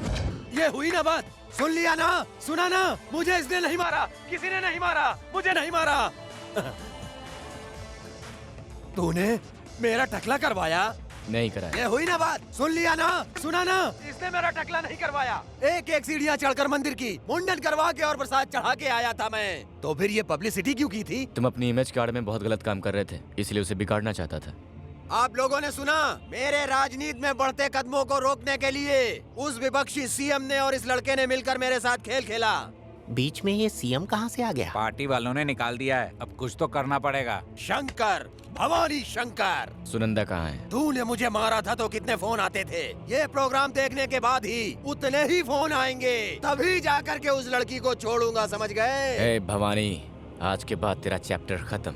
ये हुई ना बात, सुन लिया ना, सुना ना, मुझे इसने नहीं मारा, किसी ने नहीं मारा, मुझे नहीं मारा। तूने मेरा टकला करवाया? नहीं करा। ये हुई ना बात, सुन लिया ना, सुना ना, इसने मेरा टकला नहीं करवाया। एक एक सीढ़ियाँ चढ़कर मंदिर की मुंडन करवा के और प्रसाद चढ़ा के आया था मैं। तो फिर ये पब्लिसिटी क्यों की थी? तुम अपनी इमेज कार्ड में बहुत गलत काम कर रहे थे, इसलिए उसे बिगाड़ना चाहता था। आप लोगों ने सुना, मेरे राजनीति में बढ़ते कदमों को रोकने के लिए उस विपक्षी सीएम ने और इस लड़के ने मिलकर मेरे साथ खेल खेला। बीच में ये सीएम कहाँ से आ गया? पार्टी वालों ने निकाल दिया है, अब कुछ तो करना पड़ेगा। शंकर, भवानी शंकर। सुनंदा कहाँ है? तूने मुझे मारा था तो कितने फोन आते थे। ये प्रोग्राम देखने के बाद ही उतने ही फोन आएंगे, तभी जाकर के उस लड़की को छोड़ूंगा, समझ गए? ए भवानी, आज के बाद तेरा चैप्टर खत्म।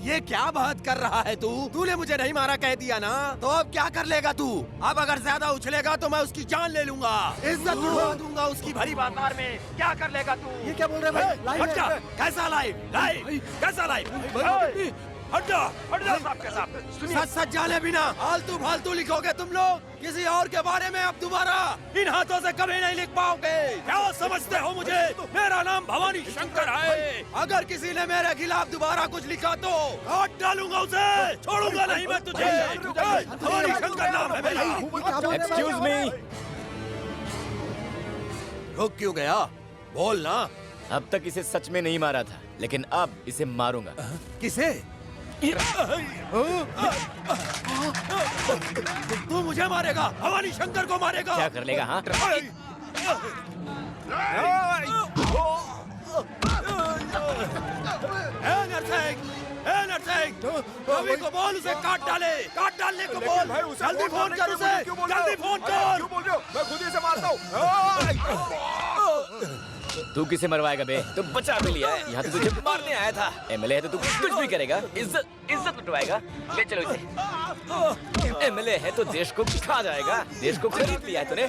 ये क्या बात कर रहा है तू? तूने मुझे नहीं मारा कह दिया ना, तो अब क्या कर लेगा तू? अब अगर ज्यादा उछलेगा तो मैं उसकी जान ले लूंगा, इज्जत उड़वा दूंगा उसकी भरी बाजार में। क्या कर लेगा तू? ये क्या बोल रहे हैं भाई? लाइव हट जा। है। कैसा लाइव? लाइव कैसा लाइव? हट जा साहब के साथ। सच सच जाने बिना फालतू फालतू लिखोगे तुम लोग। किसी और के बारे में अब दोबारा इन हाथों से कभी नहीं लिख पाओगे। क्या समझते हो मुझे? मेरा नाम भवानी शंकर है। अगर किसी ने मेरे खिलाफ दोबारा कुछ लिखा तो काट डालूंगा उसे, छोड़ूंगा नहीं मैं तुझे। भवानी शंकर नाम है मेरा। Excuse me. रुक क्यों गया? बोल ना। अब तक इसे सच में नहीं मारा था, लेकिन अब इसे मारूंगा। किसे? तू मुझे मारेगा? भवानी शंकर को मारेगा? क्या कर लेगा? हाँ, रवि को बोल उसे काट डालने को बोल। जल्दी फोन कर उसे, जल्दी फोन कर। क्यों बोल रहे हो? मैं खुद ही से मारता हूँ। तू किसे मरवाएगा बे? तू बचा भी लिया है। यहाँ तो तुझे मारने आया था। एमएलए है तो तू कुछ भी करेगा। इज्जत लुटवाएगा। ले चलो इसे। एमएलए है तो देश को खा जाएगा। देश को खरीद लिया है तूने।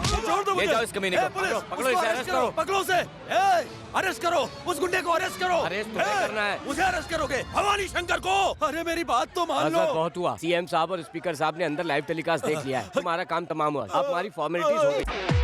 छोड़ दो मुझे। ले जाओ इस कमीने को। पकड़ो इसे, अरेस्ट करो। पकड़ो उसे। अरेस्ट करो उस गुंडे को, अरेस्ट करो। अरेस्ट तुम्हें करना है। मुझे अरेस्ट करोगे? भवानी शंकर को। अरे मेरी बात तो मान लो। बहुत हुआ। सीएम साहब और स्पीकर साहब ने अंदर लाइव टेलीकास्ट देख लिया है। तुम्हारा काम तमाम हुआ। अब हमारी फॉर्मेलिटीज हो गई।